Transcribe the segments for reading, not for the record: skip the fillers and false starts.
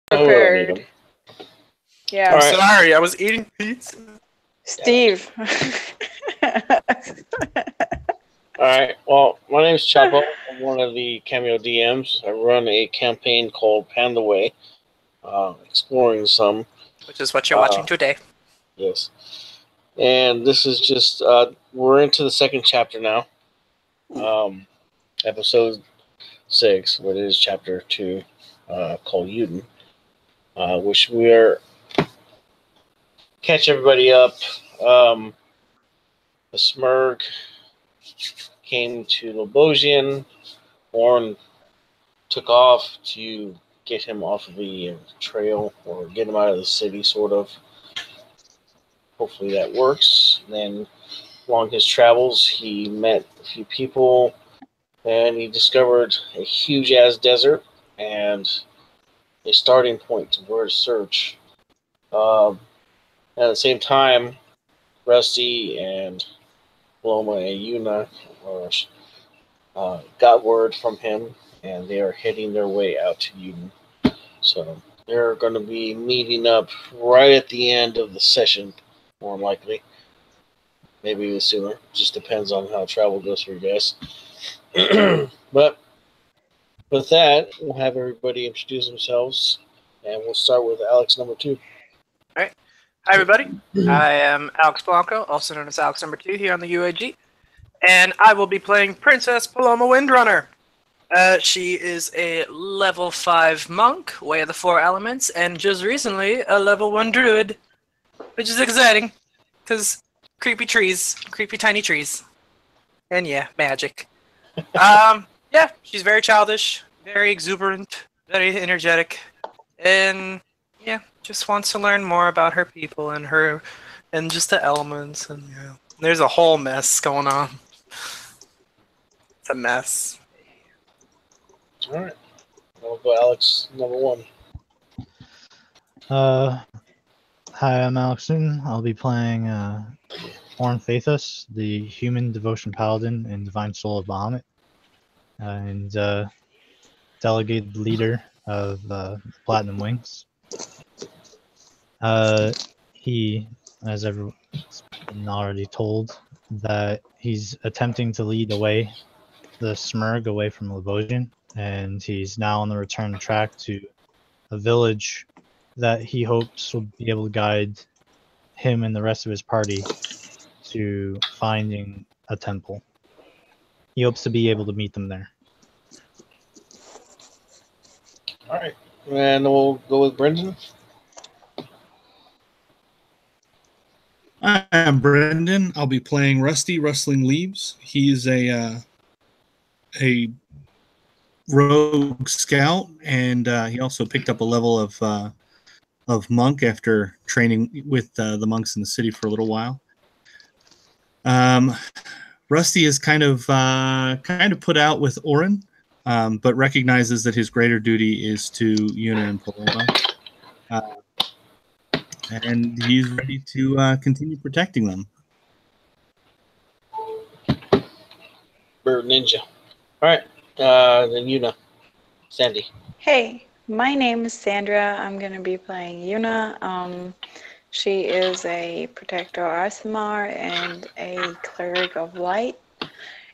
prepared. Yeah. I'm sorry, I was eating pizza. Steve. Alright, well, my name is Chapo. I'm one of the Cameo DMs. I run a campaign called Pantheway, exploring some. Which is what you're watching today. Yes. And this is just, we're into the second chapter now. Episode 6, what is chapter 2, called Eutun. Which we are catch everybody up. The Smurg came to Lobosian. Orn took off to get him off of the trail or get him out of the city, sort of. Hopefully that works. Then, along his travels, he met a few people and he discovered a huge ass desert and a starting point to where to search. At the same time, Rusty and Loma and Yuna got word from him, and they are heading their way out to Eutun. So they're going to be meeting up right at the end of the session, more than likely. Maybe even sooner. Just depends on how travel goes for you guys. But with that, we'll have everybody introduce themselves, and we'll start with Alex number 2. All right. Hi, everybody. I am Alex Blanco, also known as Alex number 2 here on the UAG, and I will be playing Princess Paloma Windrunner. She is a level 5 monk, Way of the Four Elements, and just recently a level 1 druid, which is exciting, because creepy trees, creepy tiny trees, and yeah, magic. Yeah, she's very childish, very exuberant, very energetic, and yeah, just wants to learn more about her people and her, and just the elements, and yeah, there's a whole mess going on. It's a mess. All right, I'll go Alex number 1. Hi, I'm Alex Newton. I'll be playing Orn Faithus, the human devotion paladin in Divine Soul of Bahamut, and delegated leader of Platinum Wings. He, as everyone's been already told, that he's attempting to lead away the Smurg away from Lobosian, and he's now on the return track to a village that he hopes will be able to guide him and the rest of his party to finding a temple. He hopes to be able to meet them there. All right, and we'll go with Brendan. Hi, I'm Brendan. I'll be playing Rusty Rustling Leaves. He's a rogue scout, and he also picked up a level of monk after training with the monks in the city for a little while. Rusty is kind of put out with Orin, but recognizes that his greater duty is to Yuna and Paloma. And he's ready to continue protecting them. Bird Ninja. All right, then Yuna. Sandy. Hey, my name is Sandra. I'm going to be playing Yuna. She is a Protector Arsamar and a Cleric of Light.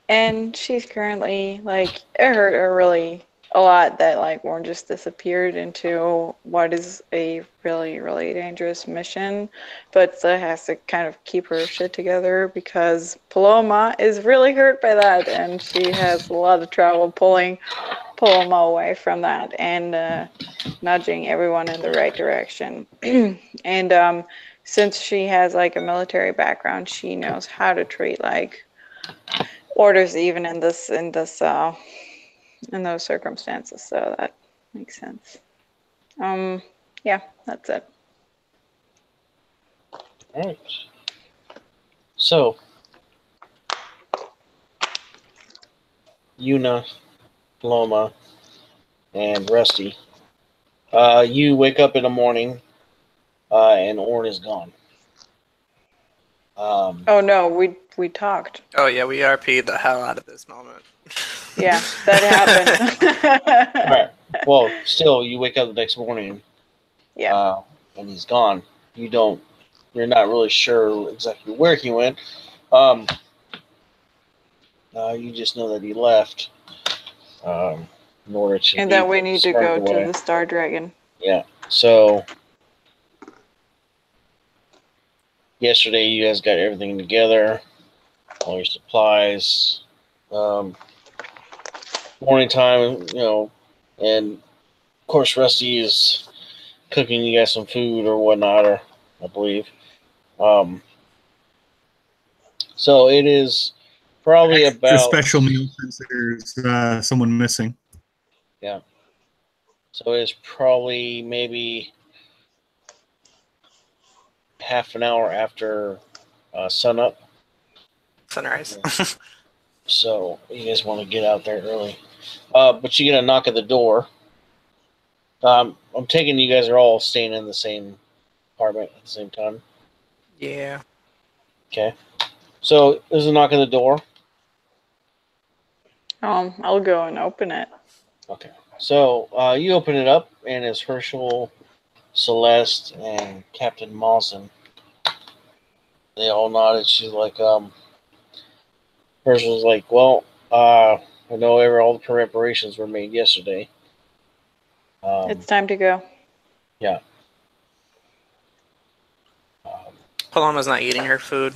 And she's currently, like, it hurt her really a lot that, like, Warren just disappeared into what is a really, really dangerous mission. But still has to kind of keep her shit together because Paloma is really hurt by that. And she has a lot of trouble pulling Paloma away from that and nudging everyone in the right direction. And since she has like a military background, she knows how to treat like orders even in those circumstances. So that makes sense. Yeah, that's it. All right. So, Yuna, Paloma, and Rusty. You wake up in the morning, and Orn is gone. Oh no, we talked. Oh yeah, we RP'd the hell out of this moment. Yeah, that happened. All right. Well, still, you wake up the next morning, Yeah. And he's gone. You're not really sure exactly where he went. You just know that he left in order to And lead then we the need to Spark go to away. the Star Dragon. Yeah. So yesterday you guys got everything together, all your supplies. Morning time, and of course Rusty is cooking you guys some food or whatnot, or I believe. So it is probably Extra about special meal since there's someone missing. yeah. So it's probably maybe half an hour after sunup. Sunrise. So you guys want to get out there early. But you get a knock at the door. I'm taking you guys are all staying in the same apartment at the same time. Yeah. Okay. So there's a knock at the door. I'll go and open it. Okay. So you open it up, and it's Herschel, Celeste, and Captain Mawson. They all nodded. She's like, Herschel's like, well, I know all the preparations were made yesterday. It's time to go. Yeah. Palama's not eating her food.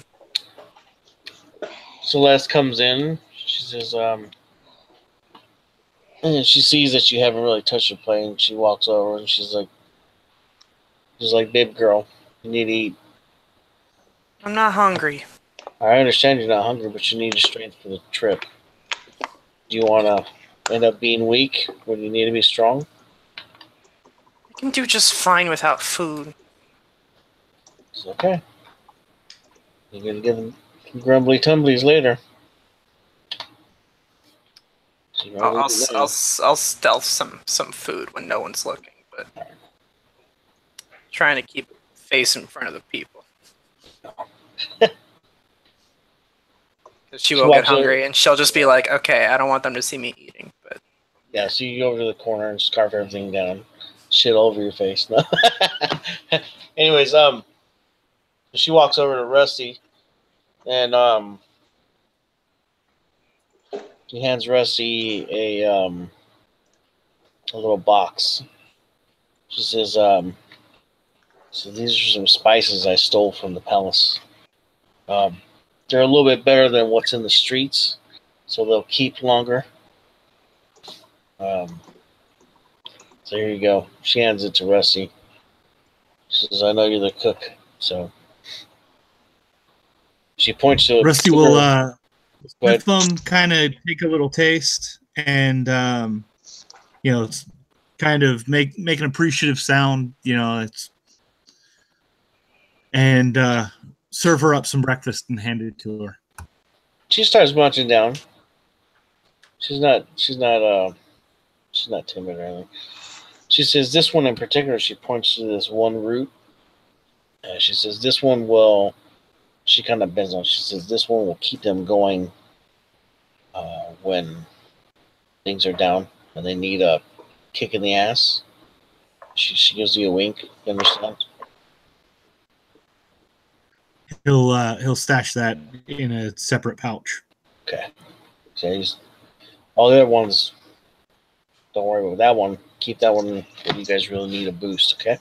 Celeste comes in. She says, and she sees that you haven't really touched your plate, and she walks over and she's like, babe girl, you need to eat. I'm not hungry. I understand you're not hungry, but you need your strength for the trip. Do you want to end up being weak when you need to be strong? I can do just fine without food. It's okay. You're going to get them grumbly tumblies later. So I'll stealth some food when no one's looking, but trying to keep face in front of the people. Because she will get hungry, and she'll just be like, okay, I don't want them to see me eating. But yeah, so you go over to the corner and scarf everything down. Shit all over your face. No. Anyways, she walks over to Rusty, and she hands Rusty a little box. She says, so these are some spices I stole from the palace. They're a little bit better than what's in the streets, so they'll keep longer. So here you go. She hands it to Rusty. She says, I know you're the cook, so she points to Rusty will let them kind of take a little taste and kind of make an appreciative sound, and serve her up some breakfast and hand it to her. She starts munching down. She's not timid or anything. She says this one in particular, she points to this one root. She says this one will, she kind of bends on, she says this one will keep them going when things are down and they need a kick in the ass. She gives you a wink, you understand? He'll stash that in a separate pouch. Okay. So all the other ones, don't worry about that one. Keep that one if you guys really need a boost, okay?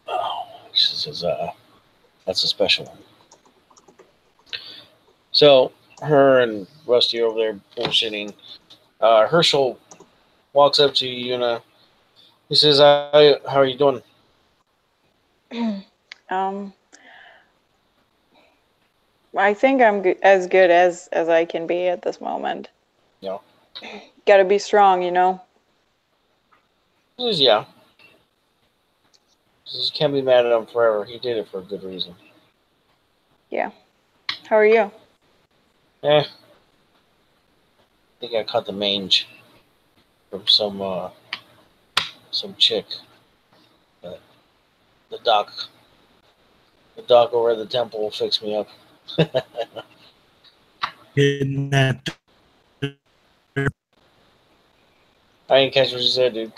Oh, she says, that's a special one. So, her and Rusty over there bullshitting. Herschel walks up to Una. He says, how are you doing? I think I'm as good as I can be at this moment. Yeah. Gotta be strong, He says, yeah. He says, can't be mad at him forever. He did it for a good reason. Yeah. How are you? I think I caught the mange from some chick. But the doc over at the temple will fix me up. Getting that. I didn't catch what you said, dude.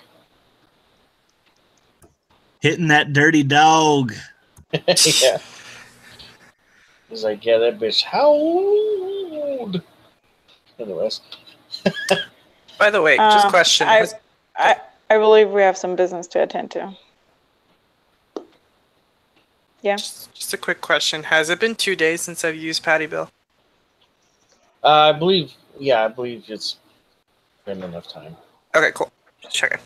Hitting that dirty dog. Yeah. He's like, yeah, that bitch howled. Anyways. By the way, just question. I believe we have some business to attend to. Yeah. Just a quick question. Has it been 2 days since I've used Patty Bill? I believe it's been enough time. Okay, cool. Just checking.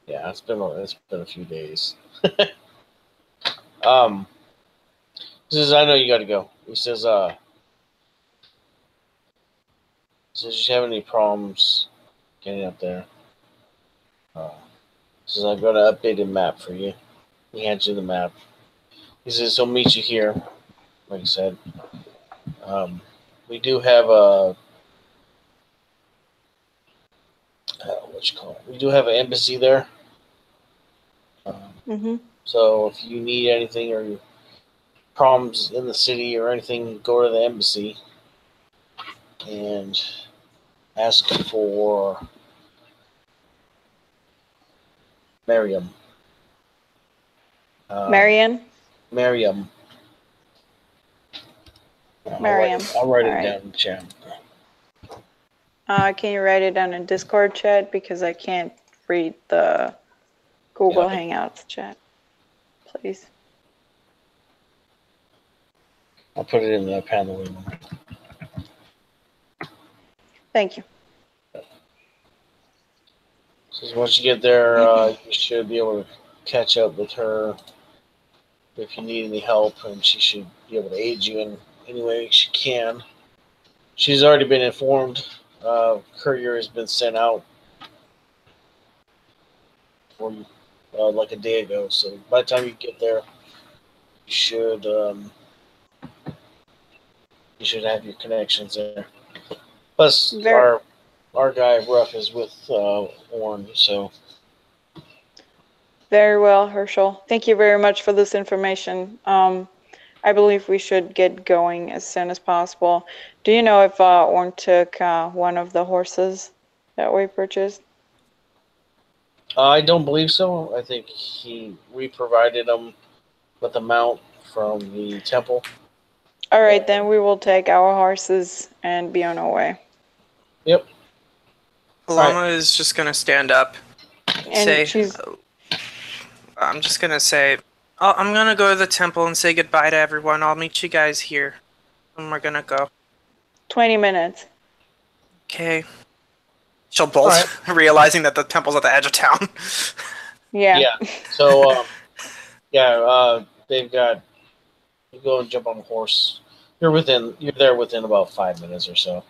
Yeah, it's been a few days. He says, I know you gotta go. He says, you have any problems getting up there? He says, I've got an updated map for you. He hands you the map. He says he'll meet you here, like I said. We do have a we do have an embassy there. So if you need anything or problems in the city or anything, go to the embassy and ask for Miriam. Marion? Miriam. Miriam. I'll write it All right. down in the chat. Can you write it down in Discord chat because I can't read the Google Hangouts chat, please. I'll put it in the Pantheway one. Thank you. So once you get there, you should be able to catch up with her if you need any help, and she should be able to aid you in any way she can. She's already been informed. Courier has been sent out for like a day ago. So by the time you get there, you should have your connections there. Plus, our guy Ruff is with Orn, so. Very well, Herschel. Thank you very much for this information. I believe we should get going as soon as possible. Do you know if Orn took one of the horses that we purchased? I don't believe so. I think we provided him with a mount from the temple. All right, then we will take our horses and be on our way. Yep. Paloma is just going to stand up And say, I'm just going to say, I'm going to go to the temple and say goodbye to everyone. I'll meet you guys here. And we're going to go. 20 minutes. Okay. She'll bolt, realizing that the temple's at the edge of town. Yeah. Yeah. So, they've got, you go and jump on a horse. You're there within about 5 minutes or so.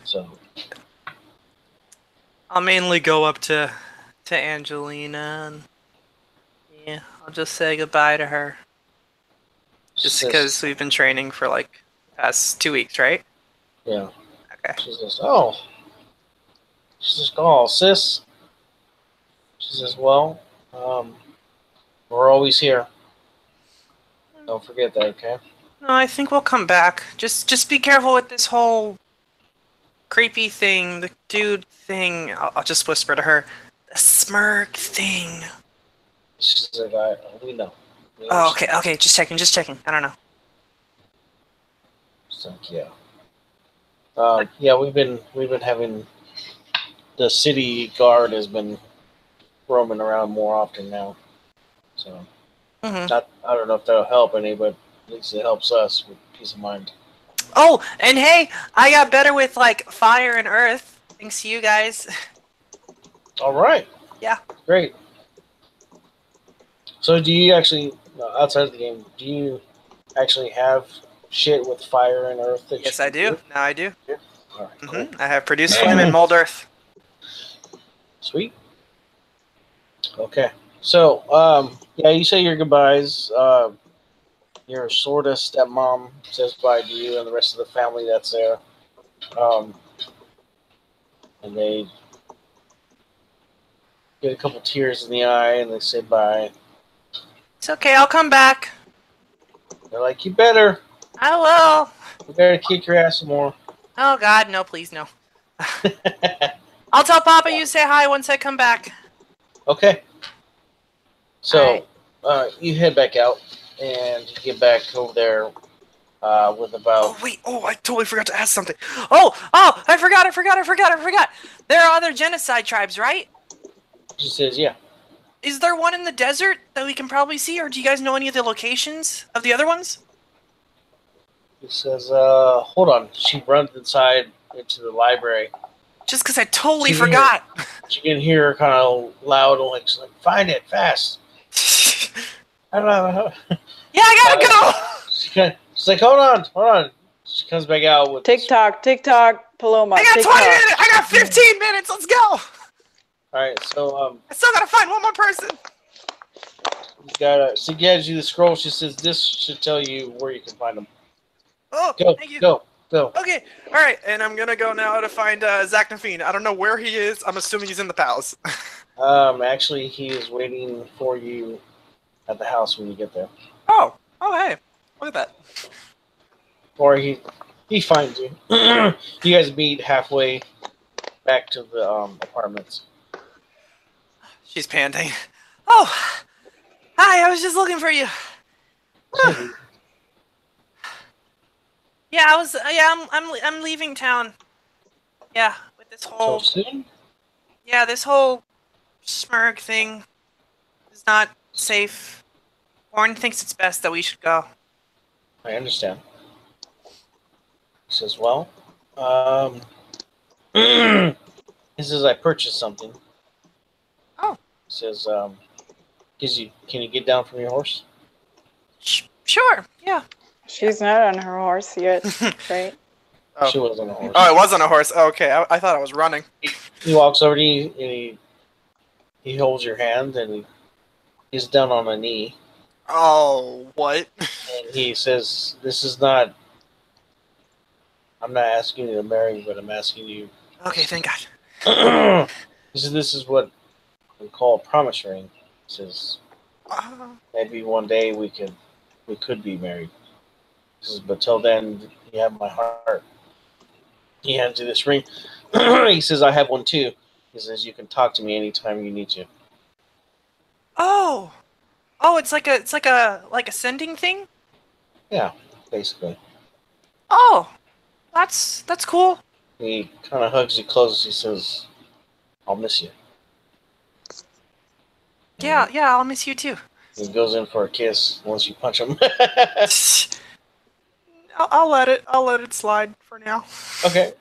So. I'll mainly go up to Angelina and yeah, I'll just say goodbye to her. Just because we've been training for like the past 2 weeks, right? Yeah. Okay. She says, oh. She says, oh, sis. She says, well, we're always here. Don't forget that, okay? No, I think we'll come back. Just be careful with this whole creepy thing, the dude thing. I'll just whisper to her, the smirk thing. She's like, we know. Oh, okay, just checking. I don't know. She's like, yeah. Yeah, we've been having the city guard has been roaming around more often now. So, I don't know if that'll help any, but at least it helps us with peace of mind. Oh, and hey, I got better with like fire and earth thanks to you guys. All right. Yeah. Great. So, do you actually, outside of the game, do you actually have shit with fire and earth? Yes, I do. Now I do. Yeah. All right. Cool. I have produced flame and mold earth. Sweet. Okay. So, you say your goodbyes. Your sort of stepmom says bye to you and the rest of the family that's there. And they get a couple tears in the eye and they say bye. It's okay, I'll come back. They're like, you better. I will. You better kick your ass some more. Oh God, no, please, no. I'll tell Papa you say hi once I come back. Okay. So, Alright. you head back out, and you get back over there with about... Oh, wait. Oh, I totally forgot to ask something. Oh, I forgot. There are other genocide tribes, right? She says, yeah. Is there one in the desert that we can probably see, or do you guys know any of the locations of the other ones? He says, hold on. She runs inside into the library. Just because I totally She can forgot. You can hear her kind of loud and like, find it fast. I don't know. Yeah, I gotta go! She's like, hold on. She comes back out with TikTok, Paloma. I got TikTok. 20 minutes! I got 15 minutes! Let's go! Alright, so, I still gotta find one more person! she gives you the scroll. She says, this should tell you where you can find them. Oh, Go, thank you. go. Okay, alright, and I'm gonna go now to find Zach Nafine. I don't know where he is. I'm assuming he's in the palace. Actually, he is waiting for you at the house when you get there. Oh, hey. Look at that. Or he finds you. You guys meet halfway back to the apartments. She's panting. Oh, hi, I was just looking for you. Yeah, I'm leaving town. Yeah, with this whole... So soon? Yeah, this whole Smurg thing is not safe. Warren thinks it's best that we should go. I understand. He says, well, he says, I purchased something. Oh. He says, can you get down from your horse? Sure, yeah. She's not on her horse yet, right? Oh. She was on a horse. Oh, it was on a horse. Oh, okay, I thought I was running. He walks over to you, and he holds your hand, and he's down on a knee. Oh, what? And he says, this is not... I'm not asking you to marry, but I'm asking you... Okay, thank God. He says, this is what we call a promise ring. He says, maybe one day we could be married. He says, but till then, you have my heart. He hands you this ring. He says, I have one too. He says, you can talk to me anytime you need to. Oh, it's like a sending thing? Yeah, basically. Oh, that's cool. He kind of hugs you close. He says, I'll miss you. Yeah, I'll miss you too. He goes in for a kiss once you punch him. I'll let it slide for now. Okay.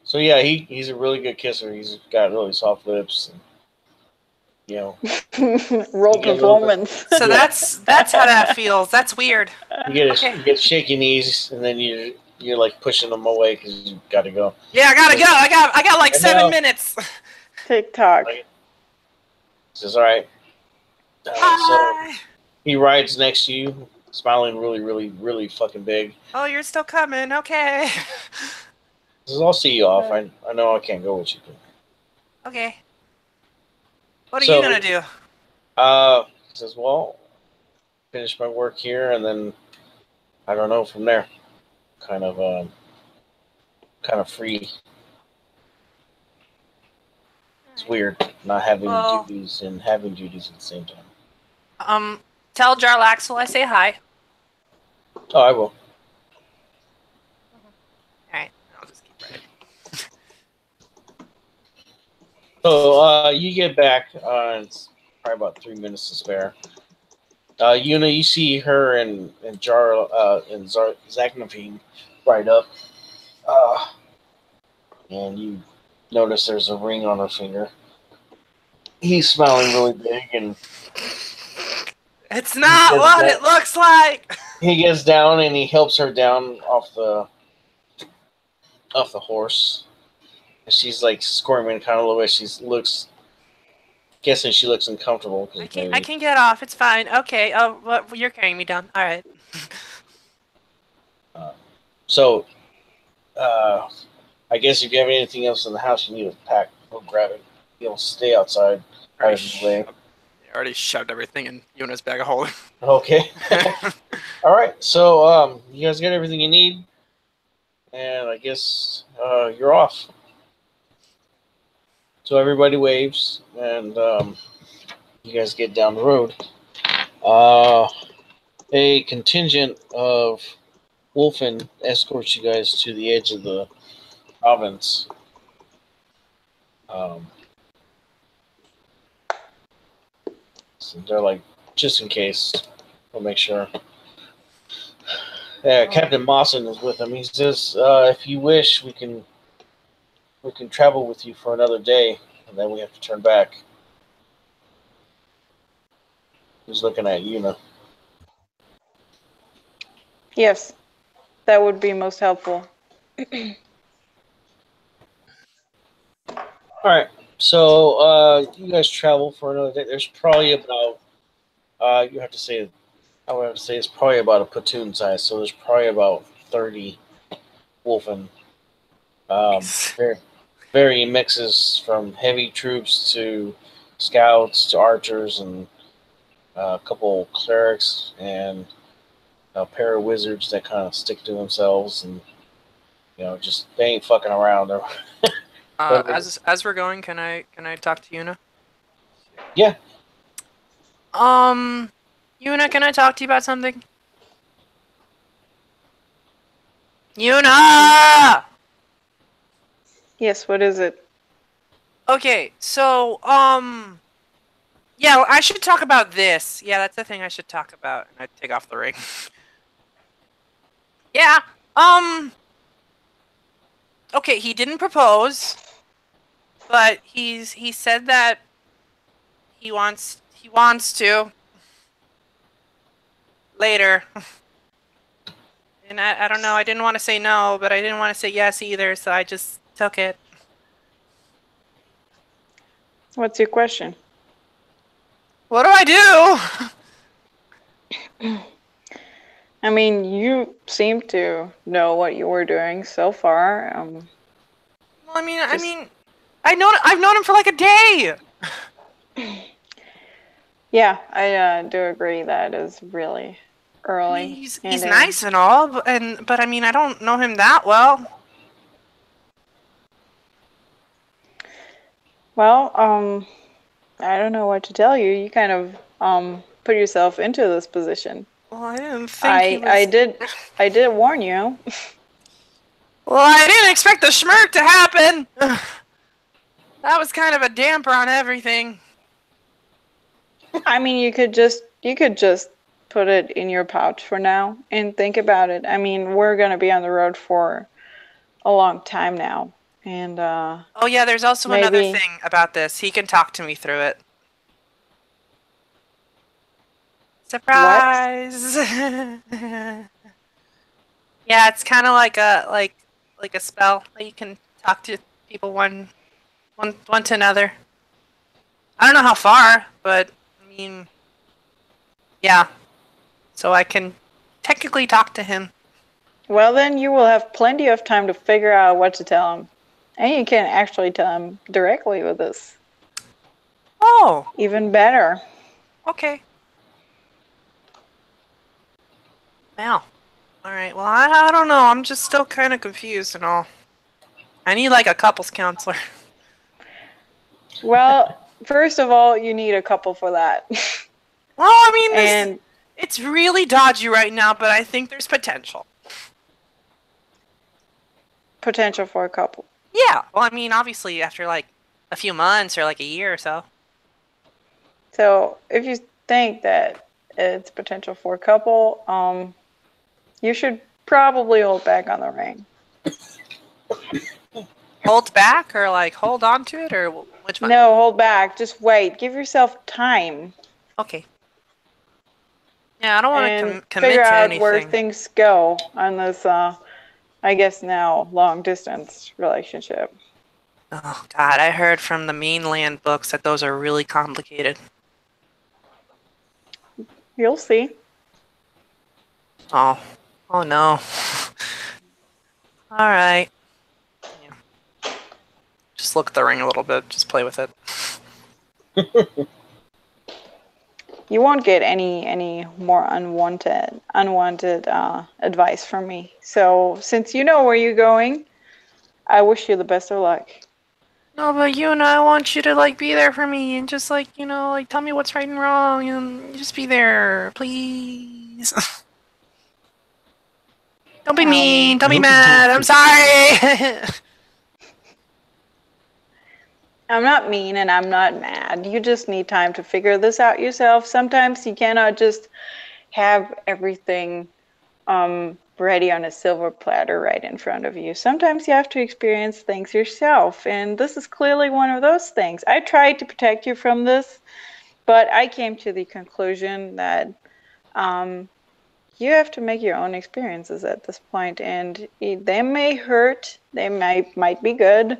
So yeah, he's a really good kisser. He's got really soft lips. And, you know. Roll performance. So that's how that feels. That's weird. You get shaky knees, and then you're like pushing them away because you got to go. Yeah, I gotta go. I got like 7 minutes. TikTok. He says, all right. Hi. So he rides next to you, smiling really, really, really fucking big. Oh, you're still coming. Okay. He says, I'll see you off. I know I can't go with you. Okay. What are you gonna do? He says, well, finish my work here, and then I don't know from there. Kind of free. It's weird not having duties and having duties at the same time. Tell Jarlaxle I say hi. Oh, I will. Alright, I'll just keep writing. So, you get back, it's probably about 3 minutes to spare. Yuna, you see her and Zaknavine right up. And you notice there's a ring on her finger. He's smiling really big, and it's not what it looks like. He gets down and he helps her down off the horse. And she's like squirming kind of a little bit. Guessing she looks uncomfortable. I can get off. It's fine. Okay. Oh, well, you're carrying me down. All right. So, I guess if you have anything else in the house you need to pack, go grab it. You'll stay outside. I already shoved everything in Yuna's bag of holding. Okay. All right. So, you guys got everything you need, and I guess you're off. So everybody waves, and you guys get down the road. A contingent of Wolfen escorts you guys to the edge of the province. So they're like, just in case, we'll make sure. Yeah, Captain Mawson is with him. He says, if you wish, we can travel with you for another day, and then we have to turn back. He's looking at Yuna. Yes, that would be most helpful. All right, so you guys travel for another day. There's probably about I would have to say it's probably about a platoon size. So there's probably about 30 Wolfen. Very mixes from heavy troops to scouts to archers and a couple clerics and a pair of wizards that kind of stick to themselves and just they ain't fucking around. As we're going, can I talk to Yuna? Yeah. Yuna, can I talk to you about something? Yuna! Yes, what is it? Okay, so, yeah, I should talk about this. Yeah, that's the thing I should talk about. And I take off the ring. Yeah, okay, he didn't propose, but he said that he wants to later. And I don't know, I didn't want to say no, but I didn't want to say yes either, so I just took it. What's your question? What do I do? I mean, you seem to know what you were doing so far. Well, I mean, I've known him for like a day. Yeah, I do agree that is really early. I mean, he's nice and all, but I mean, I don't know him that well. Well, I don't know what to tell you. You kind of put yourself into this position. Well, I didn't think I did warn you. Well, I didn't expect the schmirk to happen. That was kind of a damper on everything. I mean, you could just put it in your pouch for now and think about it. I mean, we're going to be on the road for a long time now. And oh yeah, there's also another thing about this. He can talk to me through it. Surprise! Yeah, it's kind of like a spell that you can talk to people one to another. I don't know how far, but I mean, yeah. So I can technically talk to him. Well, then you will have plenty of time to figure out what to tell him. And you can actually tell him directly with this. Oh! Even better. Okay. Wow. Alright, well, I don't know. I'm just still kind of confused and all. I need, like, a couples counselor. Well, first of all, you need a couple for that. Well, I mean, it's really dodgy right now, but I think there's potential. Potential for a couple. Yeah, well, I mean, obviously, after, like, a few months or, like, a year or so. So, if you think that it's potential for a couple, you should probably hold back on the ring. Hold back, or, like, hold on to it, or which one? No, hold back. Just wait. Give yourself time. Okay. Yeah, I don't want to commit figure to out anything. where things go on this, I guess now, long-distance relationship. Oh, God, I heard from the mainland books that those are really complicated. You'll see. Oh no. Alright. Yeah. Just look at the ring a little bit, just play with it. You won't get any more unwanted advice from me. So, since you know where you're going, I wish you the best of luck. No, but Yuna, I want you to like be there for me and just like like tell me what's right and wrong and just be there, please. Don't be mean. Don't be mad. I'm sorry. I'm not mean and I'm not mad. You just need time to figure this out yourself. Sometimes you cannot just have everything ready on a silver platter right in front of you. Sometimes you have to experience things yourself, and this is clearly one of those things. I tried to protect you from this, but I came to the conclusion that you have to make your own experiences at this point, and they may hurt, they might be good,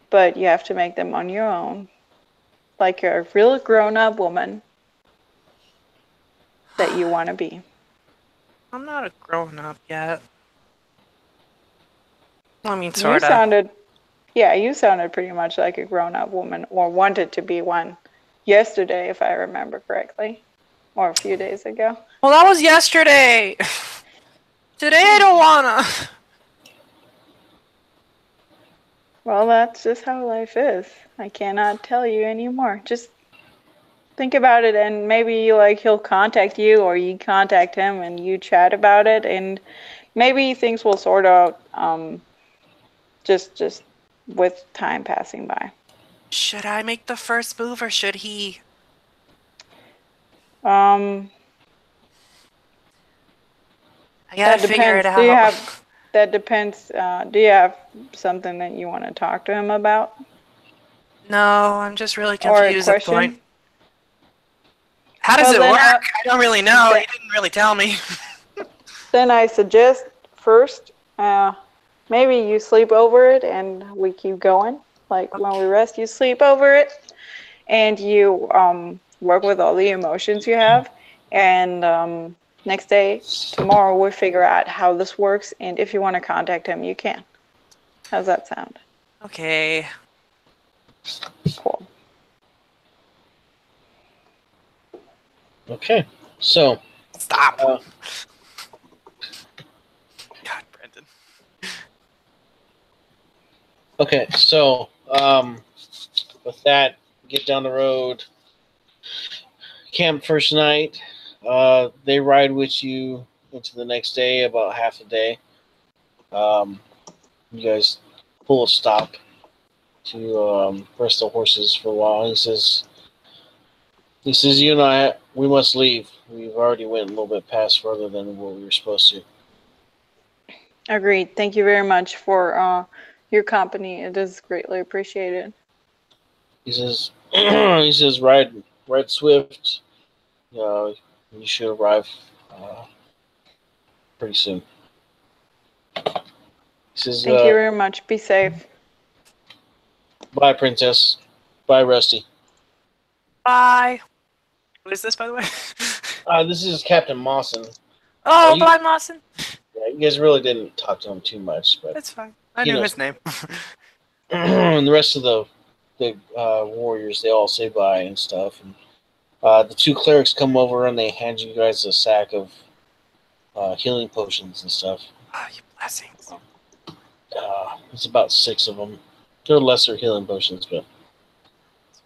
but you have to make them on your own, like you're a real grown-up woman that you want to be. I'm not a grown up yet. I mean, You sorta. sounded pretty much like a grown-up woman, or wanted to be one yesterday, if I remember correctly, or a few days ago. Well, that was yesterday. Today I don't wanna. Well, that's just how life is. I cannot tell you anymore. Just think about it, and maybe like he'll contact you, or you contact him, and you chat about it, and maybe things will sort out. Just with time passing by. Should I make the first move or should he? Um, I gotta that figure it depends. out. That depends. Do you have something that you want to talk to him about? No, I'm just really Or a confused at the question? point. How does Well, it then work? I don't really know. He didn't really tell me. Then I suggest first, maybe you sleep over it and we keep going. Like when we rest, you sleep over it and you work with all the emotions you have. And next day, tomorrow, we'll figure out how this works. And if you want to contact him, you can. How's that sound? Okay. Cool. Okay, so Stop. God, Brendan. okay, so with that, get down the road. Camp first night. They ride with you into the next day, about half a day. You guys pull a stop to rest the horses for a while. He says, you and I, we must leave. We've already went a little bit past further than what we were supposed to. Agreed. Thank you very much for your company. It is greatly appreciated. He says, ride swift. You should arrive pretty soon. He says, Thank you very much. Be safe. bye, Princess. Bye, Rusty. Bye. What is this, by the way? This is Captain Mawson. Oh, bye, Mawson. Yeah, you guys really didn't talk to him too much, but That's fine. I knew his name. And the rest of the warriors, they all say bye and stuff. And the two clerics come over and they hand you guys a sack of healing potions and stuff. Oh, you blessings. It's about 6 of them. They're lesser healing potions, but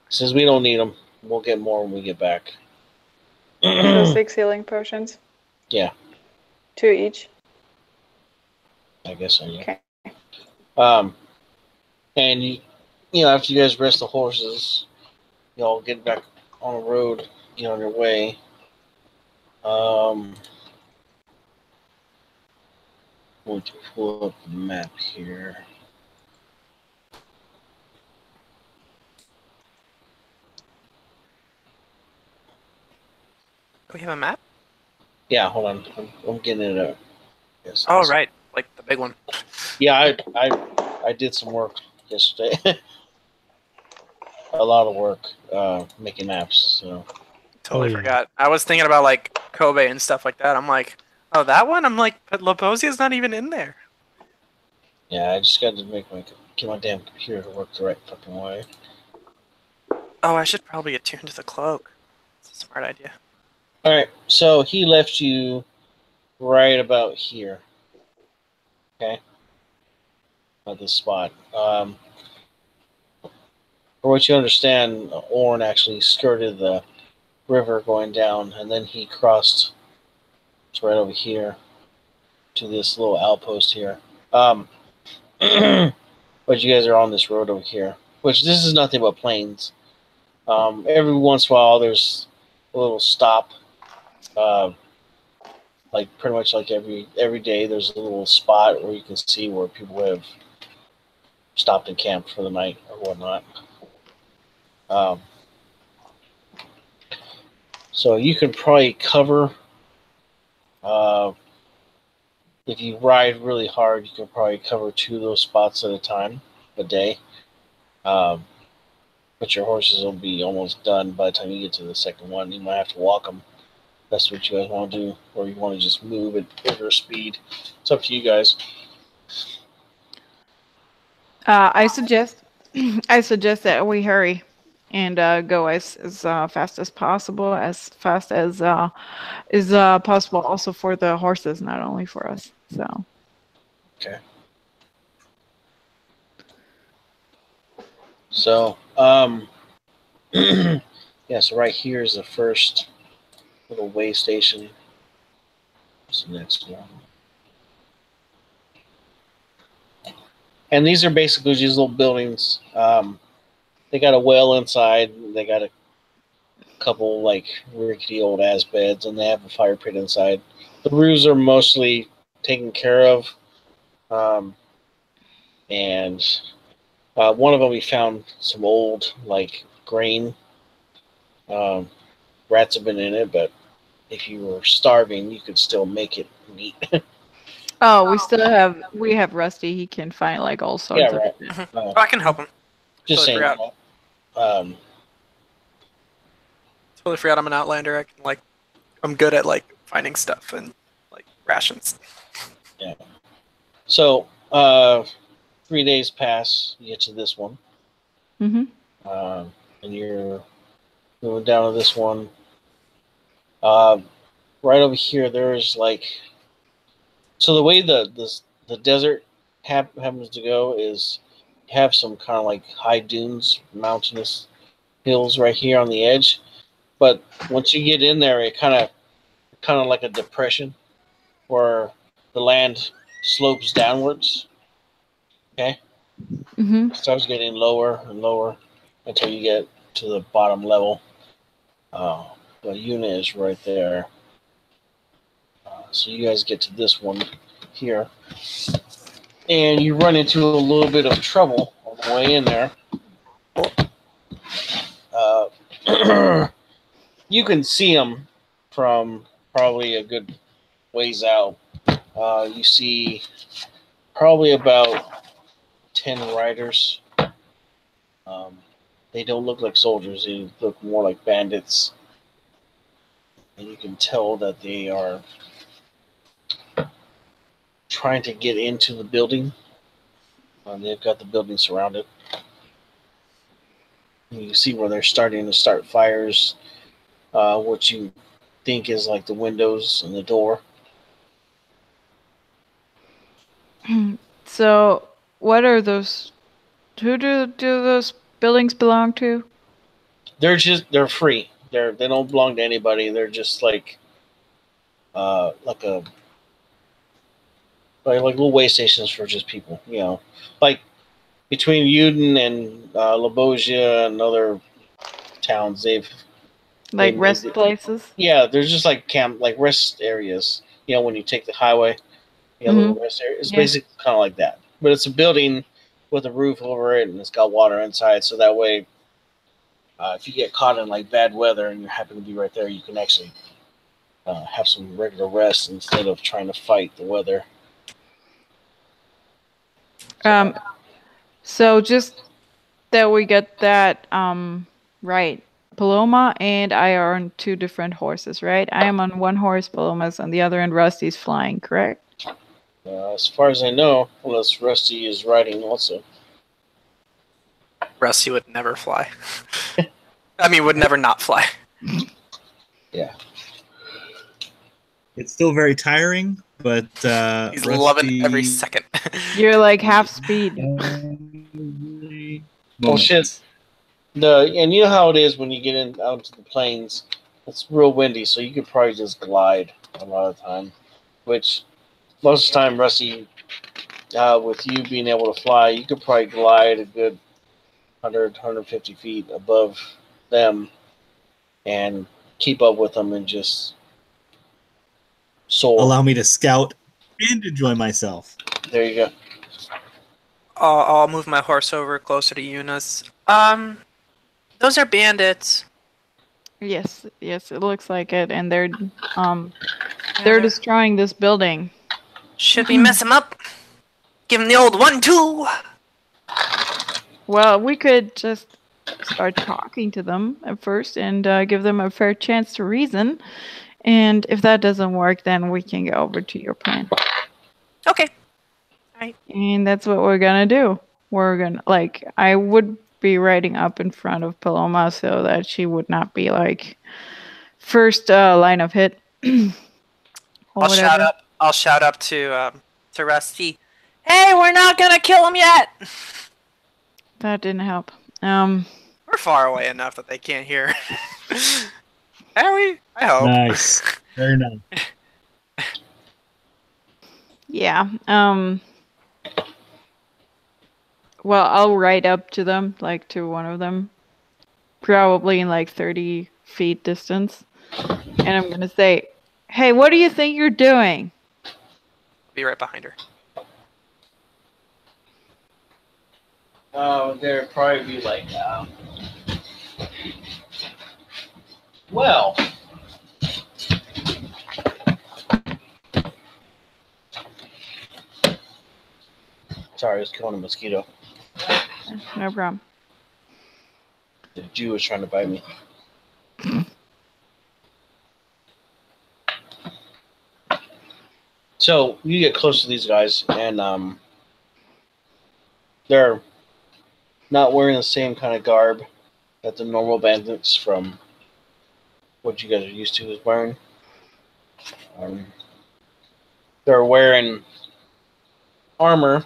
since we don't need them, we'll get more when we get back. So 6 healing potions? Yeah. 2 each? I guess so, yeah. Okay. And after you guys rest the horses, y'all get back on the road, get on your way. Going to pull up the map here. Do we have a map? Yeah, hold on. I'm getting it up. Yes, Oh, right. Like the big one. Yeah, I did some work yesterday. A lot of work making maps. So Totally yeah. forgot. I was thinking about like Kobe and stuff like that. I'm like, oh, that one? I'm like, but Lobosia's not even in there. yeah, I just got to get my damn computer to work the right fucking way. Oh, I should probably attune to the cloak. It's a smart idea. All right, so he left you right about here. Okay, at this spot. For what you understand, Orn actually skirted the river going down, and then he crossed right over here to this little outpost here. But you guys are on this road over here, which this is nothing but plains. Every once in a while, there's a little stop. Like pretty much like every day, there's a little spot where you can see where people have stopped and camped for the night or whatnot. So you can probably cover, if you ride really hard, you can probably cover 2 of those spots at a time a day. But your horses will be almost done by the time you get to the second one. You might have to walk them. That's what you guys want to do, or you want to just move at bigger speed. It's up to you guys. I suggest that we hurry and go as fast as possible, as fast as is possible, also for the horses, not only for us. So. Okay. So, yeah. So right here is the first little way station. What's the next one? And these are basically just little buildings. They got a well inside. They got a couple like rickety old ass beds, and they have a fire pit inside. The roofs are mostly taken care of. And one of them we found some old like grain. Rats have been in it, but if you were starving, you could still make it neat. Oh, we have Rusty. He can find like all sorts Yeah, of right. shit. I can help him. Just Totally saying. forgot. Totally forgot I'm an outlander. I'm good at like finding stuff and like rations. Yeah. So 3 days pass. You get to this one. Mm-hmm. And you're moving down to this one. Right over here, there's like. So the way the desert happens to go is you have some kind of like high dunes, mountainous hills right here on the edge. But once you get in there, it kind of like a depression where the land slopes downwards. Okay? Mm-hmm. It starts getting lower and lower until you get to the bottom level. The unit is right there. So you guys get to this one here. And you run into a little bit of trouble on the way in there. You can see them from probably a good ways out. You see probably about 10 riders. They don't look like soldiers. They look more like bandits. And you can tell that they are trying to get into the building. They've got the building surrounded. You see where they're starting to start fires. What you think is like the windows and the door. So, what are those? Who do those buildings belong to? They're free. They don't belong to anybody. They're just like little way stations for just people. You know, like between Eutun and Lebosia and other towns, they've Rest places? Yeah, there's just like rest areas. You know, when you take the highway, little rest area. It's basically kind of like that, but it's a building with a roof over it, and it's got water inside, so that way, if you get caught in like bad weather and you happen to be right there, you can actually have some regular rest instead of trying to fight the weather. So just that we get that right. Paloma and I are on 2 different horses, right? I am on one horse, Paloma's on the other, and Rusty's flying, correct? As far as I know, unless Rusty is riding also. Rusty would never fly. I mean, would never not fly. Yeah. It's still very tiring, but He's Rusty... loving every second. You're like half speed. Well, shit. And you know how it is when you get out to the plains. It's real windy, so you could probably just glide a lot of the time. Which most of the time, Rusty, with you being able to fly, you could probably glide a good 100, 150 feet above them and keep up with them and just soar. Allow me to scout and enjoy myself. There you go. I'll move my horse over closer to Eunice. Those are bandits. Yes, it looks like it, and they're destroying this building. Should we mess them up? Give them the old 1-2. Well, we could just start talking to them at first and give them a fair chance to reason. And if that doesn't work, then we can go over to your plan. Okay. Alright. And that's what we're gonna do. We're gonna, I would be riding up in front of Paloma so that she would not be, first line of hit. I'll shout up to Rusty. Hey, we're not gonna kill him yet! That didn't help. We're far away enough that they can't hear. Are we? I hope. Nice. Very nice. Yeah. Well, I'll ride up to them, to one of them, probably in 30 feet distance, and I'm gonna say, "Hey, what do you think you're doing?" Be right behind her. There'd probably be well. Sorry, I was killing a mosquito. No problem. The Jew was trying to bite me. So you get close to these guys, and they're not wearing the same kind of garb that the normal bandits from what you guys are used to is wearing. They're wearing armor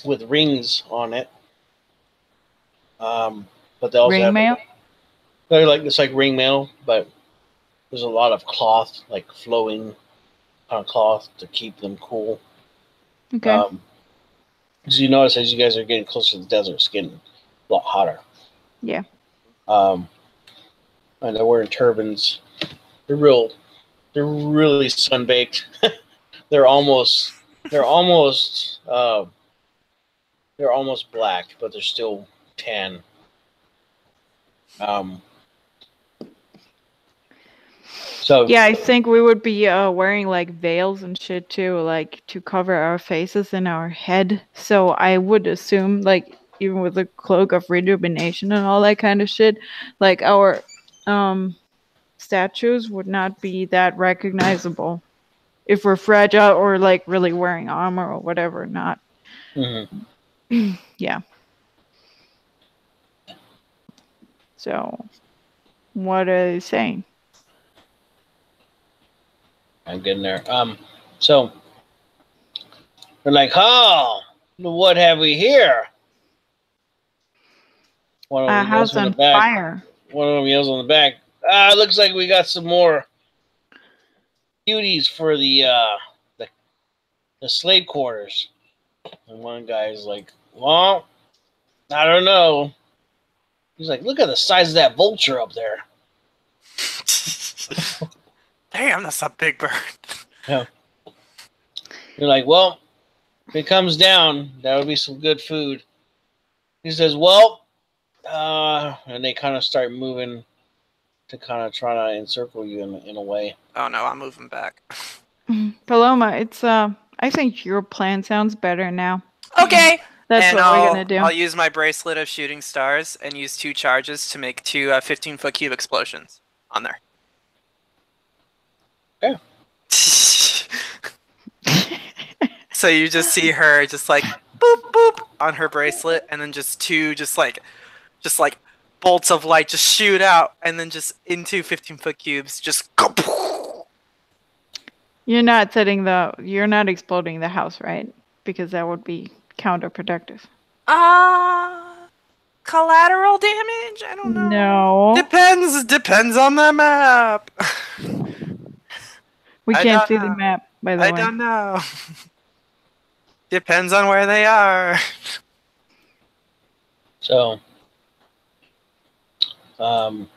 with rings on it. But they also have Ringmail? they're it's like ring mail, but there's a lot of cloth, flowing kind of cloth to keep them cool. Okay. As you notice, as you guys are getting closer to the desert, it's getting a lot hotter. Yeah. And they're wearing turbans. They're really sunbaked. they're almost black, but they're still tan. So Yeah, I think we would be wearing veils and shit too, to cover our faces and our head. So I would assume, even with the cloak of rejuvenation and all that kind of shit, our statues would not be that recognizable if we're fragile or really wearing armor or whatever. Not. Mm-hmm. Yeah. So, what are they saying? I'm getting there. So they're like, "Oh, what have we here?" One of them House yells in on the back. fire. One of them yells on the back. Looks like we got some more beauties for the slave quarters. And one guy's like, "Well, I don't know." He's like, "Look at the size of that vulture up there." Damn, that's a big bird. Yeah. You're like, "Well, if it comes down, that would be some good food." He says, "Well," and they kind of start moving to kind of try to encircle you in a way. Oh no, I'm moving back. Paloma, it's I think your plan sounds better now. Okay. That's and what we're gonna do. I'll use my bracelet of shooting stars and use 2 charges to make 2 15-foot cube explosions on there. Okay. So you just see her just boop boop on her bracelet, and then just 2 just bolts of light just shoot out, and then just into 15-foot cubes just go. You're not exploding the house, right? Because that would be counterproductive. collateral damage? I don't know. No. Depends on the map. We I can't don't see the know. map, by the I way. don't know. Depends on where they are. So, when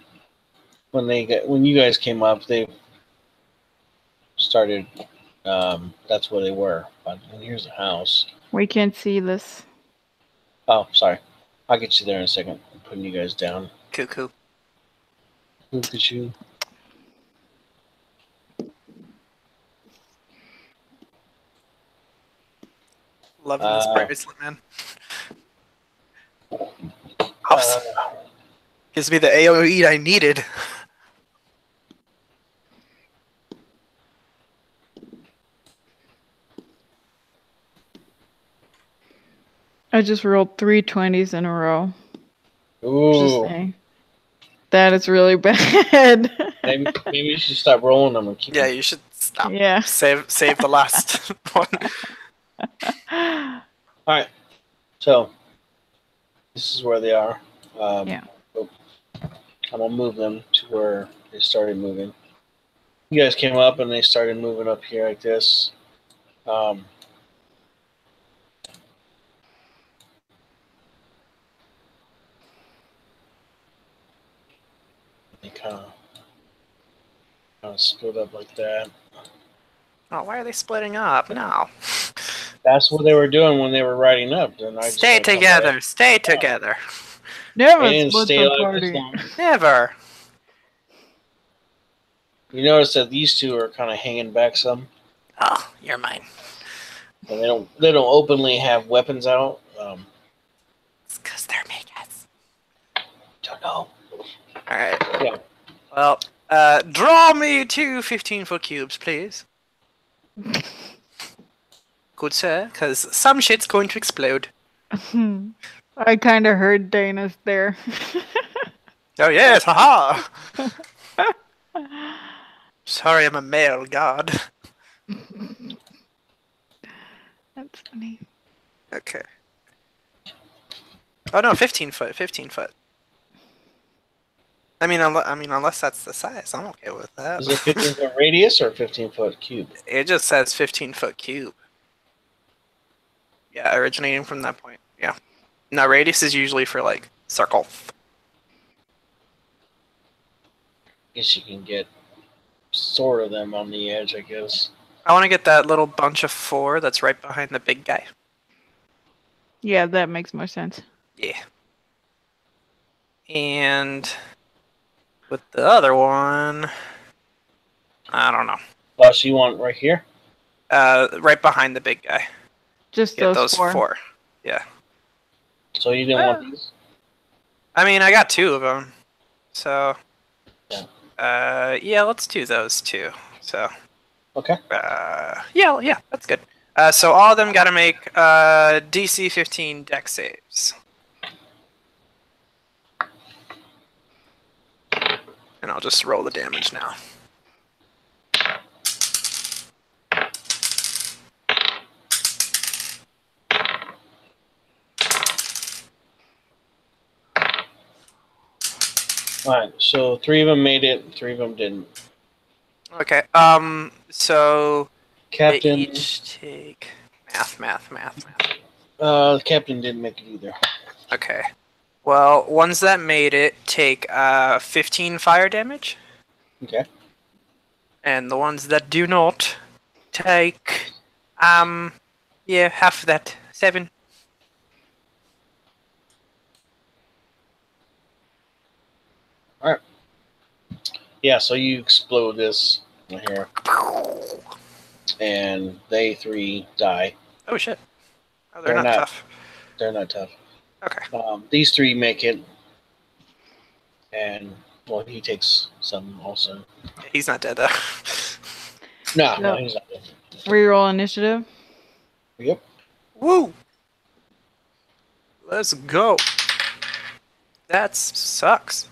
you guys came up, they started. That's where they were. But here's the house. We can't see this. Oh, sorry. I'll get you there in a second. I'm putting you guys down. Cuckoo. Look at you. Loving this bracelet, man. Gives me the AoE I needed. I just rolled 3 20s in a row. Just Ooh. saying. That is really bad. Maybe you should stop rolling them and keep Yeah, them. you should stop. Yeah. Save the last one. Alright. So, this is where they are. Yeah. I'm going to move them to where they started moving. You guys came up and they started moving up here like this. They kind of split up like that. Oh, why are they splitting up? No. That's what they were doing when they were riding up. Then I just Stay had to come together. back. Stay together. Never They didn't split stay the like this party. long. Never. You notice that these two are kind of hanging back some, Oh, you're mine. and they don't openly have weapons out. It's because they're megas. Don't know. Alright. Yeah. Well, draw me 2 15-foot cubes, please. Good sir, because some shit's going to explode. I kind of heard Dana's there. Oh yes, haha! Sorry, I'm a male god. That's funny. Okay. Oh no, 15 foot, 15 foot. I mean, unless that's the size, I'm okay with that. Is it 15-foot radius or 15-foot cube? It just says 15-foot cube. Yeah, originating from that point. Yeah. Now radius is usually for like circle. Guess you can get sort of them on the edge, I guess. I want to get that little bunch of 4 that's right behind the big guy. Yeah, that makes more sense. Yeah. And with the other one, I don't know. Oh, so you want right here? Right behind the big guy. Just Get those four. 4. Yeah. So you didn't want these? I mean, I got 2 of them. So, Yeah. yeah, let's do those 2. So, Okay. yeah, that's good. So all of them got to make DC 15 dex saves. And I'll just roll the damage now. Alright, so 3 of them made it, 3 of them didn't. Okay. So Captain, they each take math. the captain didn't make it either. Okay. Well, ones that made it take 15 fire damage, Okay. and the ones that do not take yeah, half of that, 7. Yeah, so you explode this right here, and they 3 die. Oh shit. Oh, they're They're not not. tough. They're not tough. Okay. These 3 make it, and well, he takes some also. He's not dead though. No, No. he's not dead. Reroll initiative. Yep. Woo! Let's go. That sucks.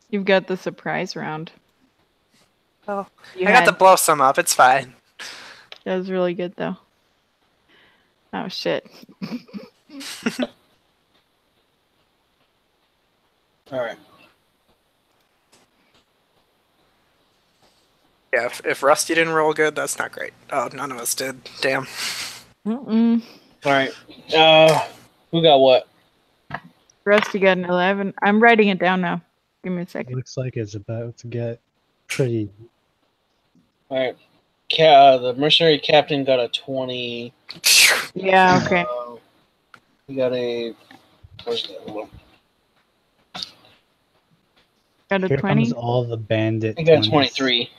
You've got the surprise round. Well, You I got to had- blow some up. It's fine. That was really good, though. Oh, shit. All right. Yeah, if Rusty didn't roll good, that's not great. Oh, none of us did. Damn. Mm-mm. All right. Who got what? Rusty got an 11. I'm writing it down now. Give me a It second. looks like it's about to get pretty. All right. The mercenary captain got a 20. Yeah, okay. He got a. Where's that one? Got a Here 20. comes all the bandit. He got a 20s. 23.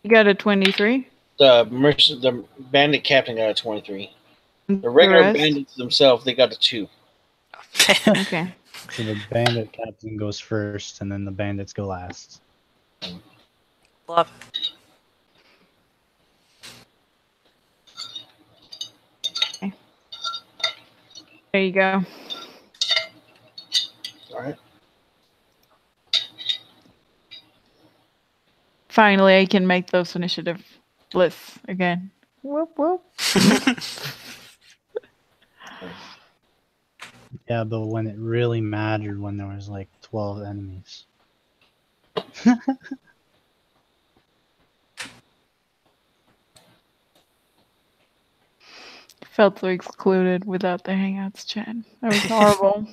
You got a 23. The bandit captain got a 23. The regular rest? bandits themselves, they got a 2. Okay. So the bandit captain goes first, and then the bandits go last. Love. There you go. All right. Finally, I can make those initiative lists again. Whoop, whoop. Yeah, but when it really mattered, when there was like 12 enemies. Felt so excluded without the Hangouts chat. That was horrible.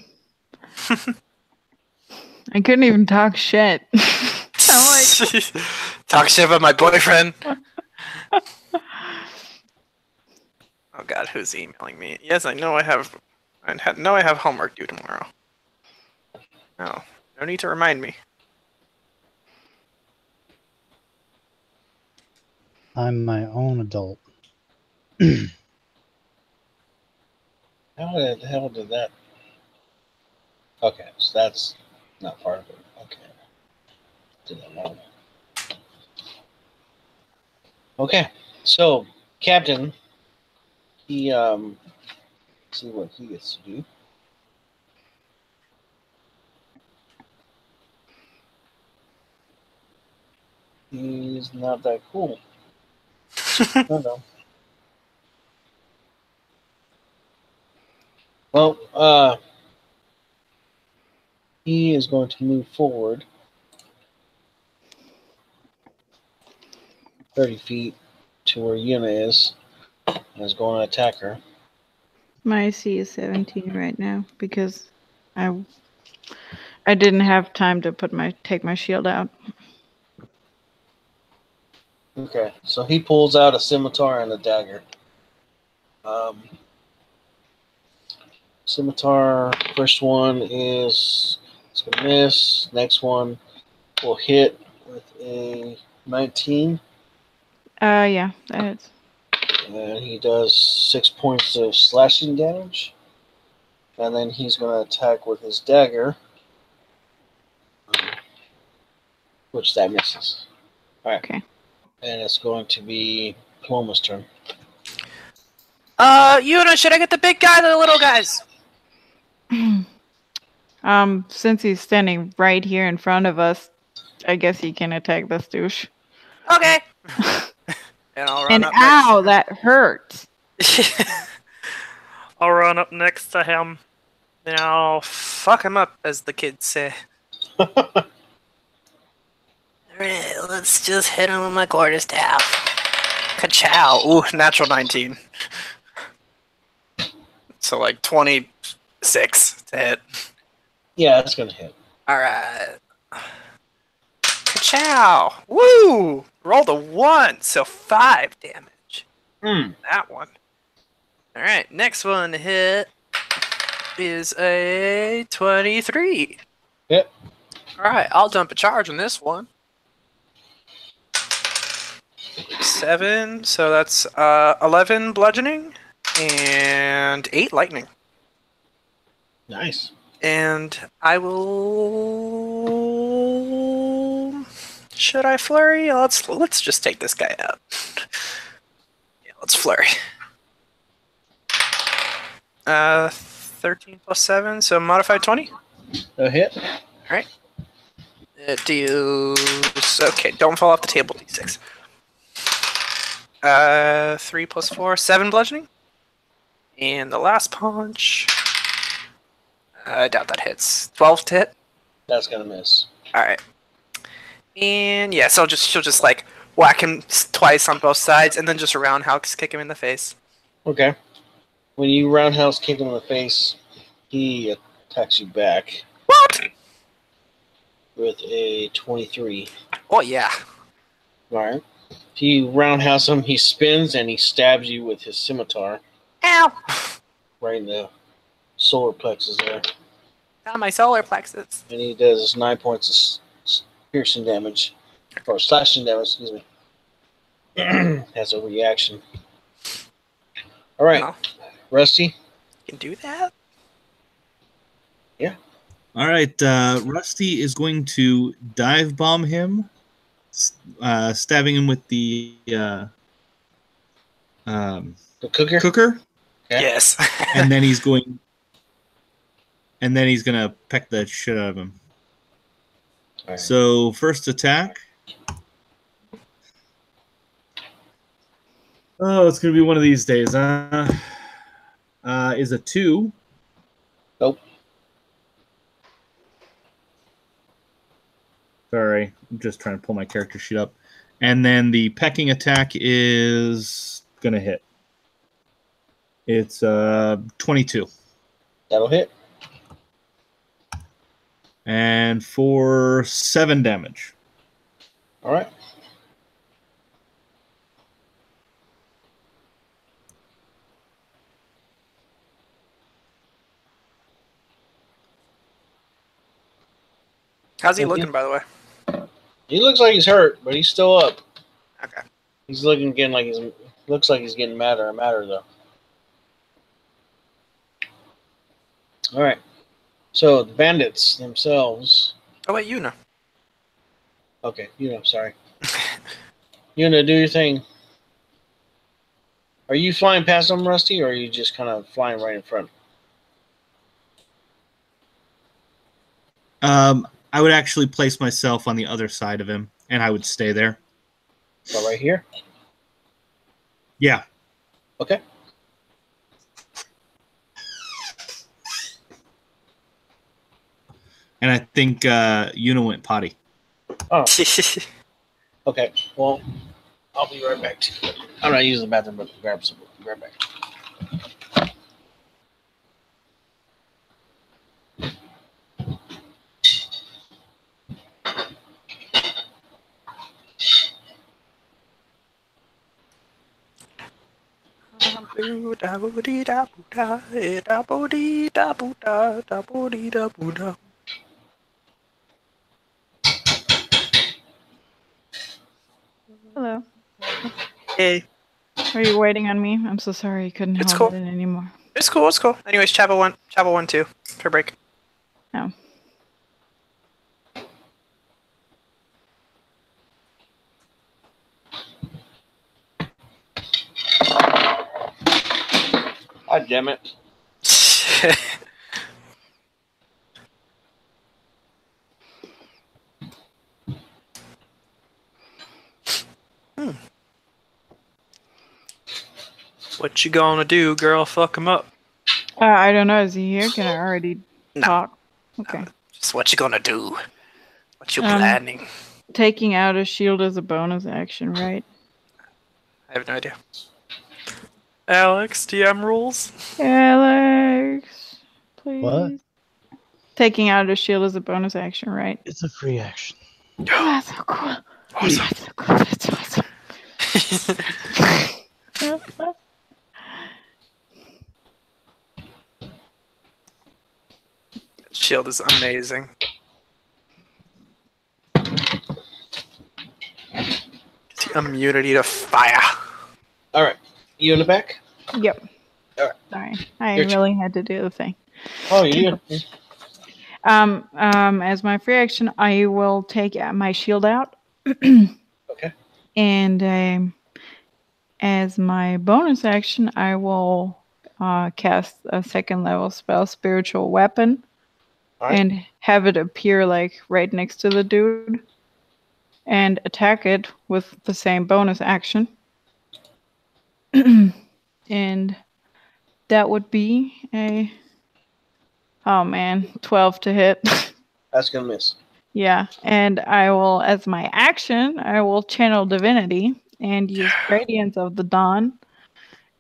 I couldn't even talk shit. I'm like, Talk shit about my boyfriend. Oh God, who's emailing me? Yes, I know I have homework due tomorrow. No need to remind me. I'm my own adult. How the hell did that? Okay, so that's not part of it. Okay. Did that wrong. Okay, so Captain, he see what he gets to do. He's not that cool. No. Well, he is going to move forward 30 feet to where Yuna is and is going to attack her. my AC is 17 right now because I didn't have time to take my shield out. Okay, so he pulls out a scimitar and a dagger. Scimitar, first one is it's gonna miss. Next one will hit with a 19. Yeah, that is. And he does 6 points of slashing damage. And then he's gonna attack with his dagger, which that misses. Alright. Okay. And it's going to be Paloma's turn. Yuna, should I get the big guy or the little guys? Since he's standing right here in front of us, I guess he can attack this douche. Okay. And I'll run And up ow, that hurts. next. I'll run up next to him. Then I'll fuck him up, as the kids say. Alright, let's just hit him with my quarterstaff. Ka-chow. Ooh, natural 19. So like 26 to hit. Yeah, that's gonna hit. Alright. Ka-chow! Woo! Rolled a 1, so 5 damage. That one. Alright, next one to hit is a 23. Yep. Alright, I'll dump a charge on this one. 7, so that's 11 bludgeoning and 8 lightning. Nice. And I will. Should I flurry? Let's just take this guy out. Yeah, let's flurry. 13 plus 7, so modified 20. A hit. All right. It deals. Okay, don't fall off the table. D6. 3 plus 4, 7 bludgeoning. And the last punch. I doubt that hits. 12 to hit. That's gonna miss. All right. And yeah, so she'll just like whack him twice on both sides, and then just roundhouse kick him in the face. Okay. When you roundhouse kick him in the face, he attacks you back. What? With a 23. Oh yeah. All right. If you roundhouse him, he spins and he stabs you with his scimitar. Ow! Right in the solar plexus there. Not my solar plexus. And he does 9 points of piercing damage. Or slashing damage, excuse me. Has a reaction. All right. Oh, Rusty? you can do that? Yeah. All right. Rusty is going to dive bomb him, stabbing him with the cooker? cooker, Okay. Yes. and then he's going to peck the shit out of him. All right. So first attack. Oh, it's gonna be one of these days, huh? Is a 2. Nope. Sorry, I'm just trying to pull my character sheet up. And then the pecking attack is gonna hit. It's 22. That'll hit. And for 7 damage. All right. How's he Okay. looking, by the way? He looks like he's hurt, but he's still up. Okay. He's looking again like looks like he's getting madder and madder though. All right. So the bandits themselves. Oh wait, you know. Okay, sorry. Yuna, do your thing. Are you flying past them, Rusty, or are you just kind of flying right in front? I would actually place myself on the other side of him, and I would stay there. So right here? Yeah. Okay. And I think Yuna went potty. Oh, okay. Well, I'll be right back. I'm not using the bathroom, but grab some. Be right back. Hello. Hey. Are you waiting on me? I'm so sorry I couldn't It's hold cool. it anymore. It's cool, it's cool. Anyways, chapel 1, 2. For break. No. God damn it. What you gonna do, girl? Fuck him up. I don't know. Is he here? Can I already No. talk? Okay. Just what you gonna do? What you planning? Taking out a shield is a bonus action, right? I have no idea. Alex, DM rules? Alex, please. What? Taking out a shield is a bonus action, right? It's a free action. Oh, that's so cool. Awesome. That's so cool. That's awesome. Shield is amazing. Gets you immunity to fire. All right. You in the back? Yep. All right. Sorry, I Your really had to do the thing. Oh, you did. As my free action, I will take my shield out. Okay. And as my bonus action, I will cast a 2nd level spell, Spiritual Weapon, All right. and have it appear like right next to the dude, and attack it with the same bonus action. And that would be a 12 to hit. That's gonna miss. Yeah, and I will, as my action, I will channel divinity and use Radiance of the Dawn,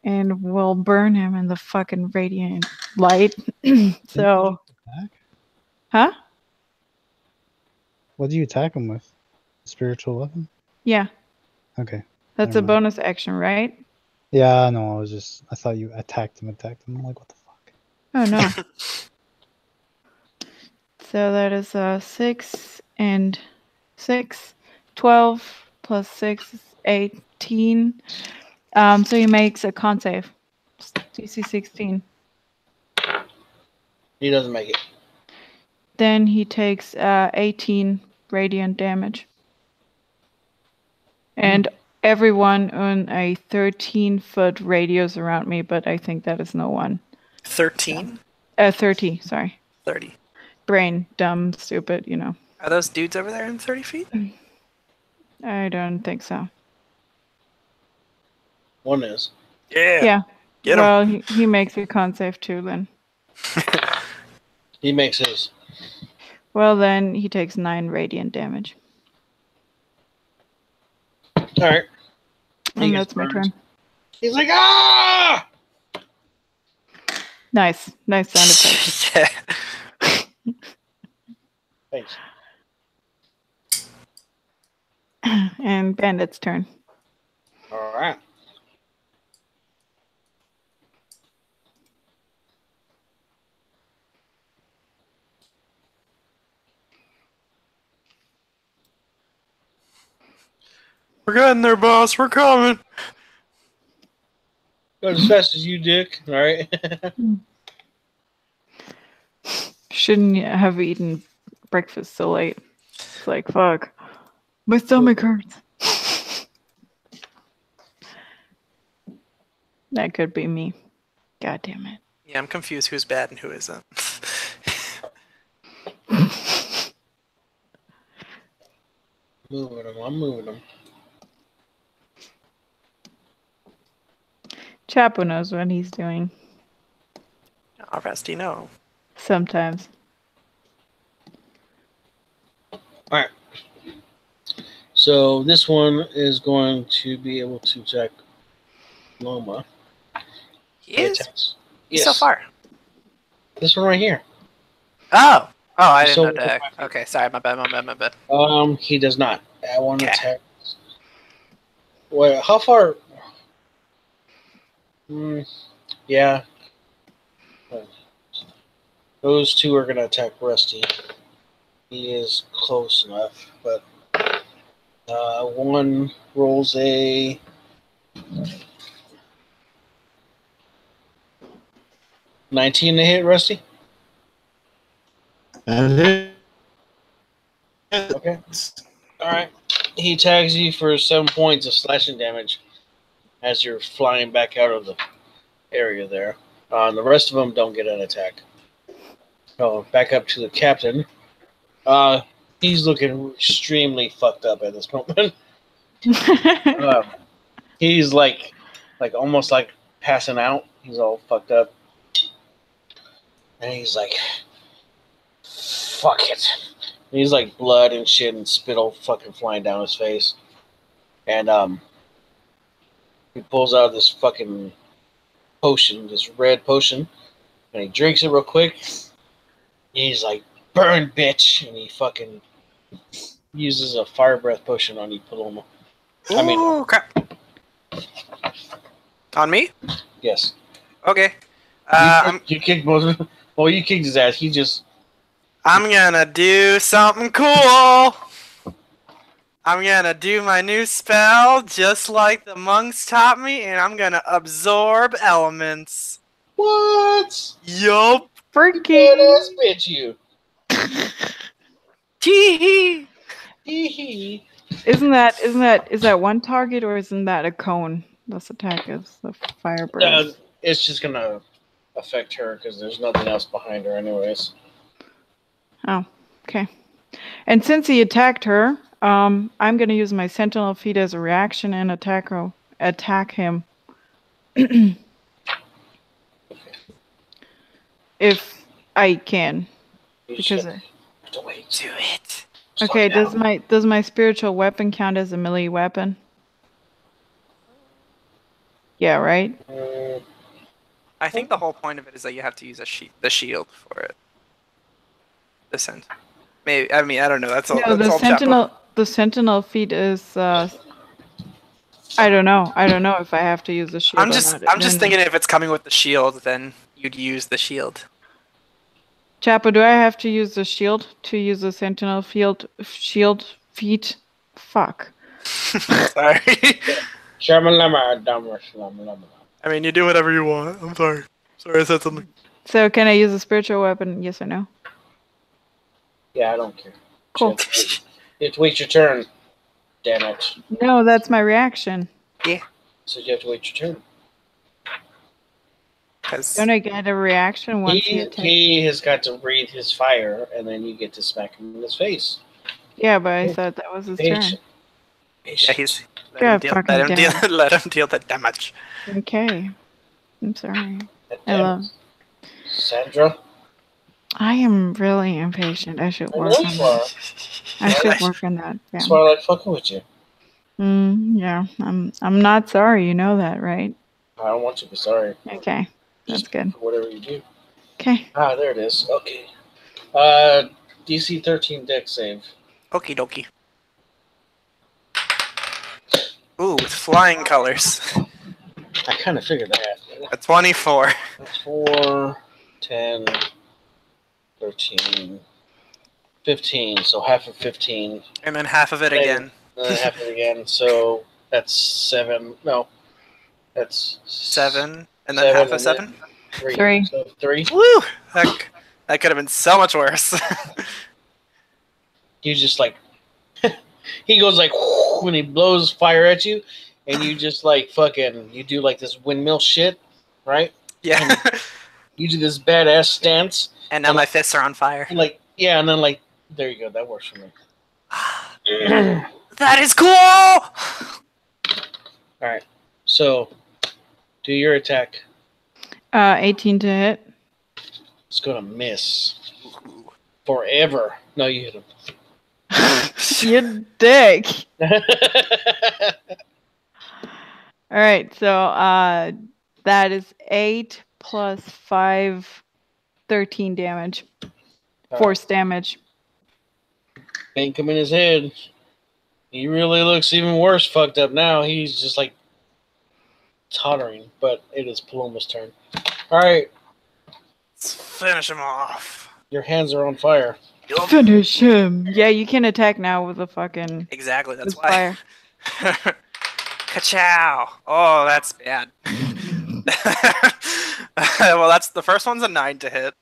and will burn him in the fucking radiant light. So, Attack? huh? What do you attack him with? Spiritual weapon? Yeah, Okay. that's a Never mind. bonus action, right? Yeah, no, I thought you attacked him. I'm like, what the fuck? Oh no. So that is 6 and 6, 12 plus 6 is 18. So he makes a con save. DC 16. He doesn't make it. Then he takes 18 radiant damage. And everyone on a 13-foot radius around me, but I think that is no one. 13? 30, sorry. 30. Brain, dumb, stupid, you know. Are those dudes over there in 30 feet? I don't think so. One is. Yeah. Yeah. Get him. Well, he makes a con save too then. He makes his. Well, then he takes 9 radiant damage. All right. And that's my turn. He's like, ah! Nice. Nice sound effect. Yeah. Thanks. And Bandit's turn. All right. We're getting there, boss. We're coming. Go as fast as you, Dick. All right. Shouldn't have eaten breakfast so late. It's like, fuck. My stomach hurts. That could be me. God damn it. Yeah, I'm confused who's bad and who isn't. Moving him. I'm moving him. Chapo knows what he's doing. I'll Rusty know. Sometimes. All right. So this one is going to be able to attack Loma. He is? Attacks. He's so far. This one right here. Oh! Oh, I didn't So- know that. Okay, sorry, my bad. He does not. That one Okay. attacks. Wait, how far? Yeah. Those two are gonna attack Rusty. He is close enough, but one rolls a 19 to hit Rusty. That Okay. All right. He tags you for 7 points of slashing damage as you're flying back out of the area there. The rest of them don't get an attack. Oh, back up to the captain. He's looking extremely fucked up at this moment. He's like almost like passing out. He's all fucked up. And he's like, fuck it. And he's like blood and shit and spittle fucking flying down his face. And he pulls out this fucking potion, this red potion, and he drinks it real quick. He's like, burn, bitch. And he fucking uses a fire breath potion on you, Paloma. Ooh, crap. On me? Yes. Okay. You kicked both of them. Well, you kicked his ass. He just. I'm gonna do something cool. I'm gonna do my new spell just like the monks taught me, and I'm gonna absorb elements. What? Yup. Freaky. Badass bitch, you. Tee Hee hee. Is that one target or isn't that a cone? This attack is the fire breath. It's just gonna affect her because there's nothing else behind her, anyways. Oh, okay. And since he attacked her, I'm gonna use my Sentinel feat as a reaction and attack him. Okay. If I can. You Because check. Wait. Do it. Okay, Slow down. does my spiritual weapon count as a melee weapon? Yeah, right? I think the whole point of it is that you have to use the shield for it. The scent. Maybe. I mean, I don't know. That's all. No, That's all Chapo. the sentinel feat is I don't know. I don't know if I have to use the shield I'm or just. not. I'm just thinking if it's coming with the shield, then you'd use the shield. Chapo, do I have to use the shield to use the sentinel shield feat? Fuck. Sorry. Shamalama, Dama, shamalama. I mean, you do whatever you want. I'm sorry. Sorry, I said something. So can I use a spiritual weapon? Yes or no? Yeah, I don't care. Cool. You have to wait your turn. Damn it. No, that's my reaction. So you have to wait your turn. Don't I get a reaction once he attacks? He has got to breathe his fire, and then you get to smack him in his face. Yeah, but I thought that was his turn. Patient. Yeah, he's. God fucking Let him deal the damage. Okay. I'm sorry. God I damn love. it. Sandra? I am really impatient. I should work on that. I should work on that. Yeah. That's why I like fucking with you. Yeah. I'm not sorry. You know that, right? I don't want you to be sorry. Okay. That's Just good. for whatever you do. Okay. Ah, there it is. Okay. DC 13 deck save. Okie dokie. Ooh, with flying colors. I kind of figured that. A 24. That's 4, 10, 13, 15. So half of 15. And then half of it again. And then half of it again. So that's 7. No. That's 7. And then half of 7? 3. So 3. Woo! That could have been so much worse. You just like... he goes like... when he blows fire at you, and you just like fucking... You do like this windmill shit, right? Yeah. You do this badass stance. And now my fists are on fire. And like, yeah, and then like... There you go. That works for me. That is cool! Alright. So... Do your attack. 18 to hit. It's gonna miss. Forever. No, you hit him. You dick. All right, so that is 8 plus 5, 13 damage. Force damage. Ain't come in his head. He really looks even worse fucked up now. He's just like tottering, but it is Paloma's turn. Alright. Let's finish him off. Your hands are on fire. Finish him. Yeah, you can attack now with a fucking... Exactly, that's with why. fire. Ka-chow! Oh, that's bad. Well, that's the first one's a 9 to hit.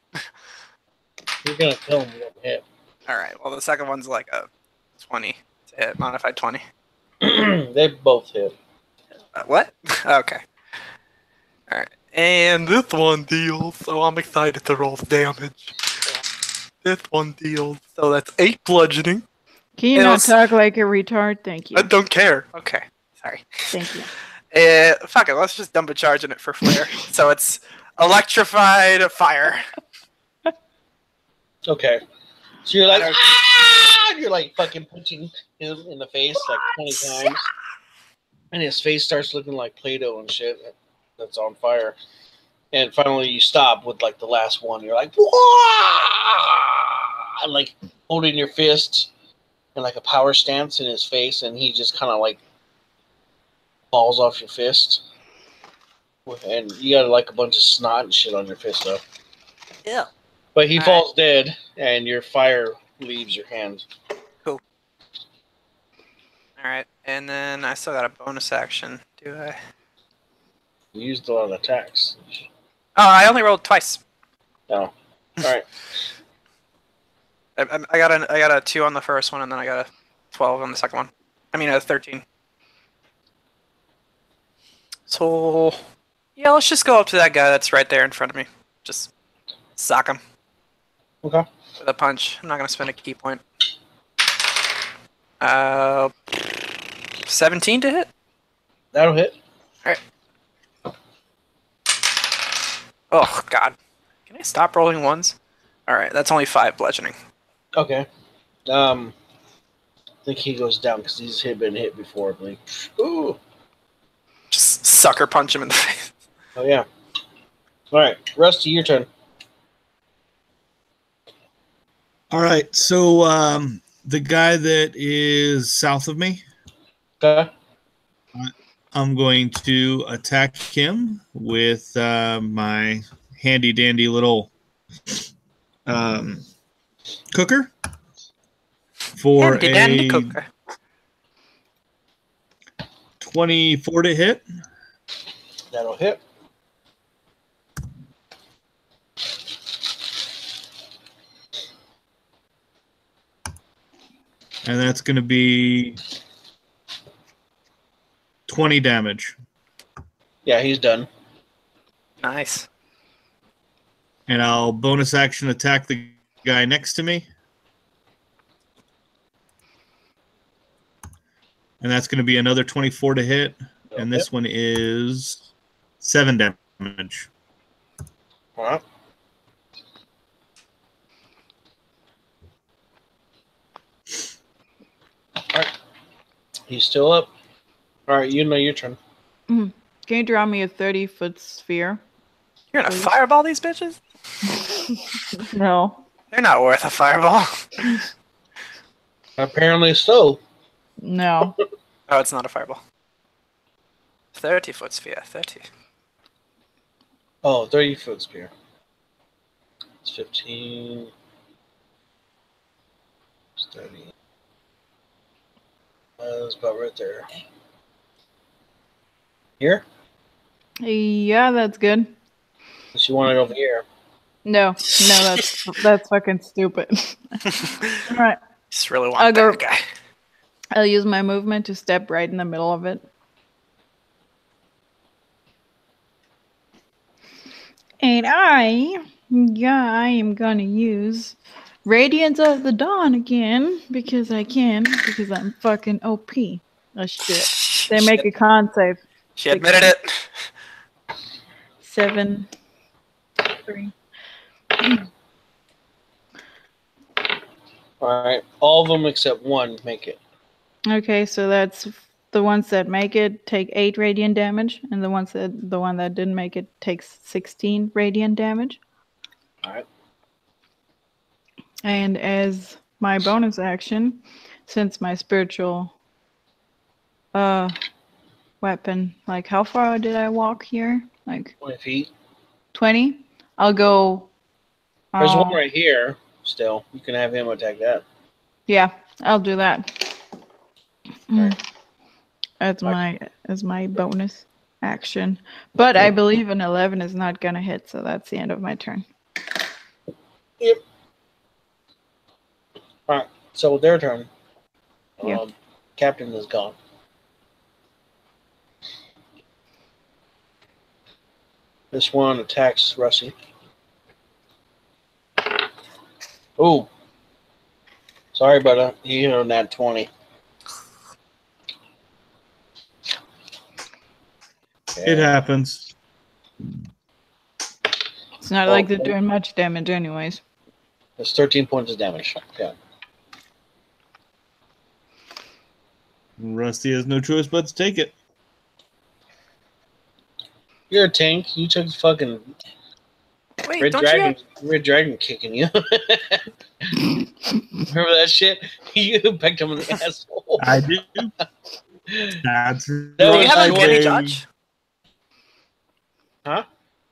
You're gonna kill him with a hit. Alright, well, the second one's like a 20 to hit, modified 20. They both hit. What? Okay. Alright. And this one deals, so I'm excited to roll damage. This one deals, so that's 8 bludgeoning. Can you not talk like a retard? Thank you. I don't care. Okay. Sorry. Thank you. Fuck it, let's just dump a charge in it for flair. So it's electrified fire. Okay. So you're like, ah! You're like fucking punching him in the face like 20 times. And his face starts looking like Play-Doh and shit that's on fire. And finally you stop with like the last one. You're like, wah! And like holding your fist in like a power stance in his face, and he just kind of like falls off your fist. And you got like a bunch of snot and shit on your fist though. Yeah. But he falls dead, and your fire leaves your hand. Cool. Alright, and then I still got a bonus action, do I? You used a lot of attacks. Oh, I only rolled twice. No. Alright. I got a 2 on the first one, and then I got a 12 on the second one. I mean, a 13. So, yeah, let's just go up to that guy that's right there in front of me. Just sock him. Okay. With a punch. I'm not going to spend a key point. 17 to hit? That'll hit. Alright. Oh, God. Can I stop rolling ones? Alright, that's only 5 bludgeoning. Okay. I think he goes down because he's been hit before, I believe. Ooh. Just sucker punch him in the face. Oh, yeah. All right. Rusty, your turn. All right. So the guy that is south of me, Okay. I'm going to attack him with my handy dandy little cooker for Handy dandy a cooker. 24 to hit. That'll hit. And that's going to be 20 damage. Yeah, he's done. Nice. And I'll bonus action attack the guy next to me. And that's going to be another 24 to hit. And this one is 7 damage. All right. All right. He's still up. All right, your turn. Can you draw me a 30-foot sphere? You're gonna fireball these bitches? No. They're not worth a fireball. Apparently so. No. Oh, it's not a fireball. 30-foot sphere. 30. Oh, 30-foot spear. It's 15. It's 30. That's about right there. Here? Yeah, that's good. Unless you want it over here. No, that's fucking stupid. All right. Just really I'll want go- that guy. I'll use my movement to step right in the middle of it. And I am gonna use Radiance of the Dawn again because I can, because I'm fucking OP. Oh shit. They make a con save. She admitted it. 7, 3. Alright. All of them except one make it. Okay, so that's the ones that make it take 8 radiant damage, and the one that didn't make it takes 16 radiant damage. Alright. And as my bonus action, since my spiritual weapon, like how far did I walk here? Like 20 feet. 20? I'll go. There's one right here still. You can have him attack that. Yeah, I'll do that. Alright. As my bonus action. But I believe an 11 is not gonna hit, so that's the end of my turn. Yep. Alright. So their turn. Yeah. Captain is gone. This one attacks Rusty. Oh. Sorry, but he hit on that 20. It happens. It's not like they're doing much damage anyways. It's 13 points of damage. Yeah. Rusty has no choice but to take it. You're a tank. You took fucking Wait, Red don't Dragon. you? Red Dragon kicking you. Remember that shit? You pecked him in the asshole. I do. That's Do you have a Right. Giddy Judge? Huh?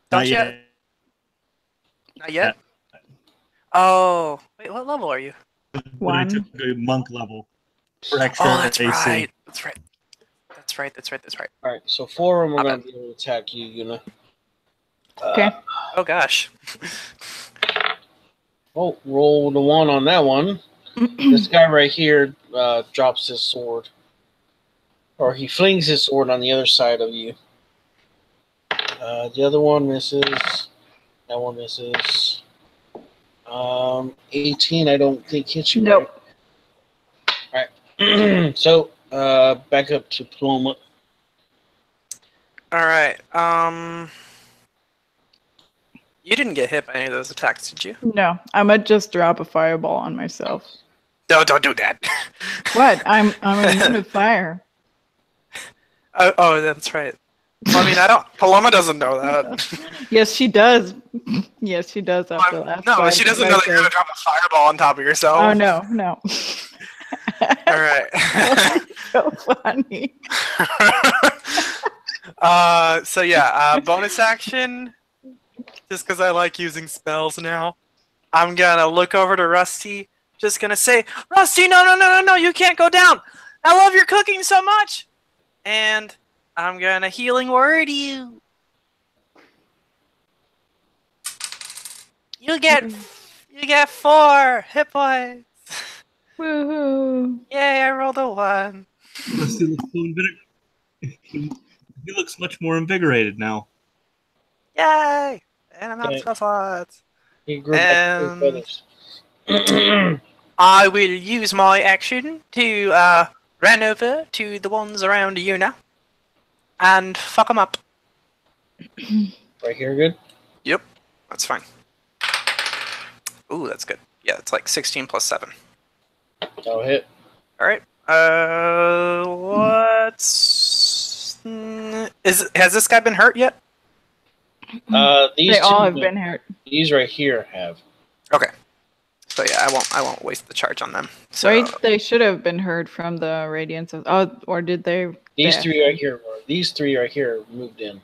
Don't Not you? yet. Not yet? Oh. Wait, what level are you? But I 1. took a monk level for extra Oh, that's AC. right. That's right. All right, so 4 of them are Okay. going to be able to attack you, Yuna. Okay. Oh, gosh. Oh, roll the 1 on that one. This guy right here drops his sword. Or he flings his sword on the other side of you. The other one misses. That one misses. 18, I don't think hits you. Nope. Right? So, back up to Paloma. All right. You didn't get hit by any of those attacks, did you? No, I'm gonna just drop a fireball on myself. No, don't do that. What? I'm immune to fire. Oh, that's right. Well, I mean, Paloma doesn't know that. Yes, she does. Yes, she does. After last No, fight, she doesn't I know that you're said- gonna drop a fireball on top of yourself. Oh no, no. All right. So funny. So yeah, bonus action. Just because I like using spells now, I'm gonna look over to Rusty. Just gonna say, Rusty, no, you can't go down. I love your cooking so much. And I'm gonna healing word you. You get 4 hit points. Woohoo! Yay! I rolled a 1. Rusty looks so he looks much more invigorated now. Yay! And I'm out Okay. of slots. He grew back 3 feathers. I will use my action to run over to the ones around you now and fuck them up. Right here, good? Yep, that's fine. Ooh, that's good. Yeah, it's like 16 plus 7. That'll hit. All right. Has this guy been hurt yet? These They all two- have been hurt. These right here have. Okay. So yeah, I won't waste the charge on them. So Right? They should have been hurt from the radiance of. Oh, or did they? These dash? 3 right here were. These 3 right here moved in.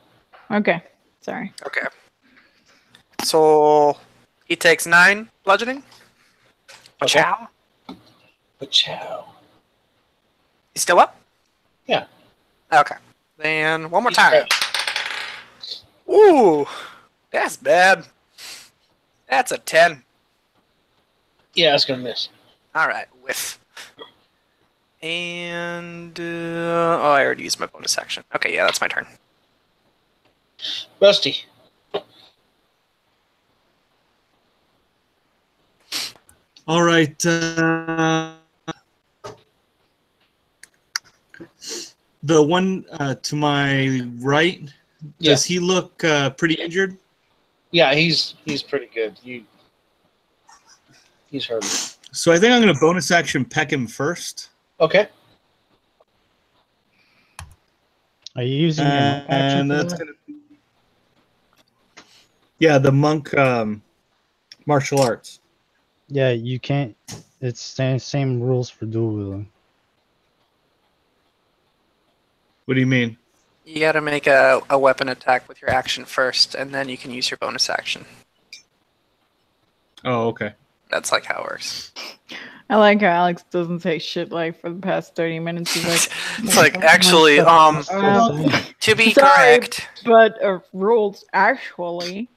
Okay, sorry. okay. So he takes 9 bludgeoning. Okay. Chow. Pachow. He's still up? Yeah. Okay. Then one more He's time. fresh. Ooh, that's bad. That's a 10. Yeah, it's gonna miss. All right, whiff. And oh, I already used my bonus action. Okay, yeah, that's my turn. Rusty. All right. The one to my right, Yeah. does he look pretty injured? Yeah, he's pretty good. He's hurt. So I think I'm going to bonus action peck him first. Okay. Are you using your monk action? And for that's that? going to be... Yeah, the monk martial arts. Yeah, you can't. It's same rules for dual wielding. What do you mean? You got to make a weapon attack with your action first, and then you can use your bonus action. Oh, okay. That's like how it works. I like how Alex doesn't say shit like for the past 30 minutes. He's like, It's like actually, to be Sorry. correct. but rules actually.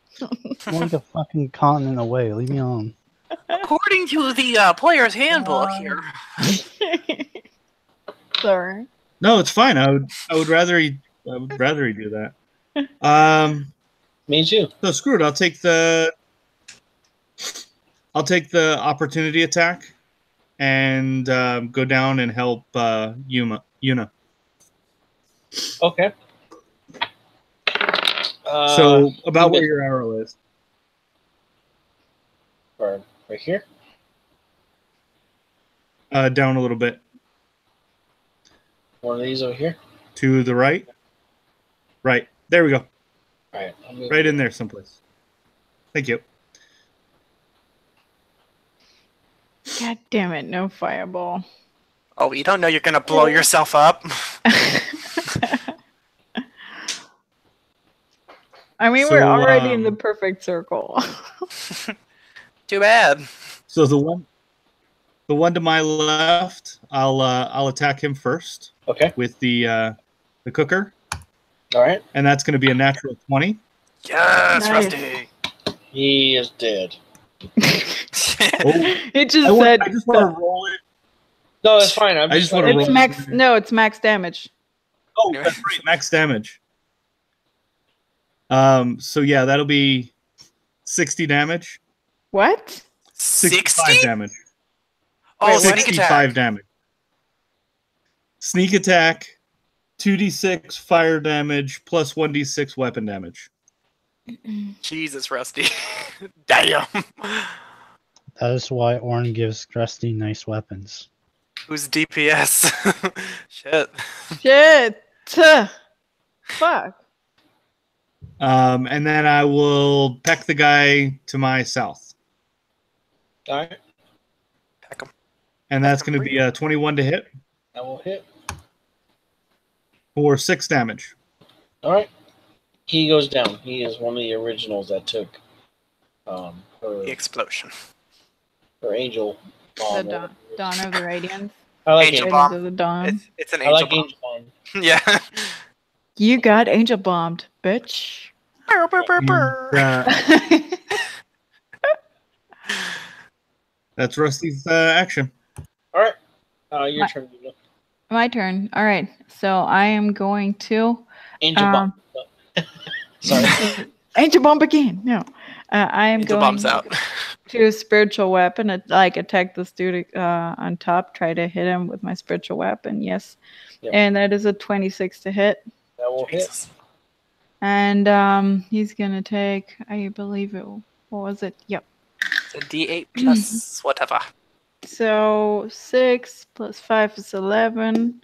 I'm like a fucking continent away. Leave me alone. According to the player's handbook here. Sorry. No, it's fine. I would rather he do that. Me too. So screw it. I'll take the opportunity attack and go down and help Yuna. Okay. So about where your arrow is. Right here. Down a little bit. One of these over here. To the right. Right. There we go. All right. I'll move Right in there someplace. Thank you. God damn it, no fireball. Oh, you don't know you're gonna blow yourself up. I mean, So, we're already in the perfect circle. Too bad. So the one to my left, I'll attack him first Okay. with the cooker, All right. and that's going to be a natural 20. Yes, Nice. Rusty. He is dead. It just I said just want to roll it. No, that's fine. I just wanna it's roll. max. No, it's max damage. Oh, that's right, max damage. So yeah, that'll be 60 damage. What? 65 60? damage. Oh, sneak 65 attack. damage. Sneak attack, 2d6 fire damage plus 1d6 weapon damage. Jesus, Rusty. Damn. That is why Orn gives Rusty nice weapons. Who's DPS? Shit. Shit. Fuck. And then I will peck the guy to my south. All right. Peck him. And that's going to be a 21 to hit That will hit. for 6 damage. All right. He goes down. He is one of the originals that took The her explosion. angel The bomb. Dawn of the Radiance. I like Angel angel bomb. Radiance of the Dawn. It's an I angel like bomb. angel bomb. Yeah. You got angel bombed, bitch. Burr, burr, burr, burr. That's Rusty's action. All right. Your What? turn. Luna. My turn. All right. So I am going to Angel bomb. Sorry. angel bomb again. No. I am Angel going bombs out. to spiritual weapon, attack this dude on top, try to hit him with my spiritual weapon. Yes. Yep. And that is a 26 to hit. That will hit. Jesus. And he's gonna take, I believe it. What was it? Yep. It's a D8 plus whatever. So 6 plus 5 is 11,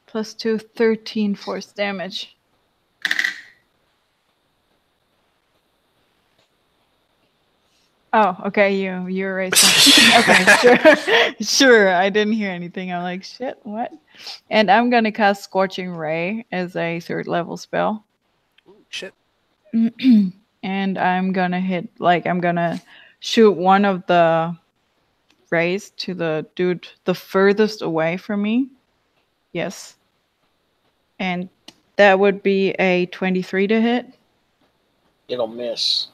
plus 2, 13 force damage. Oh, okay, you erased that. Okay, sure. I didn't hear anything. I'm like, shit, what? And I'm gonna cast Scorching Ray as a 3rd level spell. Ooh, shit. And I'm gonna shoot one of the rays to the dude the furthest away from me. Yes. And that would be a 23 to hit. It'll miss.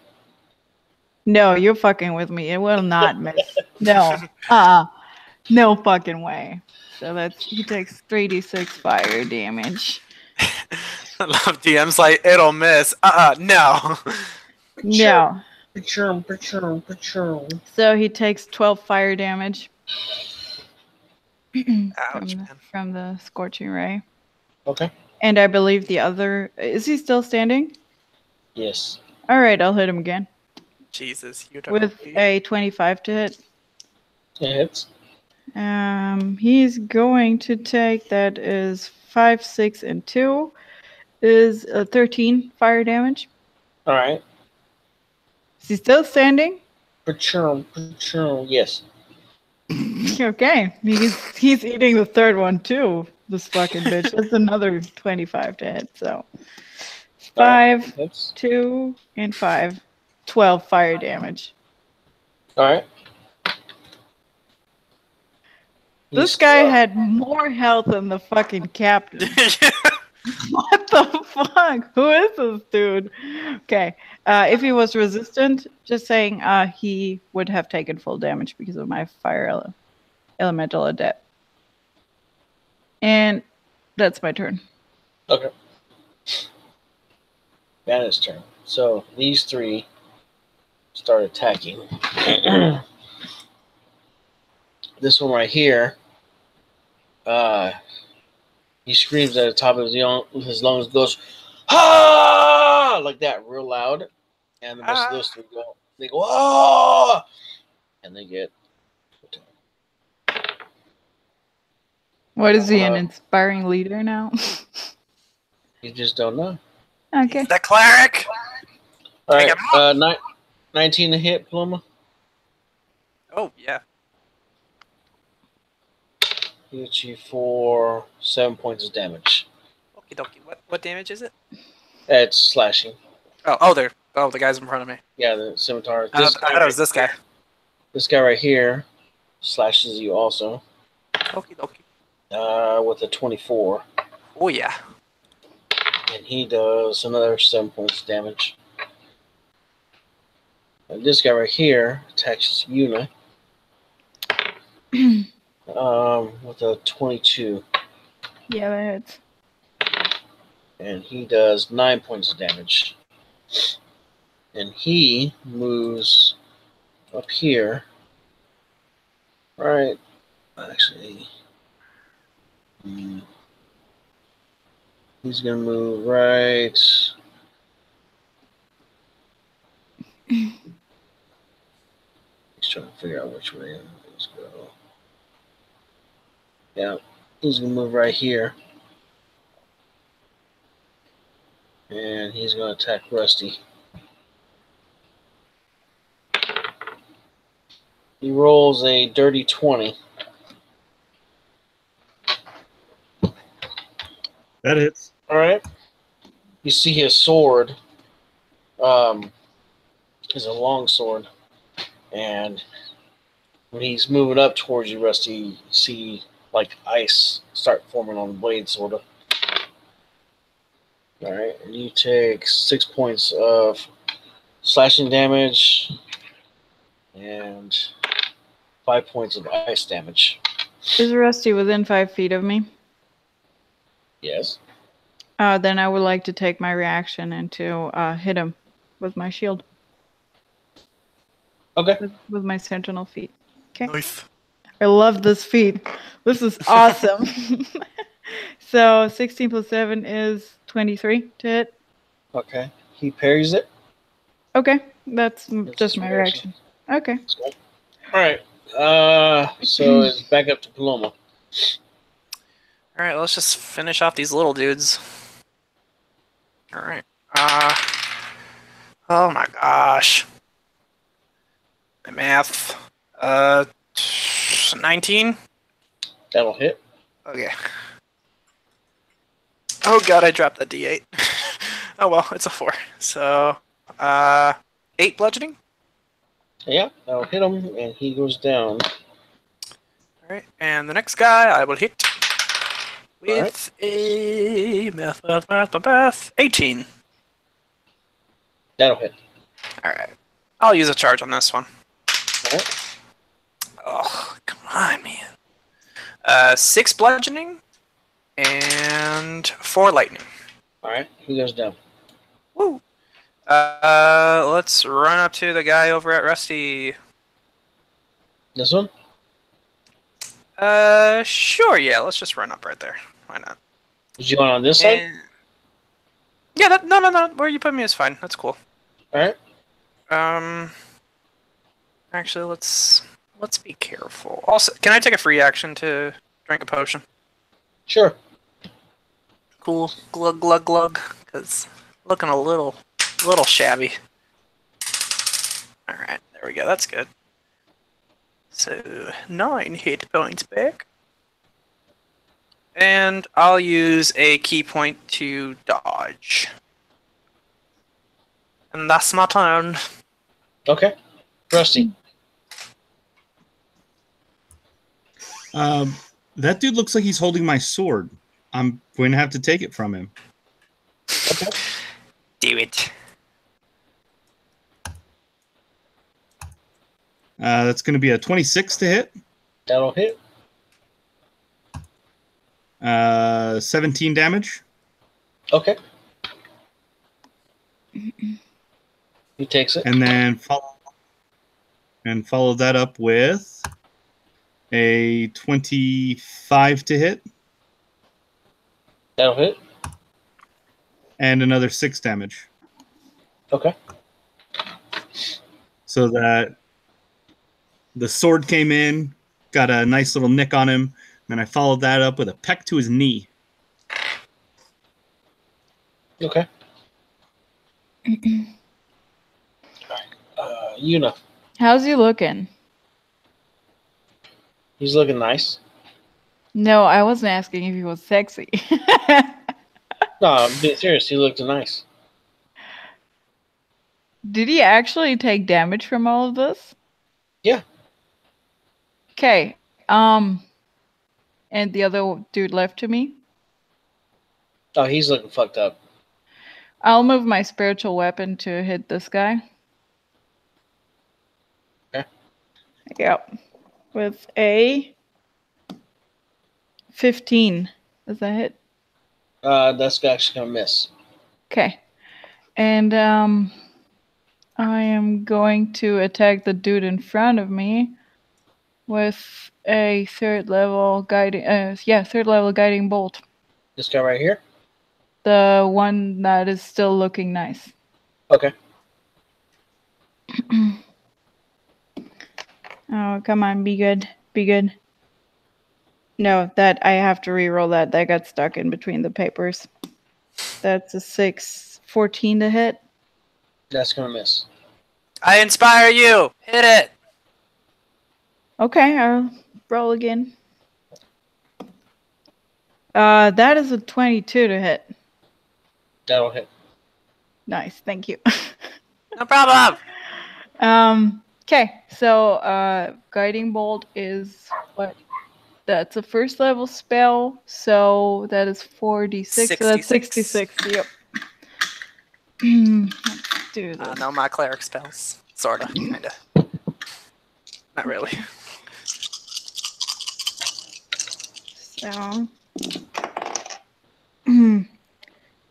No, you're fucking with me. It will not miss. No. No fucking way. So he takes 3d6 fire damage. I love DM's like, it'll miss. No. No. Patchoum. So he takes 12 fire damage Ouch, man. from the Scorching Ray. Okay. And I believe the other... Is he still standing? Yes. All right, I'll hit him again. Jesus, you don't With a 25 to hit. It hits. He's going to take, that is 5, 6, and 2, is 13 fire damage. All right. Is he still standing? Patchoum. Yes. Okay. He's eating the 3rd one too, this fucking bitch. That's another 25 to hit, so. 5, Hits. 2, and 5. 12 fire damage. All right. This guy had more health than the fucking captain. What the fuck? Who is this dude? Okay. If he was resistant, just saying he would have taken full damage because of my fire elemental adept. And that's my turn. Okay. Vanna's turn. So these 3 start attacking. This one right here, he screams at the top of his lungs, goes, "Ah!" like that, real loud. And the rest of those 3 go, "Ah!" and they get. What is he, an inspiring leader now? You just don't know. Okay. The cleric. All right, 19 to hit, Paloma. Oh yeah. Hits you for 7 points of damage. Okie dokie. What damage is it? It's slashing. Oh, there. Oh, the guy's in front of me. Yeah, the scimitar. I thought it was this guy. This guy right here slashes you also. Okie dokie. With a 24. Oh yeah. And he does another 7 points of damage. And this guy right here attacks Yuna. With a 22. Yeah, that hits. And he does 9 points of damage. And he moves up here. Right. Actually. He's going to move right He's trying to figure out which way things go. Yeah, he's gonna move right here, and he's gonna attack Rusty. He rolls a dirty 20. That hits. All right. You see his sword is a long sword, and when he's moving up towards you, Rusty, you see like ice start forming on the blade, sort of. All right, and you take 6 points of slashing damage and 5 points of ice damage. Is Rusty within 5 feet of me? Yes. Then I would like to take my reaction and to hit him with my shield. Okay. With my sentinel feat. Okay. Nice. I love this feat. This is awesome. So 16 plus 7 is 23 to hit. Okay. He parries it. Okay. That's That's just his my reaction. reaction. Okay. Cool. All right. So it's back up to Paloma. All right, let's just finish off these little dudes. All right. Oh my gosh. My math. 19. That'll hit. Okay. Oh god, I dropped that D8. Oh well, it's a 4. So, 8 bludgeoning. Yeah, that'll hit him, and he goes down. All right, and the next guy I will hit with a math 18. That'll hit. All right, I'll use a charge on this one. All right. Oh, come on, man. 6 bludgeoning and 4 lightning. All right, he goes down. Woo. Let's run up to the guy over at Rusty. This one? Sure, yeah. Let's just run up right there. Why not? Is you going on this side? Yeah, no. Where you put me is fine. That's cool. All right. Actually, let's be careful. Also, can I take a free action to drink a potion? Sure. Cool. Glug glug glug. Cause looking a little shabby. All right, there we go. That's good. So 9 hit points back, and I'll use a key point to dodge, and that's my turn. Okay. Rusty. That dude looks like he's holding my sword. I'm going to have to take it from him. Okay. Do it. That's going to be a 26 to hit. That'll hit. 17 damage. Okay. He takes it. And then follow that up with a 25 to hit. That'll hit. And another 6 damage. Okay. So that the sword came in, got a nice little nick on him, and I followed that up with a peck to his knee. Okay. Yuna. How's he looking? He's looking nice. No, I wasn't asking if he was sexy. No, I'm being serious. He looked nice. Did he actually take damage from all of this? Yeah. Okay. And the other dude left to me? Oh, he's looking fucked up. I'll move my spiritual weapon to hit this guy. Okay. Yep. With a 15. Does that hit? That's actually gonna miss. Okay. And I am going to attack the dude in front of me with a third level guiding bolt. This guy right here? The one that is still looking nice. Okay. Oh, come on, be good. Be good. No, that I have to re-roll that. That got stuck in between the papers. That's a 6, 14 to hit. That's gonna miss. I inspire you. Hit it. Okay, I'll roll again. That is a 22 to hit. That'll hit. Nice, thank you. No problem. Okay, so Guiding Bolt is what? That's a first level spell, so that is 4d6. So that's 66. Yep. Let's do this. No, my cleric spells. Sorta, kinda. Not really. So.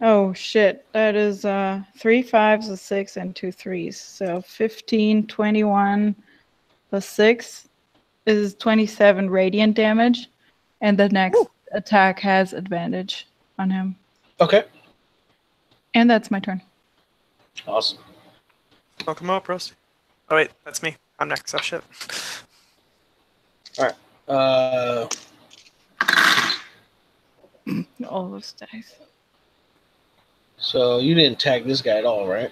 Oh shit, that is 3 5s, a 6, and 2 3s. So 15, 21 plus 6 is 27 radiant damage, and the next attack has advantage on him. Okay. And that's my turn. Awesome. Welcome up, Rusty. Oh wait, that's me. I'm next. Oh shit. All right. All those dice. So you didn't tag this guy at all, right?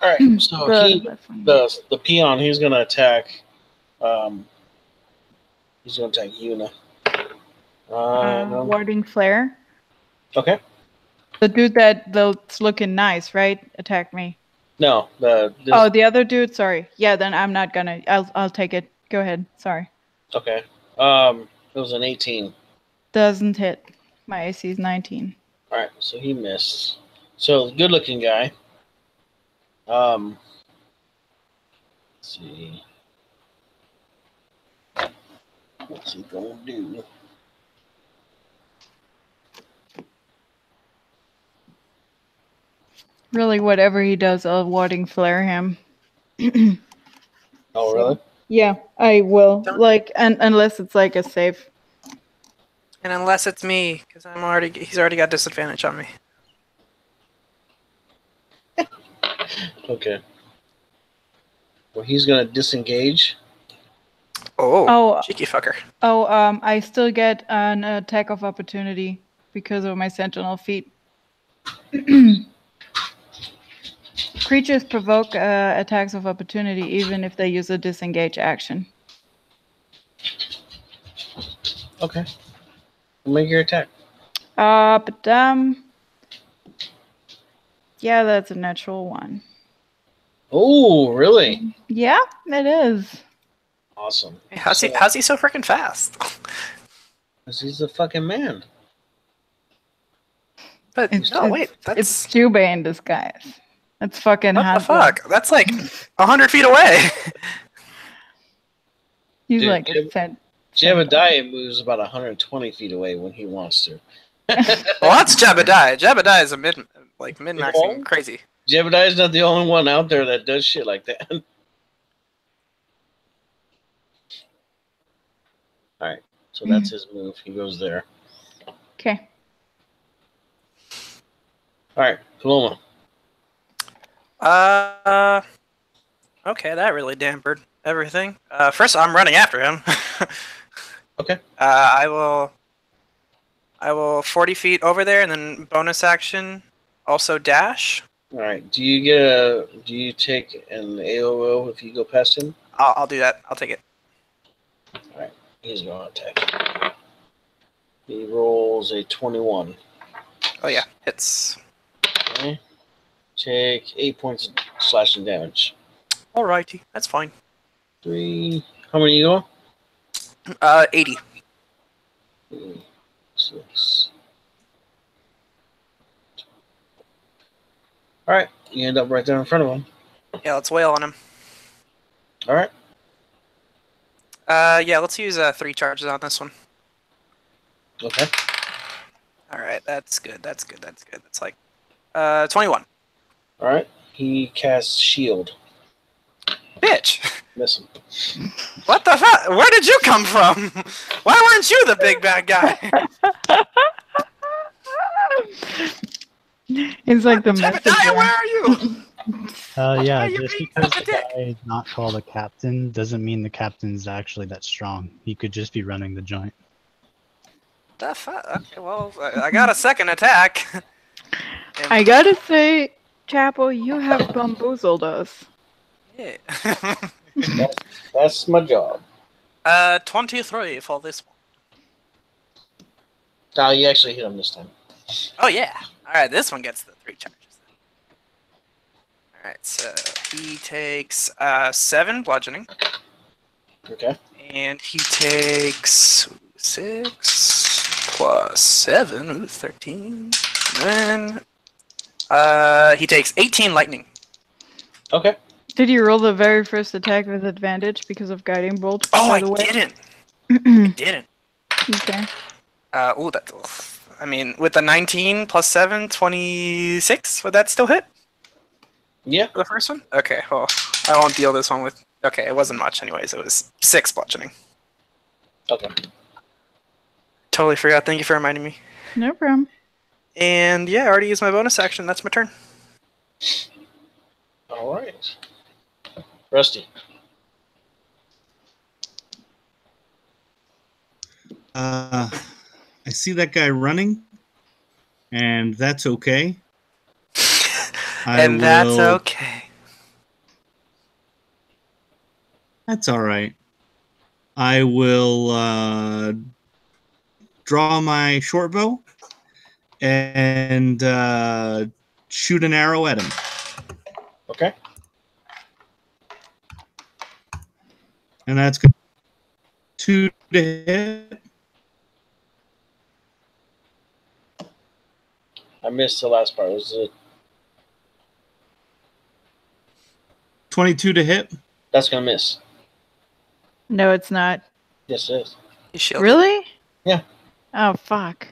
All right. So the peon, he's gonna attack. He's gonna attack Yuna. Warding flare. Okay. The dude that's looking nice, right? Attack me. No. The other dude. Sorry. Yeah. Then I'm not gonna. I'll take it. Go ahead. Sorry. Okay. It was an 18. Doesn't hit. My AC is 19. All right, so he missed. So good-looking guy. Let's see. What's he gonna do? Really, whatever he does, I'll warding flare him. Oh, really? Yeah, I will. Unless it's like a save. And unless it's me, because he's already got disadvantage on me. Okay. Well, he's gonna disengage. Oh, cheeky fucker. I still get an attack of opportunity because of my sentinel feat. Creatures provoke attacks of opportunity even if they use a disengage action. Okay. Make your attack. Yeah, that's a natural 1. Oh, really? Yeah, it is. Awesome. Hey, how's he so freaking fast? Because he's a fucking man. But It's Juba in disguise. That's fucking what hot. the fuck? That's like 100 feet away. He's Dude, like a cent. Jebediah moves about 120 feet away when he wants to. Well, that's Jebediah. Jebediah is a min-maxing crazy. Jebediah's not the only one out there that does shit like that. Alright, so that's his move. He goes there. Okay. Alright, Paloma. Okay, that really dampened everything. First, I'm running after him. Okay. I will 40 feet over there, and then bonus action, also dash. All right. Do you take an AOO if you go past him? I'll do that. I'll take it. All right. He's going to attack. He rolls a 21. Oh yeah, hits. Okay. Take 8 points of slashing damage. Alrighty, that's fine. 3. How many you go? 80. 6. All right. You end up right there in front of him. Yeah, let's wail on him. All right. Yeah, let's use 3 charges on this one. Okay. Alright, that's good. That's like 21. All right. He casts shield. Bitch! Miss him. What the fuck? Where did you come from? Why weren't you the big bad guy? It's like the Jebediah, where are you? Yeah, you're just being because such a the dick. guy is not called a captain doesn't mean the captain's actually that strong. He could just be running the joint. The fuck? Okay, well, I got a second attack. I gotta say, Chapel, you have bamboozled us. Yeah. That's my job. 23 for this one. Now you actually hit him this time. Oh, yeah. Alright, this one gets the 3 charges. Alright, so he takes 7 bludgeoning. Okay. And he takes 6 plus 7, 13. Then he takes 18 lightning. Okay. Did you roll the very first attack with advantage because of guiding bolt? Oh, by I the way? didn't. I didn't. Okay. Oh, that. I mean, with the 19 plus 7, 26, would that still hit? Yeah. The first one? Okay, well, I won't deal this one with. Okay, it wasn't much, anyways. It was 6 bludgeoning. Okay. Totally forgot. Thank you for reminding me. No problem. And yeah, I already used my bonus action. That's my turn. All right. Rusty. I see that guy running, and that's okay. And that's okay. That's all right. I will draw my short bow and shoot an arrow at him. Okay. And that's good. 2 to hit. I missed the last part. Was it? 22 to hit. That's gonna miss. No, it's not. Yes, it is. You shielded. Really? Yeah. Oh, fuck.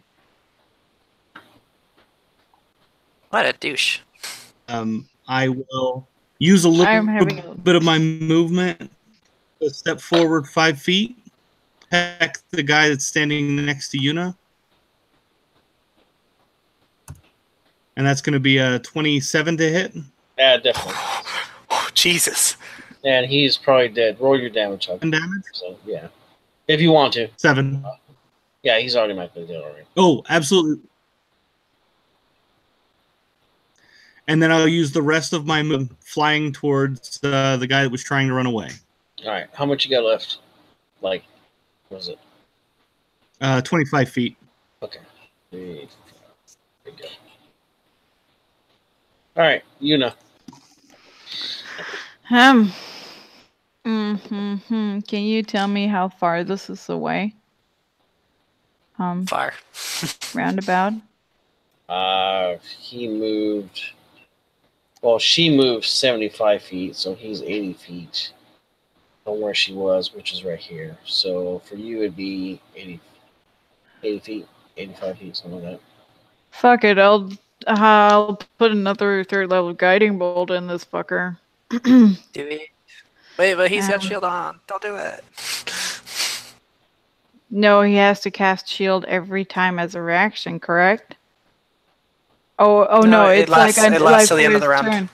What a douche. I will use a I'm having little a- bit of my movement to step forward 5 feet. Heck, the guy that's standing next to Yuna. And that's going to be a 27 to hit. Yeah, definitely. Oh, Jesus. And he's probably dead. Roll your damage up. 7 damage? So yeah, if you want to. 7. Yeah, he's automatically dead already. Oh, absolutely. And then I'll use the rest of my move flying towards the guy that was trying to run away. All right. How much you got left? Like, what is it? 25 feet. Okay. There you go. All right, Yuna. Can you tell me how far this is away? Fire. Roundabout. He moved. Well, she moved 75 feet, so he's 80 feet from where she was, which is right here. So for you, it'd be 80 feet, 85 feet, something like that. Fuck it, I'll put another 3rd level guiding bolt in this fucker. Do it. Wait, but he's got Um, shield on. Don't do it. No, he has to cast shield every time as a reaction, correct? Oh no, it it's lasts- like it lasts till the for end of his the round. turn.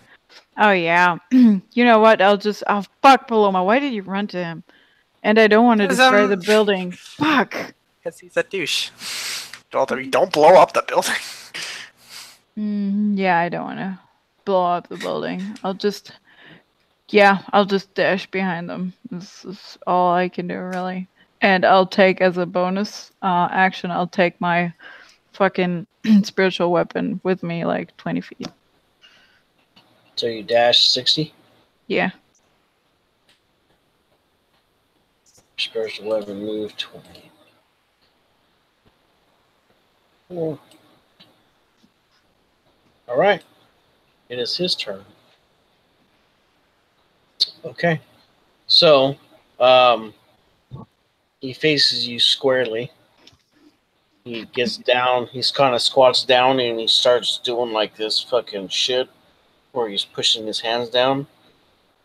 Oh yeah. You know what? I'll fuck Paloma. Why did you run to him? And I don't want to 'Cause, destroy the building. Fuck. Because he's a douche. Don't blow up the building. Yeah, I don't want to blow up the building. I'll just dash behind them. This is all I can do, really. And I'll take as a bonus action, I'll take my fucking spiritual weapon with me like 20 feet. So you dash 60. Yeah. Spiritual weapon move 20. Cool. All right. It is his turn. Okay. So, he faces you squarely. He gets down. He's kind of squats down and he starts doing like this fucking shit where he's pushing his hands down.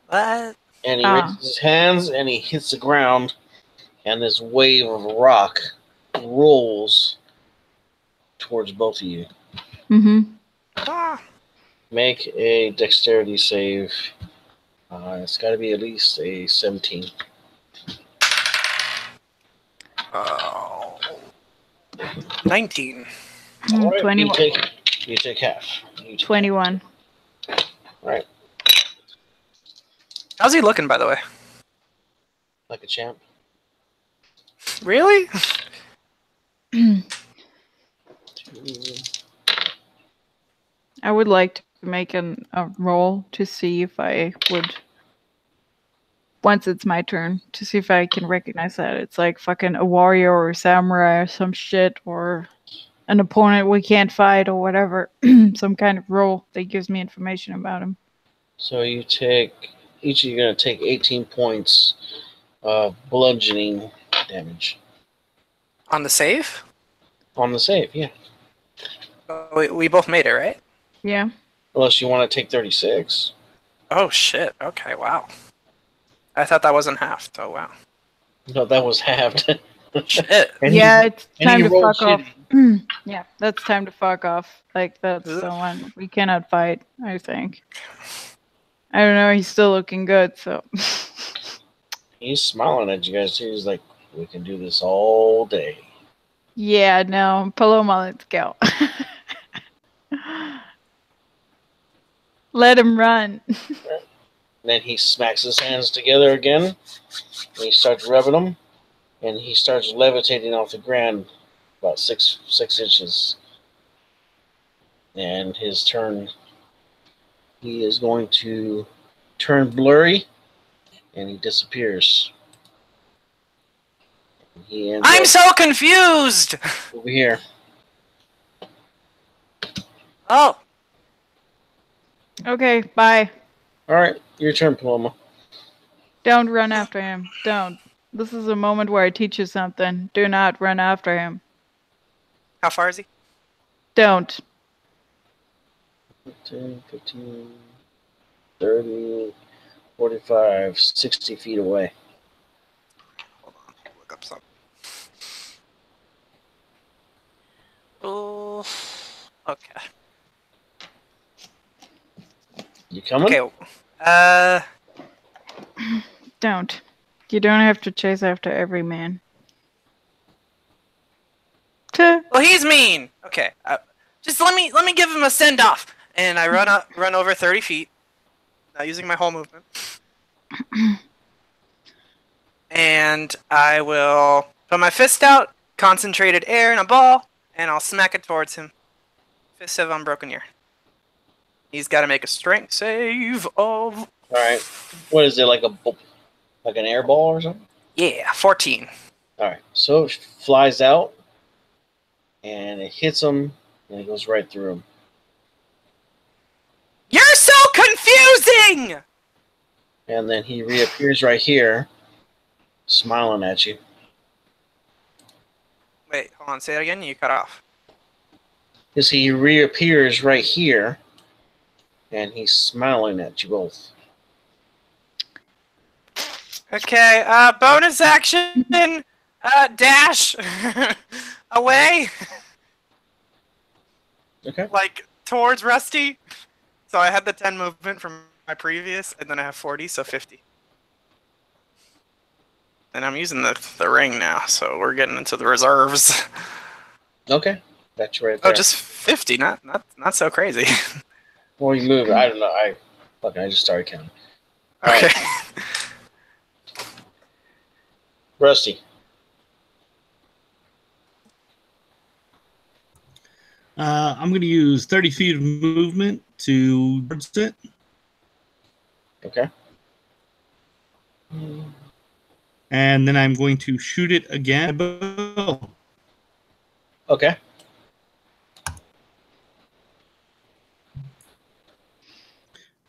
What? And he raises his hands and he hits the ground, and this wave of rock rolls towards both of you. Mm-hmm. Ah. Make a dexterity save. It's got to be at least a 17. Oh. 19. All right, 21. you take half. 21. All right, How's he looking, by the way? like a champ. Really? I would like to make a roll to see if I would, once it's my turn, to see if I can recognize that it's like fucking a warrior or a samurai or some shit, or an opponent we can't fight or whatever. Some kind of roll that gives me information about him. So you take, each of you are going to take 18 points of bludgeoning damage. On the save? On the save, yeah. We both made it, right? Yeah. Unless you want to take 36. Oh, shit. Okay, wow. I thought that wasn't half, so wow. No, that was halved. Shit. And Yeah, it's and time he to rolled fuck off. shitty. Yeah, that's time to fuck off. Like, that's the one. We cannot fight, I think. I don't know, he's still looking good, so. He's smiling at you guys too. He's like, we can do this all day. Yeah, no, Paloma, let's go. Let him run. Then he smacks his hands together again, and he starts rubbing them, and he starts levitating off the ground about six inches. And his turn, he is going to turn blurry, and he disappears. He ends I'm up so confused! over here. Oh, Okay, bye. All right, your turn, Paloma. Don't run after him. Don't. This is a moment where I teach you something. Do not run after him. how far is he? Don't. 10, 15, 30, 45, 60 feet away. Hold on, look up something. Oh, okay. You coming? Okay, Don't. You don't have to chase after every man. Tuh. well, he's mean. Okay, just let me give him a send off, and I run over 30 feet, not using my whole movement, and I will put my fist out, concentrated air in a ball, and I'll smack it towards him. Fist of Unbroken Ear. He's got to make a strength save of. All right. What is it, like an air ball or something? Yeah, 14. All right. So it flies out, and it hits him, and it goes right through him. You're so confusing! And then he reappears right here, smiling at you. Wait, hold on. Say that again. You cut off. Because he reappears right here, and he's smiling at you both. Okay, bonus action, dash away, Okay. like towards Rusty. So I had the 10 movement from my previous, and then I have 40, so 50. And I'm using the ring now, so we're getting into the reserves. Okay. That's right there. Oh, just 50, not so crazy. Well, you move it. I don't know. I just started counting. All Okay. right. Rusty. I'm going to use 30 feet of movement to towards it. Okay. And then I'm going to shoot it again. Bow. Okay.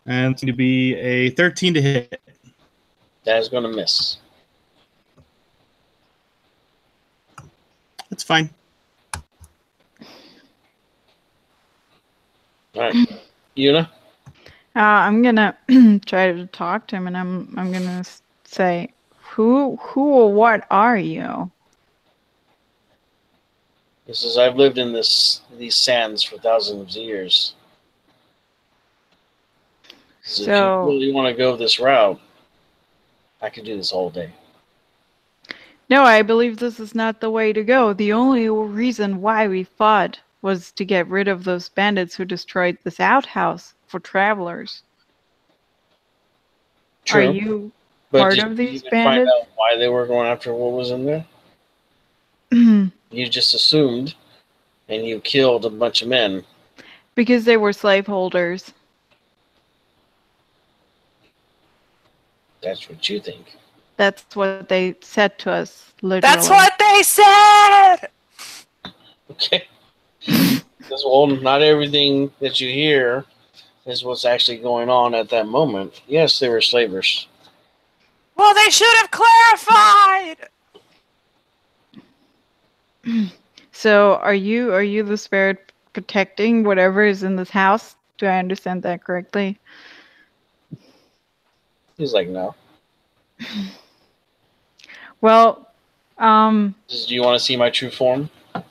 And it's going to be a 13 to hit. That is going to miss. That's fine. All right. Yuna? I'm gonna try to talk to him, and I'm gonna say, who or what are you? He says, I've lived in these sands for thousands of years. So if So you really want to go this route, I could do this all day. no, I believe this is not the way to go. The only reason why we fought was to get rid of those bandits who destroyed this outhouse for travelers. True. Are you But part did of you these even find bandits? out why they were going after what was in there? You just assumed, and you killed a bunch of men. Because they were slaveholders. That's what you think. That's what they said to us, literally. That's what they said! Okay. Because, well, not everything that you hear is what's actually going on at that moment. Yes, they were slavers. Well, they should have clarified! So, are you the spirit protecting whatever is in this house? Do I understand that correctly? He's like, no. Well, Do you want to see my true form? Nah,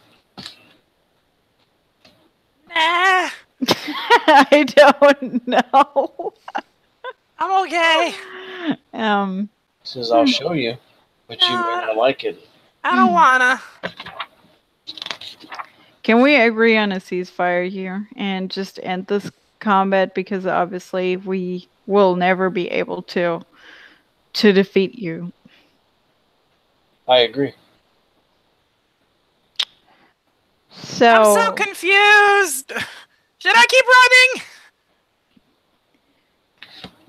I don't know. I'm okay. He says, I'll show you, but you may not like it. I don't wanna. Can we agree on a ceasefire here and just end this combat, because obviously we will never be able to defeat you. I agree. So I'm so confused! Should I keep running?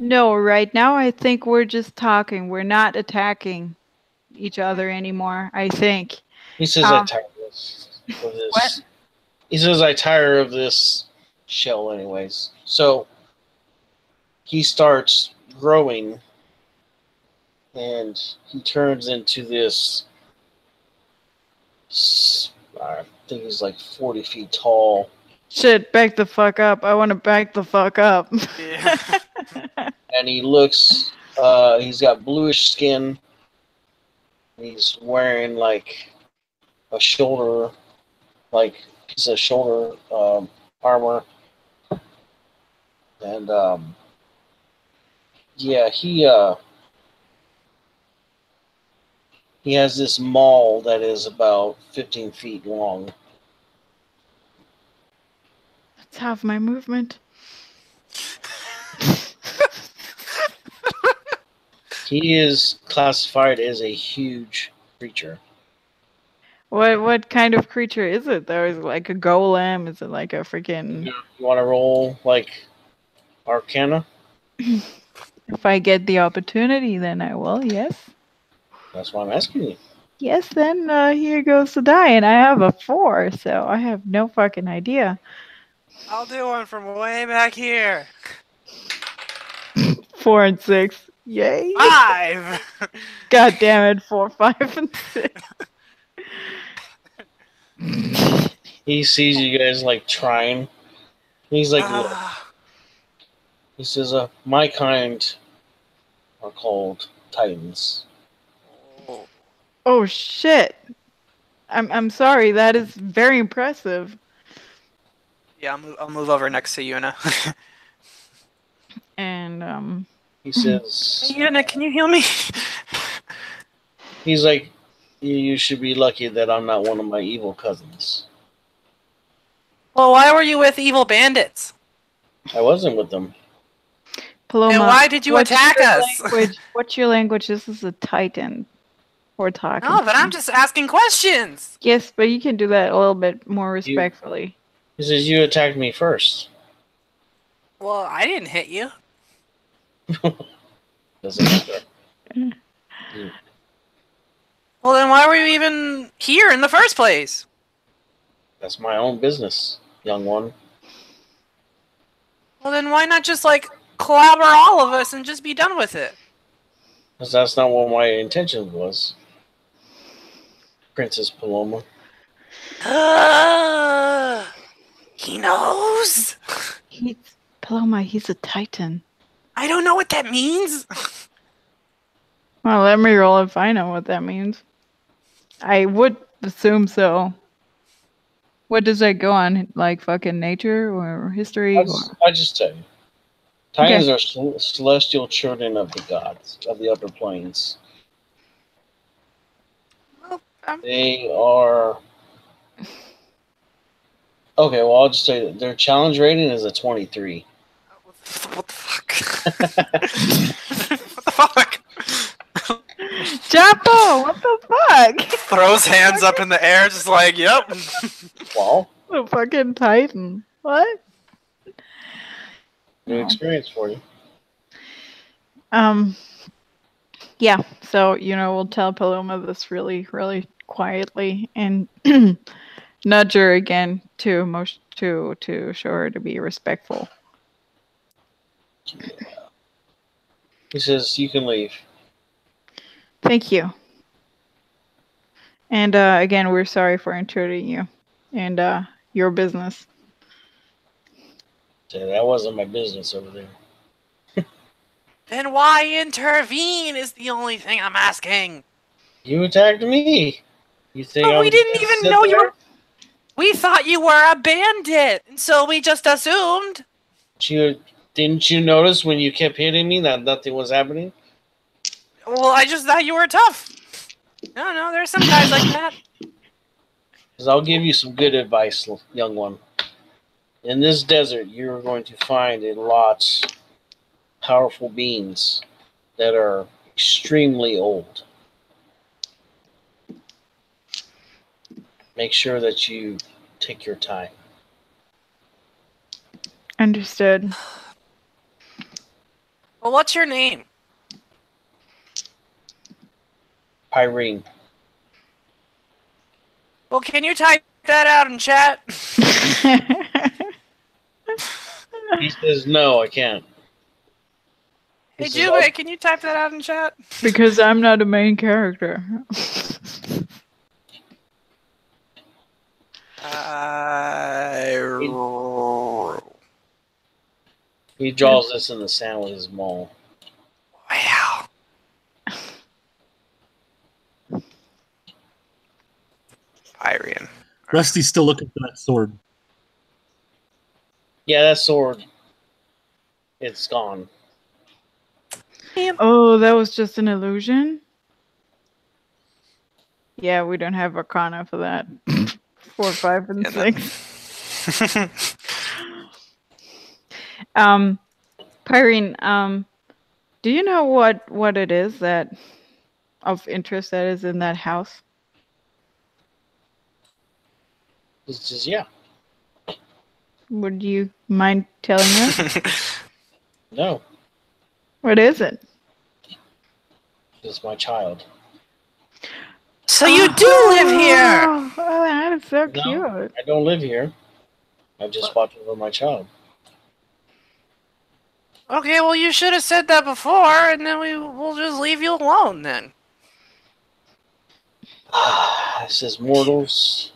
no, right now I think we're just talking. We're not attacking each other anymore, I think. He says, I tire of this. What? He says, I tire of this shell anyways. So he starts growing and he turns into this, I think he's like 40 feet tall. Shit, back the fuck up. I want to back the fuck up. Yeah. And he looks, he's got bluish skin. He's wearing like a shoulder, like piece of shoulder armor. And yeah, he has this maul that is about 15 feet long. That's half my movement. He is classified as a huge creature. What kind of creature is it though? Is it like a golem? Is it like a freaking... You want to roll like Arcana? If I get the opportunity, then I will, yes. That's why I'm asking you. Yes, then here goes the die, and I have a 4, so I have no fucking idea. I'll do one from way back here. 4 and 6. Yay. 5! God damn it, 4, 5, and 6. He sees you guys like trying. He's like, look. He says, my kind are called Titans. Oh shit. I'm sorry, that is very impressive. Yeah, I'll move over next to Yuna. And He says, Hey, Yuna, can you heal me? he's like, you should be lucky that I'm not one of my evil cousins. Well, why were you with evil bandits? I wasn't with them. Paloma, And why did you what's attack your us? language? What's your language? This is a Titan we're talking. No, but to. I'm just asking questions. Yes, but you can do that a little bit more respectfully. He says, you attacked me first. Well, I didn't hit you. Doesn't matter. Well, then why were you even here in the first place? That's my own business, young one. Well, then why not just, like, clobber all of us and just be done with it? Because that's not what my intention was. Princess Paloma. He knows? Paloma, he's a Titan. I don't know what that means. Well, let me roll if I know what that means. I would assume so. What does that go on? Like fucking nature or history? I just tell you. Titans are celestial children of the gods of the upper planes. Well, They are. Okay, well, I'll just say that their challenge rating is a 23. what the fuck? What the fuck? Chapo, what the fuck? Throws hands up in the air, just like, yep. Well, The fucking Titan. What? new experience for you. Yeah, so, we'll tell Paloma this really, really quietly and nudge her again to show her to be respectful. He says, you can leave. Thank you. And again, we're sorry for intruding you and your business. Say, that wasn't my business over there. Then why intervene is the only thing I'm asking. You attacked me. You think But I'm we didn't gonna even sit know you there? were... We thought you were a bandit, and so we just assumed. Didn't you notice when you kept hitting me that nothing was happening? Well, I just thought you were tough. No, there's some guys like that. Because I'll give you some good advice, young one. In this desert, you're going to find a lot powerful beings that are extremely old. Make sure that you take your time. Understood. Well, what's your name? Irene. Well, can you type that out in chat? He says, no, I can't. He Hey, says, Jubei, can you type that out in chat? Because I'm not a main character. he draws this in the sand with his maul. Wow. Pyrian. Rusty's still looking for that sword. Yeah, that sword. It's gone. Oh, that was just an illusion? Yeah, we don't have Arcana for that. 4, 5, and 6. Pyrene, do you know what it is that of interest that is in that house? He says, yeah. Would you mind telling us? No, What is it? it's my child. So you do live here! Oh, that is so No, cute. I don't live here. I just watch over my child. Okay, well, you should have said that before, and then we'll just leave you alone then. It says, mortals,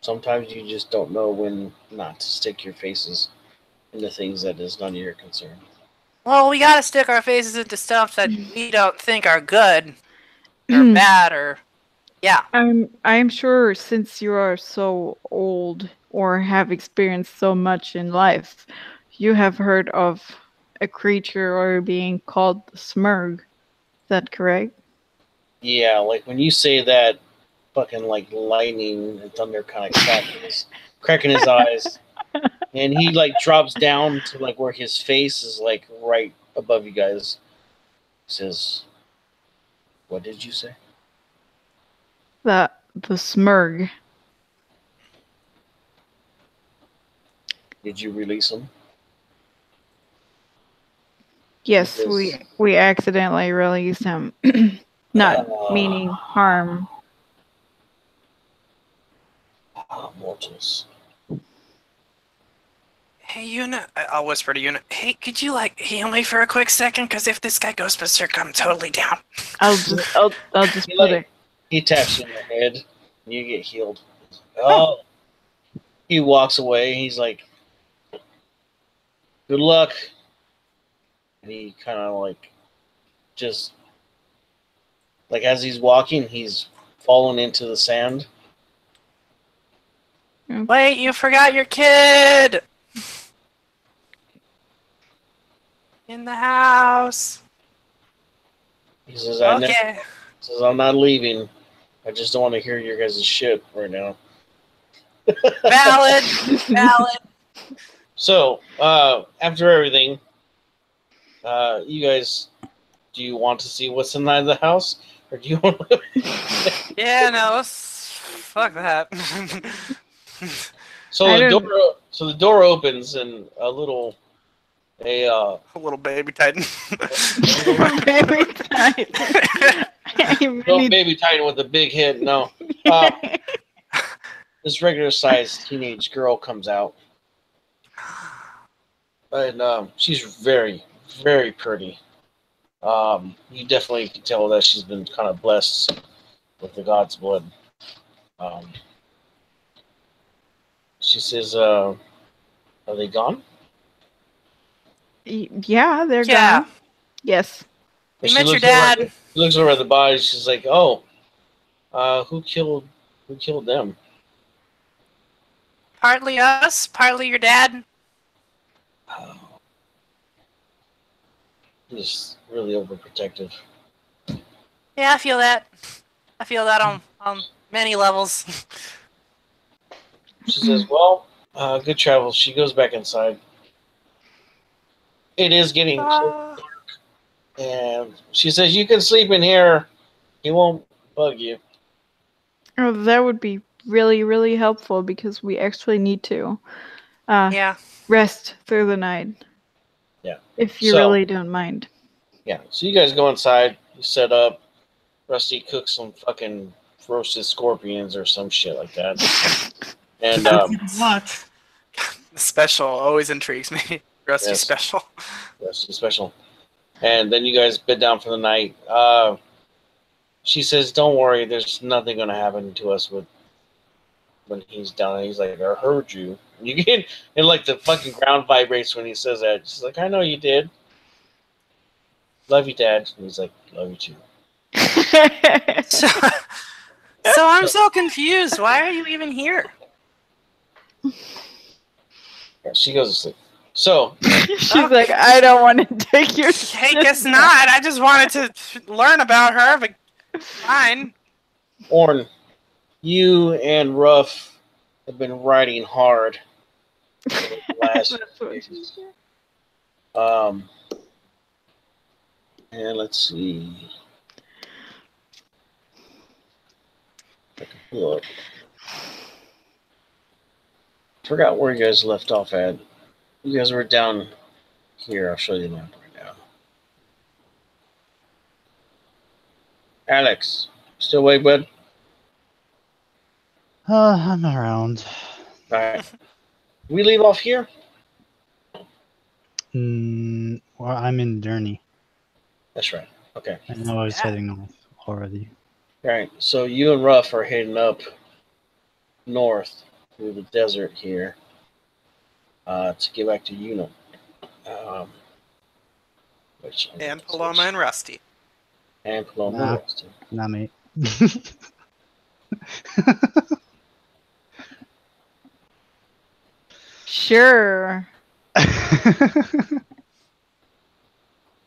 sometimes you just don't know when not to stick your faces into things that is none of your concern. Well, we gotta stick our faces into stuff that we don't think are good, or bad, or... Yeah. I'm sure since you are so old or have experienced so much in life, you have heard of a creature or a being called the Smurg. Is that correct? Yeah, like when you say that, fucking like lightning and thunder kind of cracking his eyes, and he like drops down to like where his face is like right above you guys. He says, "What did you say?" The Smurg. Did you release him? Yes, Because- we accidentally released him. Not meaning harm. Mortals. Hey, Yuna, I'll whisper to Yuna, hey, could you, like, heal me for a quick second? Because if this guy goes berserk, I'm totally down. I'll just He, put like, it. he taps you in the head, and you get healed. Oh. He walks away. He's like, "Good luck." And he kind of like, just like as he's walking, he's fallen into the sand. Wait, you forgot your kid! In the house. He says, Okay. Says, I'm not leaving. I just don't want to hear your guys' shit right now. Valid. Valid. So, after everything, you guys, do you want to see what's inside the house? Or do you want to... Yeah, no, let's... Fuck that. So the door opens and a little A little baby titan. Very tight. I little really baby titan with a big head. No, this regular sized teenage girl comes out, and she's very, very pretty. You definitely can tell that she's been kind of blessed with the God's blood. She says, "Are they gone?" Yeah, they're Yeah. gone. Yes. We She met your looks over at- dad. She looks over at the body. She's like, "Oh, who killed them?" Partly us, partly your dad. Oh. Just really overprotective. Yeah, I feel that. I feel that on many levels. She says, "Well, good travels." She goes back inside. It is getting close, and she says, "You can sleep in here. He won't bug you." Oh, that would be really, really helpful because we actually need to Yeah. rest through the night. Yeah. If you So- really don't mind. Yeah. So you guys go inside. You set up. Rusty cooks some fucking roasted scorpions or some shit like that. And What? The special always intrigues me. Rusty Yes. special. Rusty special. And then you guys bed down for the night. She says, "Don't worry. There's nothing going to happen to us when he's down." And he's like, "I heard you." And you get, and like the fucking ground vibrates when he says that. She's like, "I know you did. Love you, Dad." And he's like, "Love you too." So I'm so confused. Why are you even here? Yeah, she goes to sleep. So She's like, I don't want to take your Hey, guess not. I just wanted to learn about her, but fine. Orn, you and Ruff have been riding hard for the last That's what she days. said. And let's see. I can pull up. Forgot where you guys left off at. You guys were down here. I'll show you the map right now. Alex, still awake, bud? I'm around. All right. We leave off here? Well, I'm in Durney. That's right. Okay. I know I was Yeah. heading north already. All right. So you and Ruff are heading up north through the desert here to get back to Eutun. And Paloma and Rusty. And Paloma. Nah. and Rusty. Not me. Sure.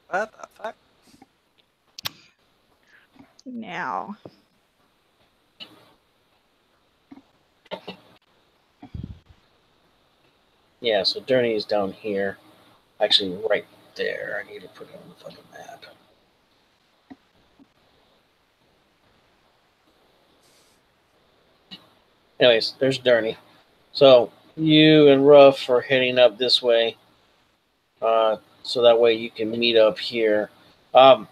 What the fuck? Now. Yeah, so Durney is down here. Actually, right there. I need to put it on the fucking map. Anyways, there's Durney. So you and Ruff are heading up this way. So that way you can meet up here. You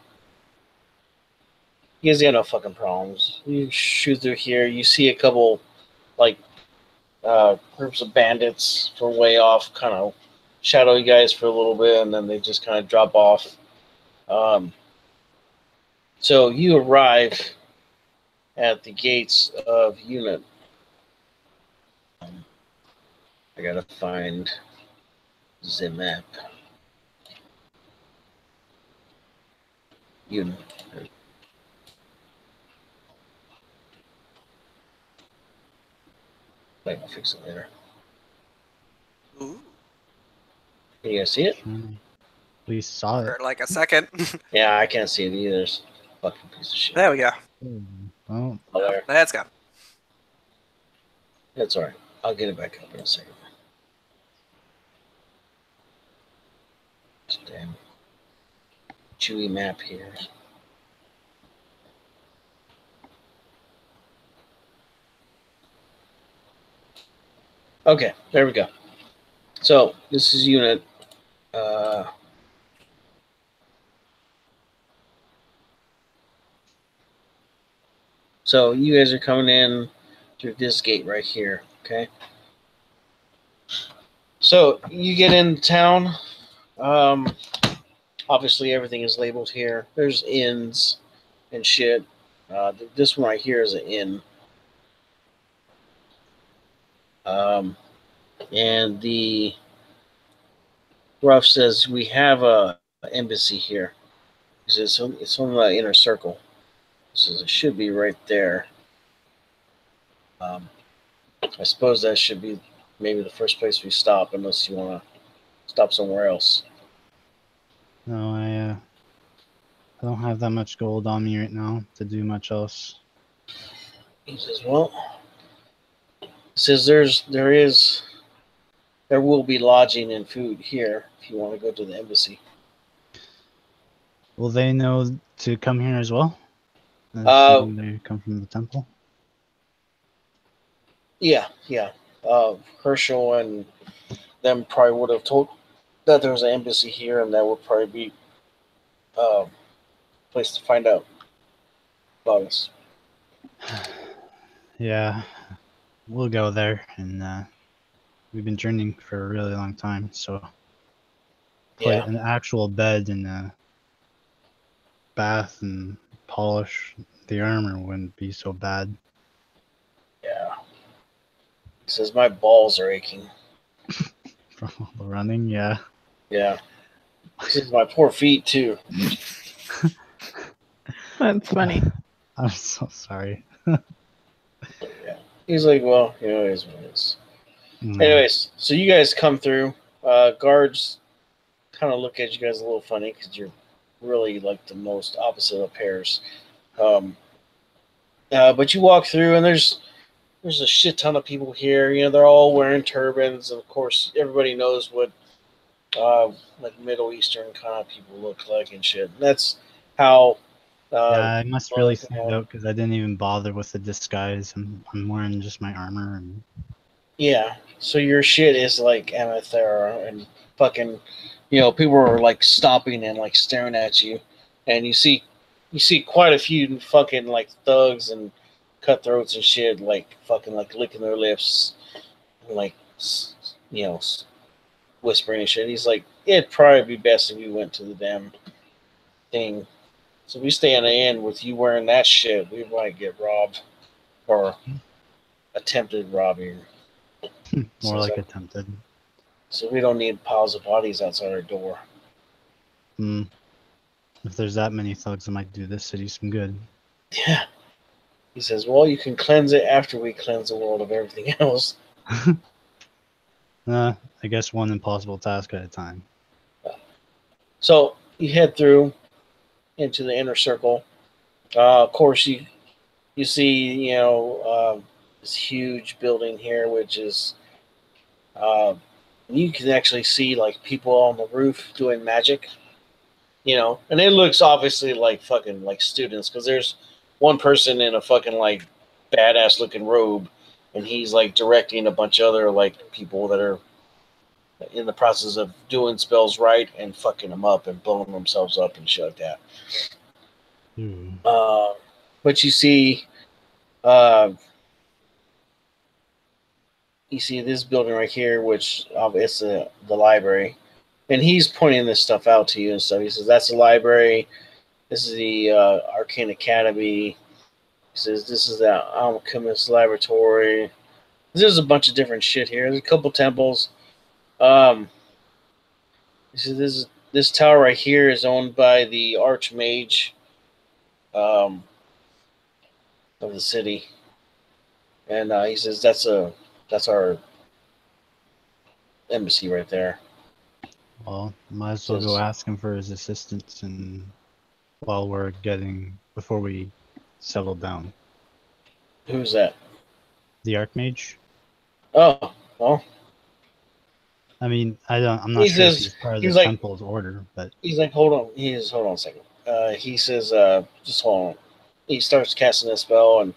guys got no fucking problems. You shoot through here. You see a couple, like, groups of bandits from way off, kind of shadow you guys for a little bit, and then they just kind of drop off. So you arrive at the gates of Eutun. I gotta find the map. Eutun. Wait, I'll fix it later. Ooh. Can you guys see it? We saw it. for like a second. Yeah, I can't see it either. It's a fucking piece of shit. There we go. Oh, Oh, there. That's gone. That's alright. I'll get it back up in a second. Damn chewy map here. Okay, there we go. So this is unit. So you guys are coming in through this gate right here. Okay. So you get in town. Obviously, everything is labeled here. There's inns and shit. This one right here is an inn. And the Ruff says we have a embassy here. He says it's on the inner circle. He says it should be right there. I suppose that should be maybe the first place we stop, unless you want to stop somewhere else. no, I don't have that much gold on me right now to do much else. He says, well, he says there will be lodging and food here if you want to go to the embassy. Will they know to come here as well? They come from the temple? Yeah. Herschel and them probably would have told that there was an embassy here, and that would probably be a place to find out about us. Yeah, we'll go there, and we've been journeying for a really long time, so Yeah. an actual bed and a bath and polish the armor wouldn't be so bad. Yeah. He says my balls are aching. From all the running, yeah. Yeah. He says my poor feet too. That's funny. I'm so sorry. Yeah. He's like, well, it is what it is. Mm. Anyways, so you guys come through. Guards kind of look at you guys a little funny because you're really like the most opposite of pairs. But you walk through, and there's a shit ton of people here. They're all wearing turbans, and of course, everybody knows what like Middle Eastern kind of people look like and shit. And that's how. Yeah, I must really stand out because I didn't even bother with the disguise. I'm wearing just my armor and. Yeah, so your shit is like Amathera and fucking, people are like stopping and like staring at you, and you see quite a few fucking like thugs and cutthroats and shit like fucking like licking their lips, and, like whispering and shit. He's like, it'd probably be best if you went to the damn thing. So we stay in the inn with you wearing that shit. We might get robbed or attempted robbing. More like attempted. So we don't need piles of bodies outside our door. If there's that many thugs, it might do this city some good. Yeah. He says, well, you can cleanse it after we cleanse the world of everything else. I guess one impossible task at a time. So you head through into the inner circle. Of course, you see, this huge building here, which is, you can actually see like people on the roof doing magic, and it looks obviously like fucking like students, because there's one person in a fucking like badass looking robe, and he's like directing a bunch of other like people that are in the process of doing spells right and fucking them up and blowing themselves up and shit like that. But you see this building right here, which it's the library, and he's pointing this stuff out to you and stuff. He says that's the library. This is the Arcane Academy. He says this is the Alchemist Laboratory. There's a bunch of different shit here. There's a couple temples. He says this tower right here is owned by the Archmage of the city, and he says that's our embassy right there. Well, might as well go ask him for his assistance, and before we settle down. Who's that? The Archmage. Oh, well. I mean, I'm not He sure if says- he's part of he's the like- temple's order, but He's like, hold on. Hold on a second. He says, just hold on. He starts casting a spell, and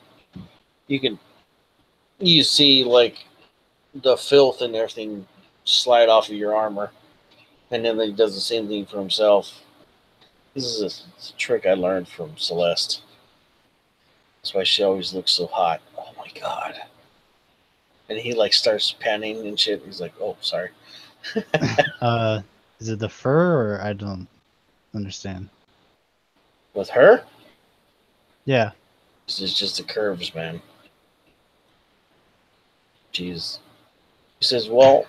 you see like the filth and everything slide off of your armor, and then he does the same thing for himself. This is a trick I learned from Celeste. That's why she always looks so hot. Oh my god! And he like starts panning and shit. He's like, oh, sorry. is it the fur, or I don't understand? With her, Yeah. this is just the curves, man. Jeez. He says, well,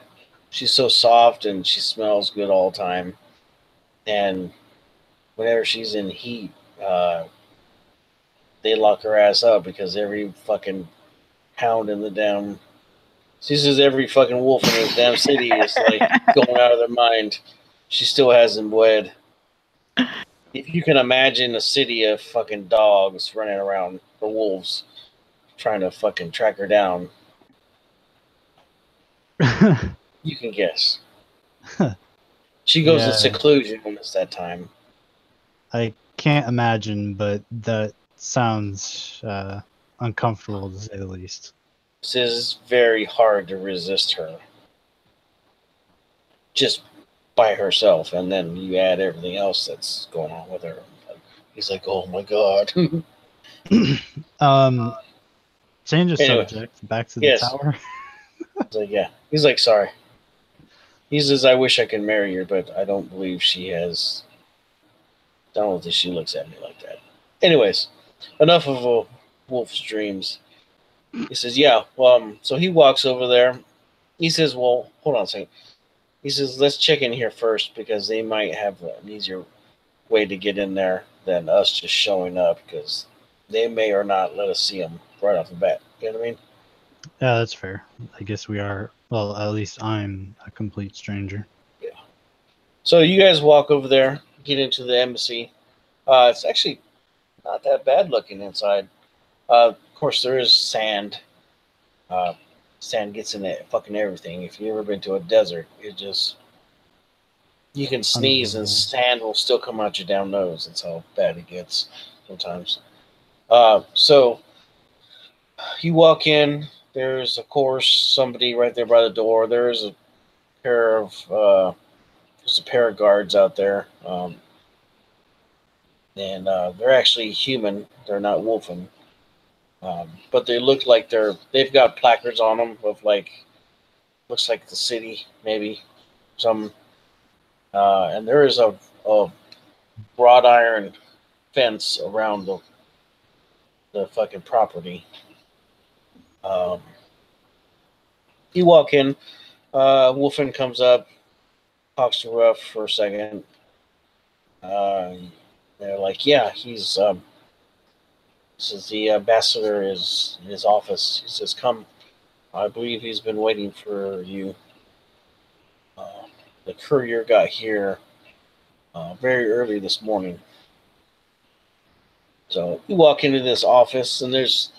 she's so soft and she smells good all the time. And whenever she's in heat, they lock her ass up because every fucking hound in the damn... She says every fucking wolf in this damn city is like going out of their mind. She still hasn't wed. If you can imagine a city of fucking dogs running around, or wolves, trying to fucking track her down, you can guess. She goes in seclusion when it's that time. I can't imagine, but that sounds uncomfortable to say the least. It is very hard to resist her. Just by herself, and then you add everything else that's going on with her. He's like, oh my god. Change of Anyway, subject, back to the tower. He's like, yeah. He's like, sorry. He says, I wish I could marry her, but I don't believe she has... I don't think she looks at me like that. Anyways, enough of a wolf's dreams. He says, yeah, so he walks over there. He says, well, hold on a second. He says, let's check in here first because they might have an easier way to get in there than us just showing up because they may or not let us see them right off the bat. You know what I mean? Yeah, that's fair. I guess we are, well, at least I'm a complete stranger. Yeah. So you guys walk over there, get into the embassy. It's actually not that bad looking inside. Of course, there is sand. Sand gets in it, fucking everything. If you've ever been to a desert, you can sneeze and sand will still come out your damn nose. That's how bad it gets sometimes. So you walk in. There's, of course, somebody right there by the door. There's a pair of guards out there. And they're actually human. They're not wolfen. But they look like they've got placards on them of looks like the city, maybe some. And there is a wrought iron fence around the fucking property. You walk in, Wolfen comes up, talks to Ruff for a second. They're like, yeah, he's says the ambassador is in his office. He says, come. I believe he's been waiting for you. The courier got here very early this morning. So you walk into this office, and there's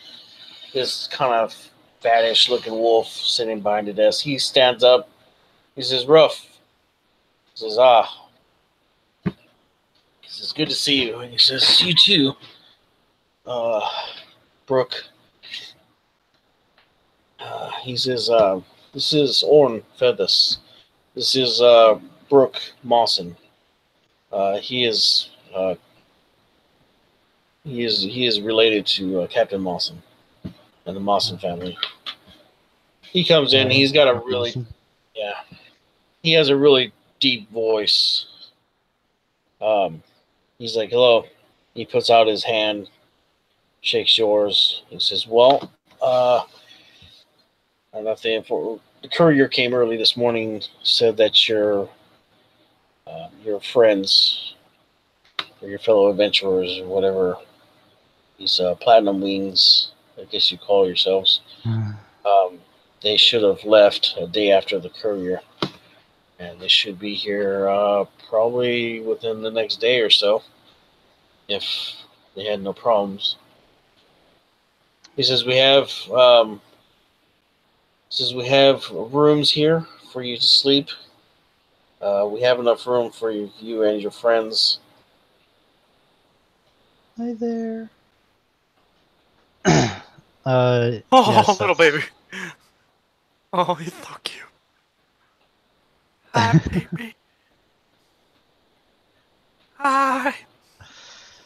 this kind of fattish looking wolf sitting behind the desk. He stands up. He says, Ruff. He says, He says, good to see you. And he says, you too. Brooke. He says, this is Orn Feathers. This is Brooke Mawson. He is related to Captain Mawson and the Mawson family. He comes in. He's got a really, he has a really deep voice. He's like, hello. He puts out his hand, shakes yours. He says, well, nothing. The courier came early this morning, said that your friends or your fellow adventurers or whatever, these platinum wings, I guess you call yourselves, they should have left a day after the courier. and they should be here probably within the next day or so, if they had no problems. He says we have rooms here for you to sleep. We have enough room for you and your friends. Hi there. Oh, yes, little baby. Oh, he's so cute. Hi, baby. Hi.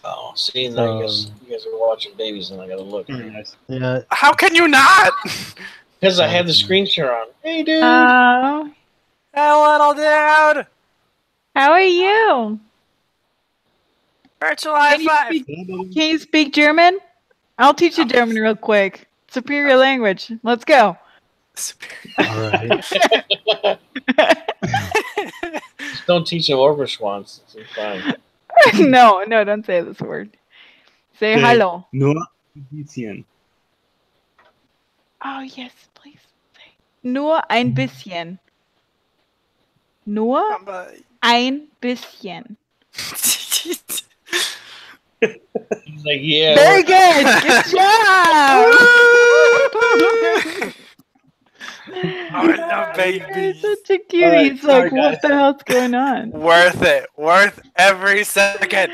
Oh, see, now you guys are watching babies, and I gotta look. Very nice. Yeah. How can you not? Because I had the screen share on. Hey, dude. Oh, Hey, little dude. how are you? Virtual high five. Can you speak German? I'll teach you German real quick. Superior language. Let's go. All right. Just don't teach him Oberschwanz. It's fine. No, don't say this word. Say Okay. hello. Nur ein bisschen. Oh, yes, please. Say. Nur ein bisschen. Nur ein bisschen. He's like, yeah. Very good. Good job. I love babies. You're such a cutie. All right, He's sorry, like, what guys. the hell's going on? Worth it. Worth every second.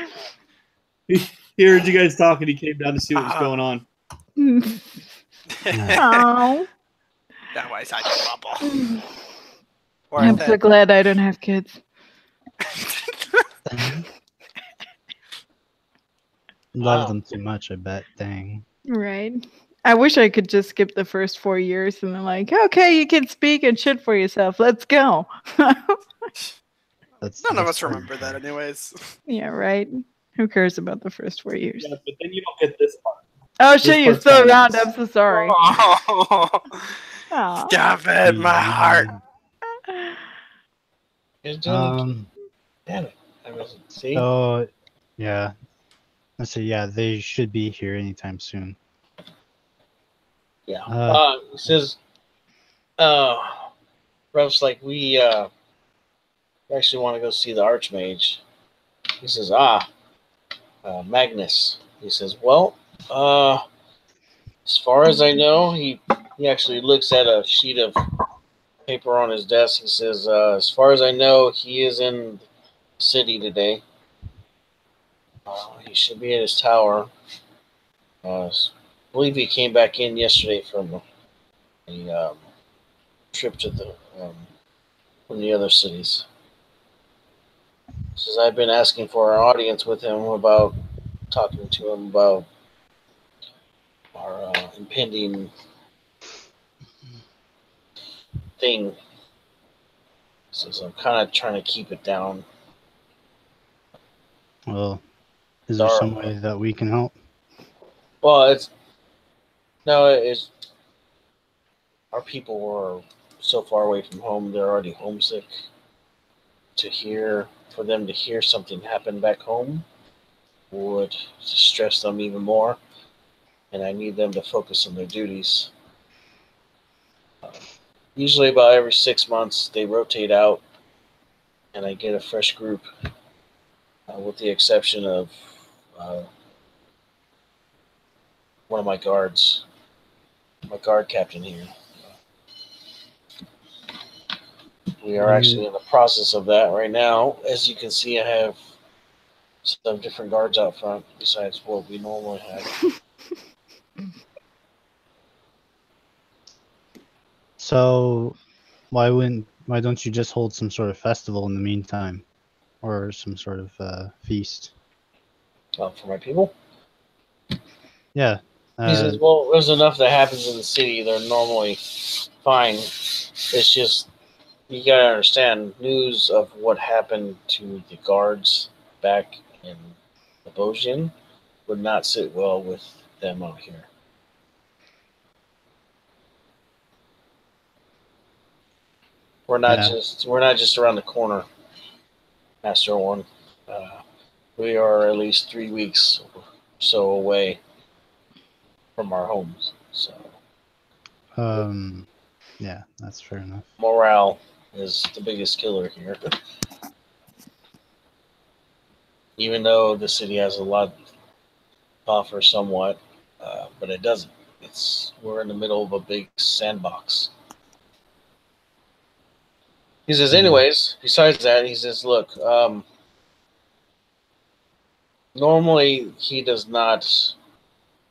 He heard you guys talking. He came down to see what was going on. Oh. That was such a bubble. I'm so glad I don't have kids. Love them too much, I bet. Dang. Right. I wish I could just skip the first 4 years and then like, okay, you can speak and shit for yourself. Let's go. None of us remember that anyways. Yeah, right. Who cares about the first 4 years? Yeah, but then you don't get this part. Oh shit, you're part's still kinda around. nice. I'm so sorry. Oh, Aw. stop it, my heart. He's doing Um. see? So, yeah. Let's see. Yeah, they should be here anytime soon. Yeah. He says, Ruff's like, we actually want to go see the Archmage. He says, Magnus. He says, well, as far as I know, he actually looks at a sheet of paper on his desk. He says, as far as I know, he is in the city today. He should be at his tower. I believe he came back in yesterday from a trip to from the other cities. Says I've been asking for an audience with him about talking to him about our impending thing. Says I'm kind of trying to keep it down. Well, is there some way that we can help? Well, it's our people were so far away from home; they're already homesick. For them to hear something happen back home would stress them even more, and I need them to focus on their duties. Usually, about every 6 months, they rotate out, and I get a fresh group, with the exception of one of my guards, my guard captain here. We are actually in the process of that right now. As you can see, I have some different guards out front besides what we normally have. So, why don't you just hold some sort of festival in the meantime, or some sort of feast? For my people? Yeah. He says, well, there's enough that happens in the city. They're normally fine. It's just, you gotta understand, news of what happened to the guards back in Lebogian would not sit well with them out here. We're not just around the corner, Master One. We are at least 3 weeks or so away from our homes. So yeah, that's fair enough. morale is the biggest killer here. Even though the city has a lot to offer somewhat, but it doesn't. We're in the middle of a big sandbox. He says, anyways, besides that, he says, look, normally he does not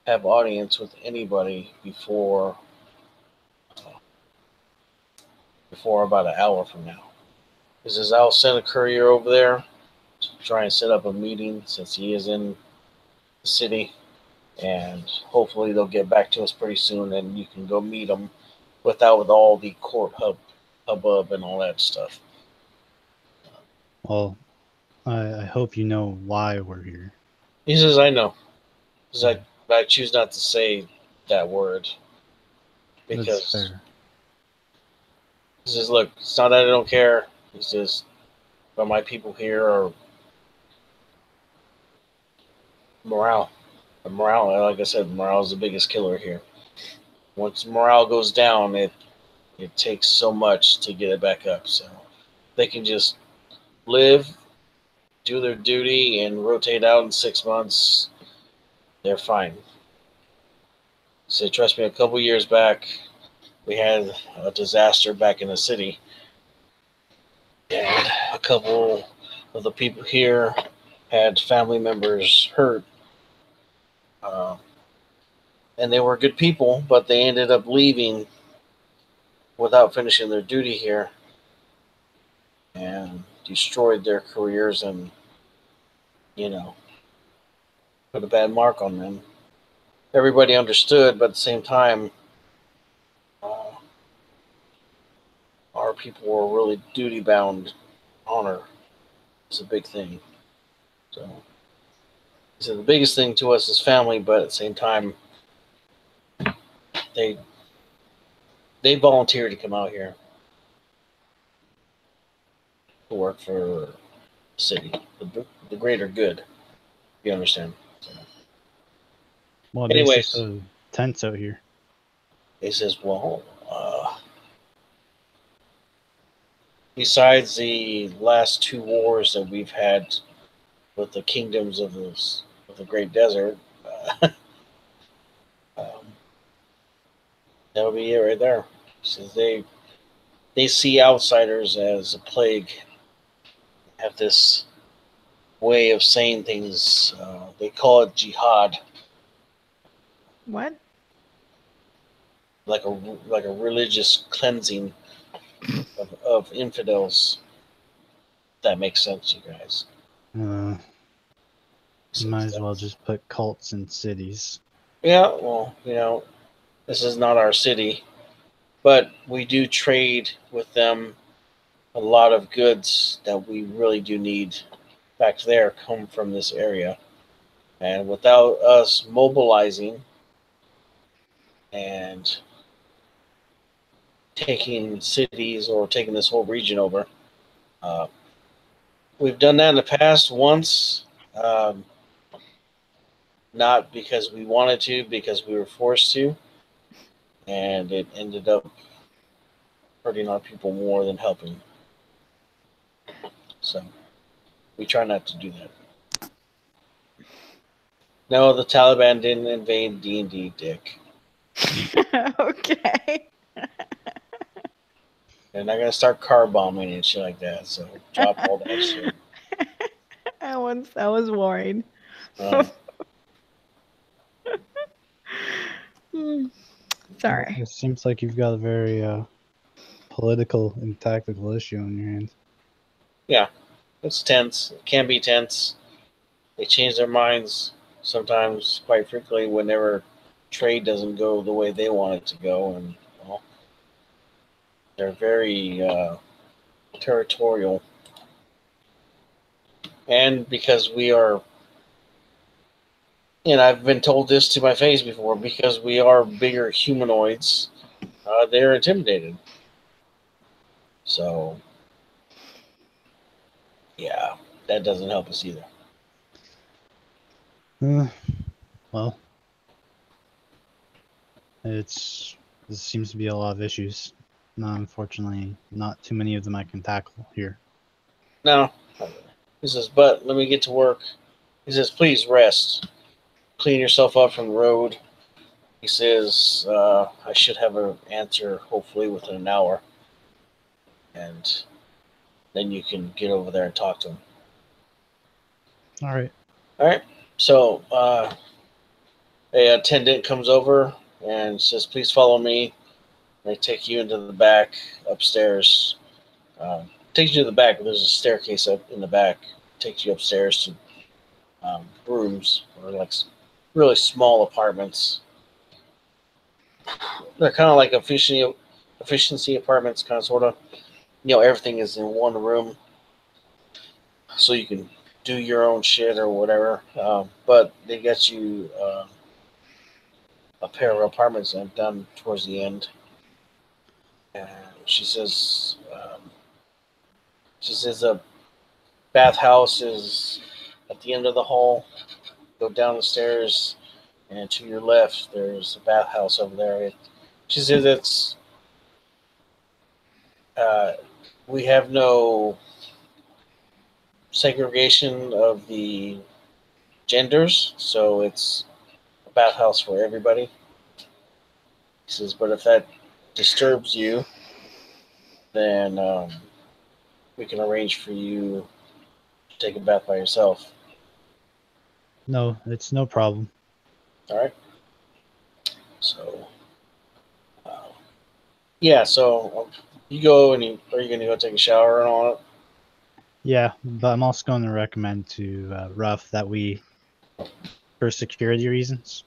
have audience with anybody before about an hour from now. He says, I'll send a courier over there to try and set up a meeting since he is in the city, and hopefully they'll get back to us pretty soon and you can go meet them without all the court hubbub and all that stuff. Well, I hope you know why we're here. He says, I know. He says, I choose not to say that word That's because fair. he says, look, it's not that I don't care. He says, but my people here are morale. And morale, like I said, morale is the biggest killer here. Once morale goes down, it takes so much to get it back up. So they can just live, do their duty, and rotate out in 6 months. They're fine. So trust me, a couple years back, we had a disaster back in the city, and a couple of the people here had family members hurt, and they were good people, but they ended up leaving without finishing their duty here and destroyed their careers and, put a bad mark on them. Everybody understood, but at the same time, our people were really duty bound. Honor is a big thing. So the biggest thing to us is family, but at the same time, they volunteered to come out here to work for the city, the greater good. You understand? So, Well, it anyways, makes it so tense out here. he says, well, besides the last 2 wars that we've had with the kingdoms of the Great Desert, that'll be it right there. So they see outsiders as a plague. Have this way of saying things. They call it jihad, What? like a religious cleansing of infidels. That makes sense, you guys. You might as well just put cults in cities. Yeah, well, this is not our city, but we do trade with them. A lot of goods that we really do need back there come from this area. And without us mobilizing and taking cities or taking this whole region over, we've done that in the past once. Not because we wanted to, because we were forced to. And it ended up hurting our people more than helping. So we try not to do that. No, the Taliban didn't invade D&D, Dick. Okay. They're not gonna start car bombing and shit like that. So drop all that shit. I was worried. Sorry. It seems like you've got a very political and tactical issue on your hands. Yeah, it's tense. It can be tense. They change their minds sometimes, quite frequently, whenever trade doesn't go the way they want it to go, and well, they're very territorial. And because we are, and I've been told this to my face before, because we are bigger humanoids, they're intimidated. So, yeah, that doesn't help us either. Well, there seems to be a lot of issues No, unfortunately, not too many of them I can tackle here. No. He says, but let me get to work. He says, please rest. Clean yourself up from the road. He says, I should have an answer hopefully within an hour. And then you can get over there and talk to him. All right. All right. So a attendant comes over and says, please follow me. They take you into the back upstairs. Takes you to the back. There's a staircase up in the back. Takes you upstairs to rooms or like really small apartments. They're kind of like efficiency apartments, kind of sort of. You know, everything is in one room, so you can do your own shit or whatever. But they get you a pair of apartments done towards the end. And she says a bathhouse is at the end of the hall. Go down the stairs, and to your left, there's a bathhouse over there. She says it's we have no segregation of the genders, so it's a bathhouse for everybody. He says, but if that disturbs you, then we can arrange for you to take a bath by yourself. No, it's no problem. All right. So, yeah. So you go and are you going to go take a shower and all that? Yeah, but I'm also going to recommend to Ruff that we, for security reasons,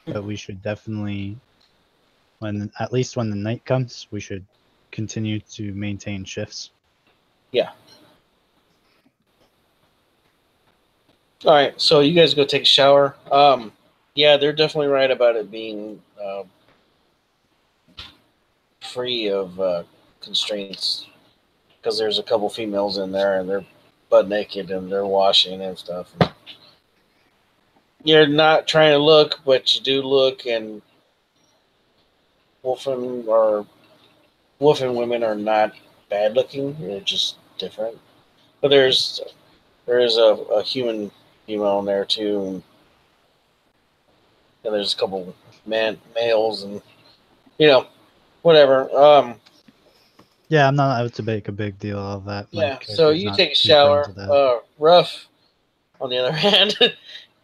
that we should definitely, at least when the night comes, we should continue to maintain shifts. Yeah. All right. So you guys go take a shower. Yeah, they're definitely right about it being free of constraints, because there's a couple females in there and they're butt naked and they're washing and stuff. You're not trying to look, but you do look, and wolf and women are not bad looking. They're just different. But there is a human female in there too, and there's a couple males, and whatever. Yeah, I'm not out to make a big deal of that. Yeah. So you take a shower. Ruff, on the other hand,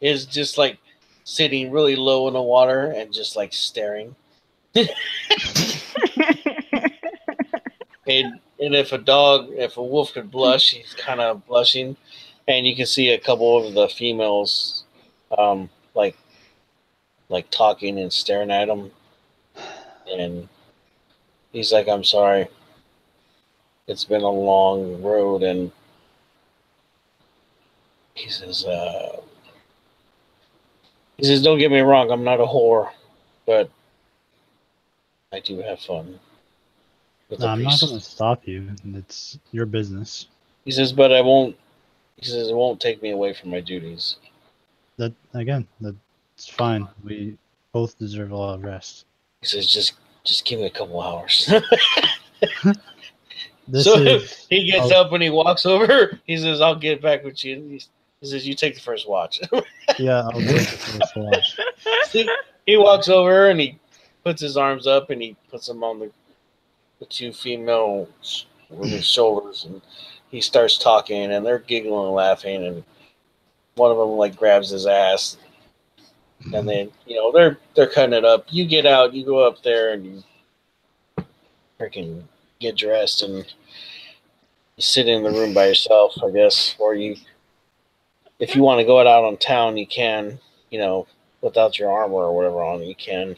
is just like sitting really low in the water and just like staring. And if a wolf could blush, he's kind of blushing, and you can see a couple of the females, like talking and staring at him, and he's like, "I'm sorry. It's been a long road," and he says, "Don't get me wrong. I'm not a whore, but I do have fun." No, I'm not going to stop you. It's your business. He says, but I won't. He says, it won't take me away from my duties. That's fine. We both deserve a lot of rest. He says, just give me a couple hours. He gets up and he walks over. He says, I'll get back with you. He says, you take the first watch. Yeah, I'll take the first watch. He walks over and he puts his arms up and he puts them on the two female women's shoulders, and he starts talking, and they're giggling and laughing, and one of them like grabs his ass, and then they're cutting it up. You get out, you go up there, and you freaking get dressed, and you sit in the room by yourself, I guess, or if you want to go out on town, you can, without your armor or whatever on, you can.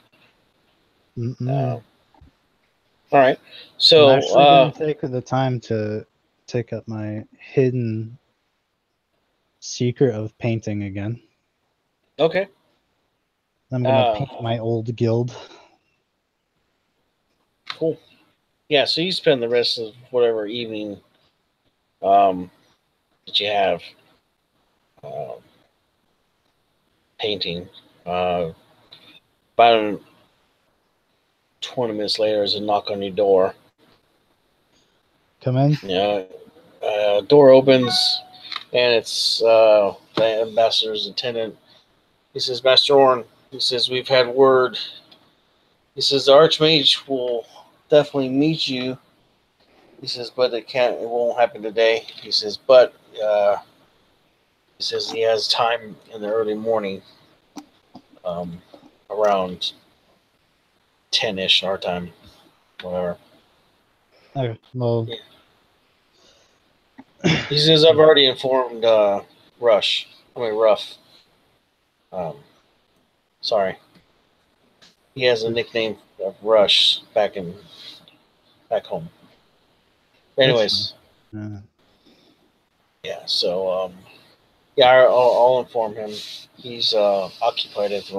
All right, so I'm actually going to take the time to take up my hidden secret of painting again. Okay. I'm going to paint my old guild. Cool. Yeah, so you spend the rest of whatever evening that you have painting. About 20 minutes later, there's a knock on your door. Come in. Yeah. Door opens, and it's the ambassador's attendant. He says, Master Orn, he says, we've had word. He says, the Archmage will definitely meet you. He says, but it won't happen today. He says, but he says he has time in the early morning, around 10-ish our time, whatever. Okay, well, Yeah. He says, I've already informed Ruff. Sorry. He has a nickname of Rush back home. Anyways, yeah, so, yeah, I'll inform him. He's occupied at the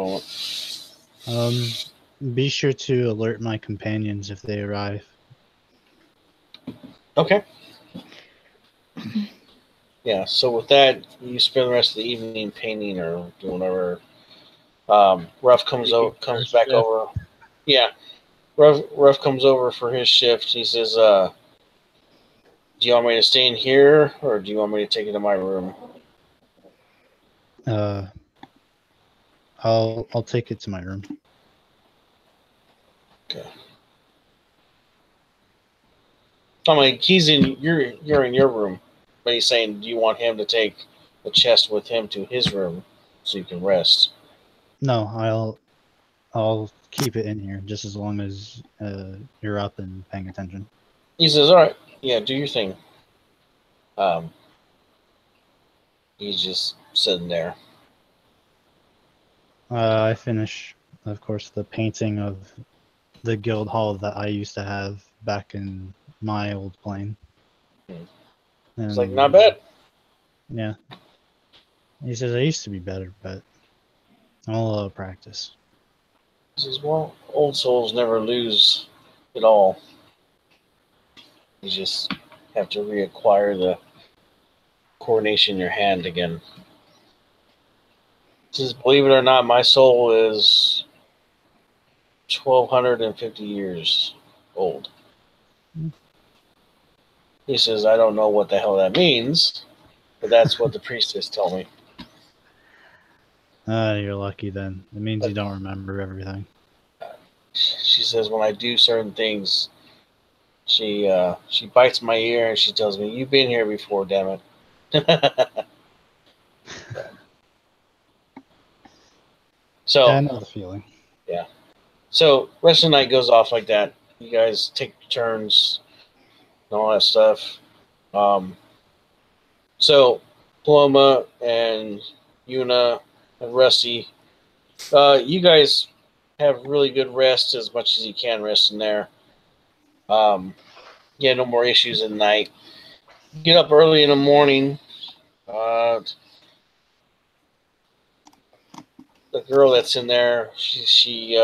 moment. Be sure to alert my companions if they arrive. Okay. Yeah, so with that, you spend the rest of the evening painting or doing whatever. Ruff comes back over. Yeah, Ruff comes over for his shift. He says, do you want me to stay in here, or do you want me to take it to my room? I'll take it to my room. Okay. I'm like, you're in your room, but he's saying, do you want him to take the chest with him to his room so you can rest? No, I'll keep it in here just as long as you're up and paying attention. He says, all right, yeah, do your thing. He's just sitting there. I finish, of course, the painting of the guild hall that I used to have back in my old plane. It's like, not bad. Yeah. He says, I used to be better, but I'll practice. He says, well, old souls never lose it all. You just have to reacquire the coordination in your hand again. He says, believe it or not, my soul is 1,250 years old. He says, I don't know what the hell that means, but that's what the priestess told me. You're lucky then. It means you don't remember everything. She says, when I do certain things, she bites my ear and she tells me, you've been here before, damn it. So, yeah, I know the feeling. Yeah. So, rest of the night goes off like that. You guys take turns and all that stuff. So, Paloma and Yuna and Rusty, you guys have really good rest as much as you can rest in there. Yeah, no more issues at night. Get up early in the morning. The girl that's in there, she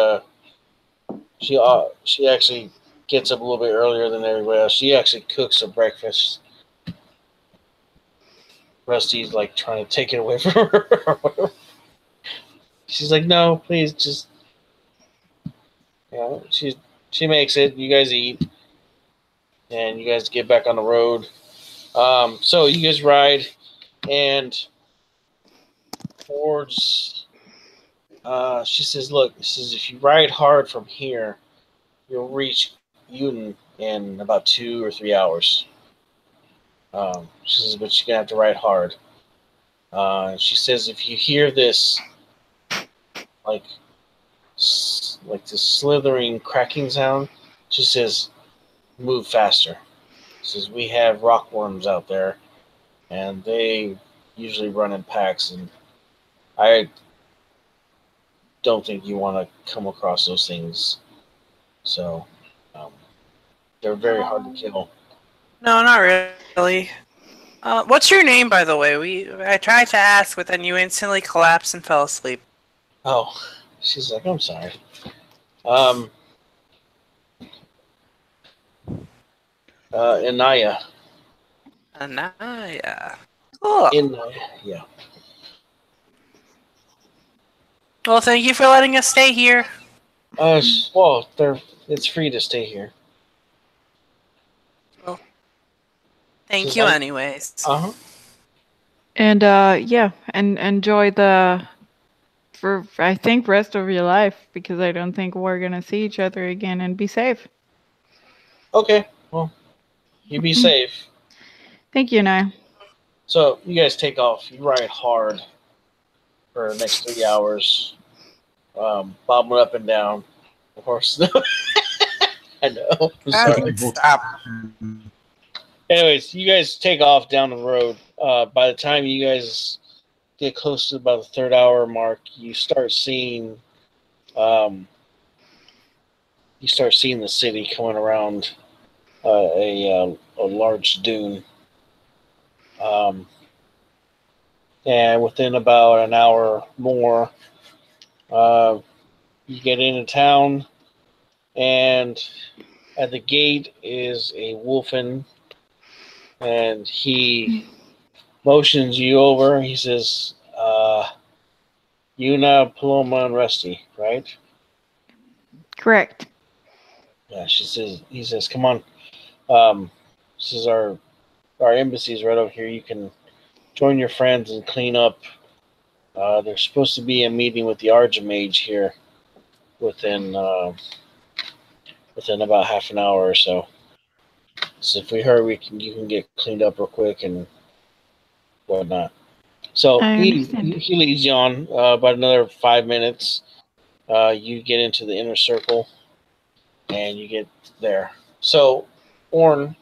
actually gets up a little bit earlier than everybody else. She actually cooks a breakfast. Rusty's like trying to take it away from her. She's like, no, please, just, you know, she makes it. You guys eat, and you guys get back on the road. So you guys ride, and towards, she says, look, if you ride hard from here, you'll reach Eutun in about 2 or 3 hours. She says, but you're going to have to ride hard. She says, if you hear this, like this slithering, cracking sound, she says, move faster. She says, we have rockworms out there, and they usually run in packs, and I don't think you want to come across those things. So, they're very hard to kill. No, not really. What's your name, by the way? I tried to ask, but then you instantly collapsed and fell asleep. Oh, she's like, I'm sorry. Anaya. Anaya. Cool. Anaya, yeah. Well, thank you for letting us stay here. Well, it's free to stay here. Well, Thank you, anyways. And yeah, and enjoy the I think rest of your life, because I don't think we're gonna see each other again, and be safe. Okay, well, you be safe. Thank you, Nye. So you guys take off. You ride hard for the next 3 hours, bobbing up and down. Of course, I know. I'm sorry. Stop. Anyways, you guys take off down the road. By the time you guys get close to about the 3rd hour mark, you start seeing, the city coming around a large dune. And within about an hour more, you get into town, and at the gate is a wolfen, and he motions you over. He says, Yuna, Paloma, and Rusty, right? Correct. Yeah, he says, come on. This is our embassy's right over here. You can join your friends and clean up. There's supposed to be a meeting with the Archmage here within about half an hour or so. So if we hurry, you can get cleaned up real quick and whatnot. So he leads you on about another 5 minutes. You get into the inner circle, and you get there. So, Orn,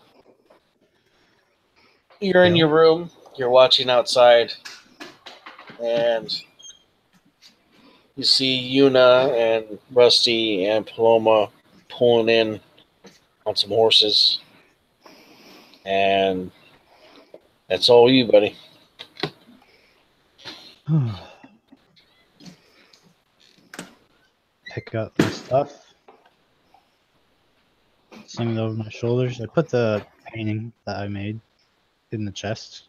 you're in your room. You're watching outside, and you see Yuna and Rusty and Paloma pulling in on some horses. And that's all you, buddy. Pick up my stuff. Sling it over my shoulders. I put the painting that I made in the chest.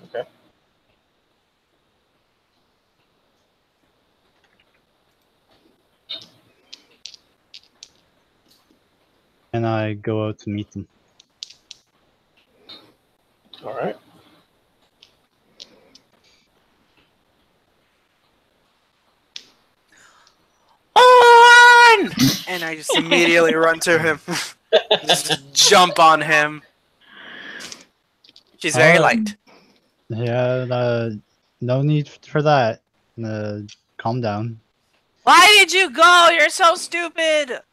Okay. And I go out to meet them. All right. On! And I just immediately run to him. Just jump on him. She's very light. Yeah, no need for that. Calm down. Why did you go? You're so stupid.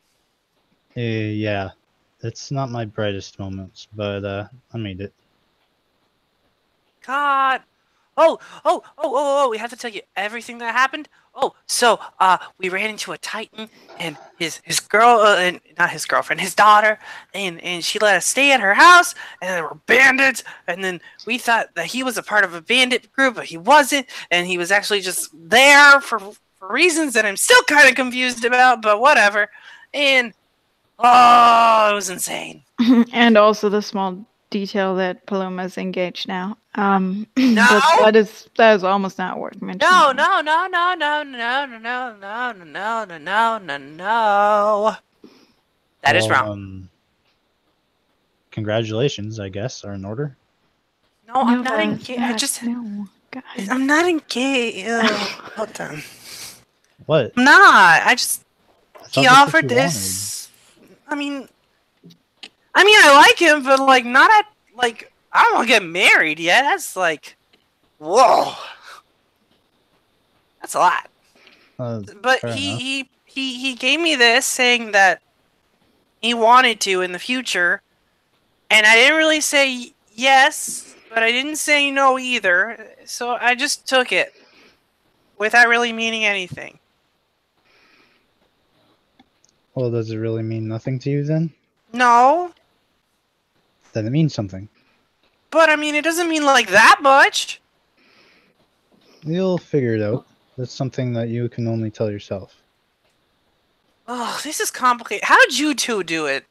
Yeah, it's not my brightest moments, but I made it. God. We have to tell you everything that happened. So we ran into a Titan and his girl, and not his girlfriend, his daughter, and she let us stay at her house, and there were bandits, and then we thought that he was a part of a bandit group, but he wasn't, and he was actually just there for reasons that I'm still kind of confused about, but whatever. And it was insane. And also the small detail that Paloma's engaged now. No! That is almost not worth mentioning. No. That is wrong. Congratulations, I guess, are in order. No, I'm not engaged. I'm not engaged. Hold on. What? I'm not. He offered this. I mean, I like him, but like not at like. I don't want to get married yet. That's like, whoa. That's a lot. But he gave me this saying that he wanted to in the future, and I didn't really say yes, but I didn't say no either. So I just took it without really meaning anything. Well, does it really mean nothing to you then? No. Then it means something. But I mean, it doesn't mean like that much. You'll figure it out. That's something that you can only tell yourself. Oh, this is complicated. How did you two do it?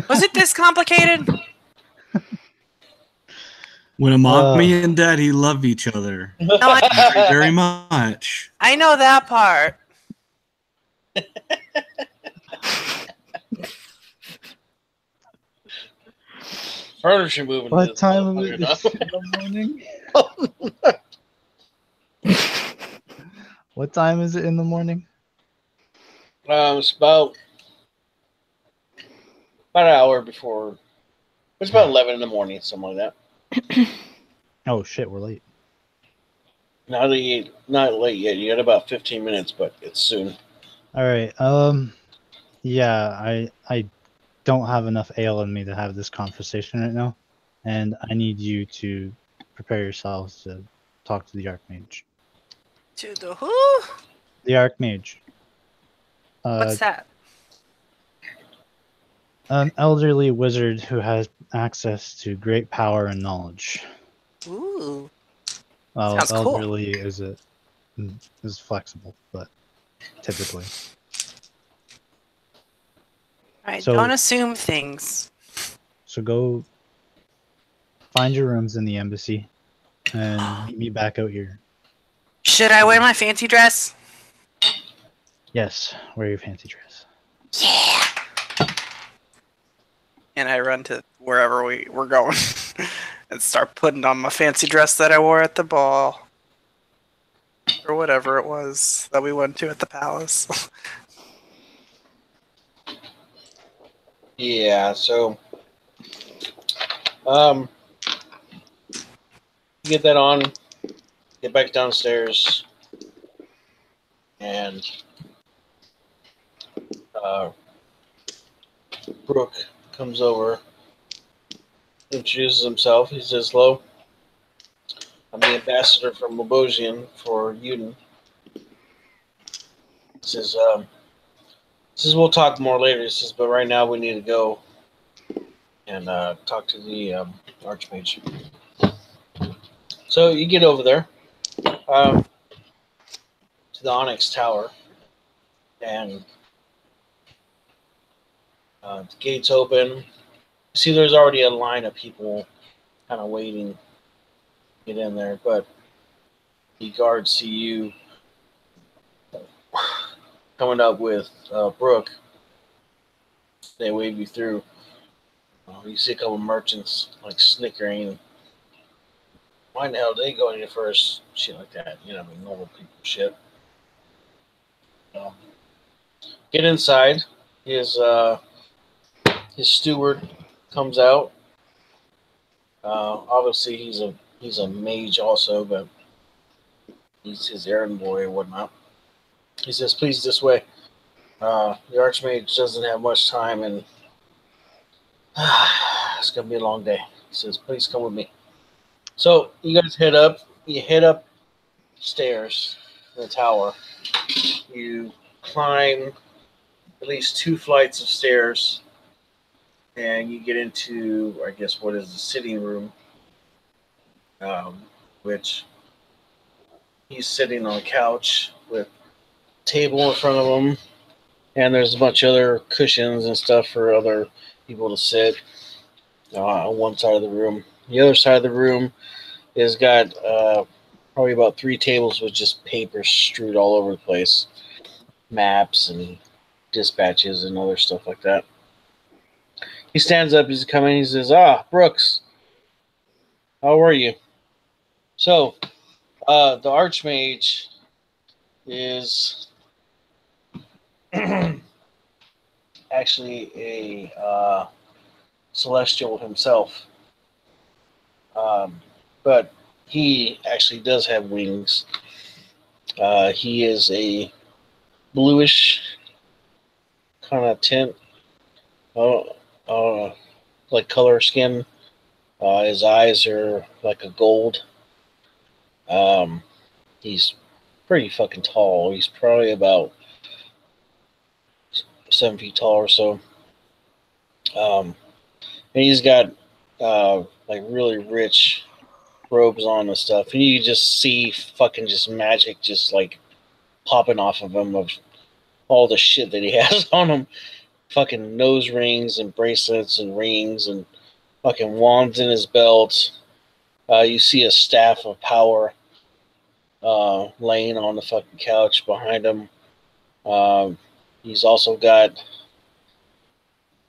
Was it this complicated? When a mommy and daddy love each other very much. I know that part. Furniture moving. What this time of motherfucker it is now. in the morning? What time is it in the morning? It's about an hour before. It's about 11 in the morning, something like that. Oh shit, we're late. Not late yet. You got about 15 minutes, but it's soon. All right. Yeah, I don't have enough ale in me to have this conversation right now, and I need you to prepare yourselves to talk to the Archmage. To the who? The Archmage. What's that? An elderly wizard who has access to great power and knowledge. Ooh. Well, Sounds cool. elderly is flexible, but typically. I So- don't assume things. So go find your rooms in the embassy and meet me back out here. Should I wear my fancy dress? Yes, wear your fancy dress. Yeah. And I run to wherever we're going and start putting on my fancy dress that I wore at the ball. Or whatever it was that we went to at the palace. Yeah, so get that on, get back downstairs, and Brooke comes over, introduces himself. He says, "Hello, I'm the ambassador from Lobosian for Eutun." He says, we'll talk more later. He says, but right now we need to go and talk to the Archmage. So you get over there to the Onyx Tower, and the gates open. See, there's already a line of people kind of waiting to get in there, but the guards see you coming up with Brooke. They wave you through. You see a couple merchants like snickering. Why the hell did they go in here first? Shit like that. You know, I mean, normal people shit. Get inside. His steward comes out. Obviously, he's a mage also, but he's his errand boy or whatnot. He says, "Please, this way." The Archmage doesn't have much time, and it's gonna be a long day. He says, "Please come with me." So you guys head up. You head up stairs in the tower. You climb at least 2 flights of stairs, and you get into, I guess, what is the sitting room, which he's sitting on a couch with a table in front of him, and there's a bunch of other cushions and stuff for other people to sit on one side of the room. The other side of the room has got probably about 3 tables with just paper strewed all over the place, maps and dispatches and other stuff like that. He stands up, he's coming, he says, Brooks, how are you? So, the Archmage is actually a celestial himself. But he actually does have wings. He is a bluish kind of tint, like color skin. His eyes are like a gold. He's pretty fucking tall. He's probably about 7 feet tall or so. And he's got like really rich robes on and stuff. And you just see fucking just magic just like popping off of him of all the shit that he has on him. Fucking nose rings and bracelets and rings and fucking wands in his belt. You see a staff of power laying on the fucking couch behind him. He's also got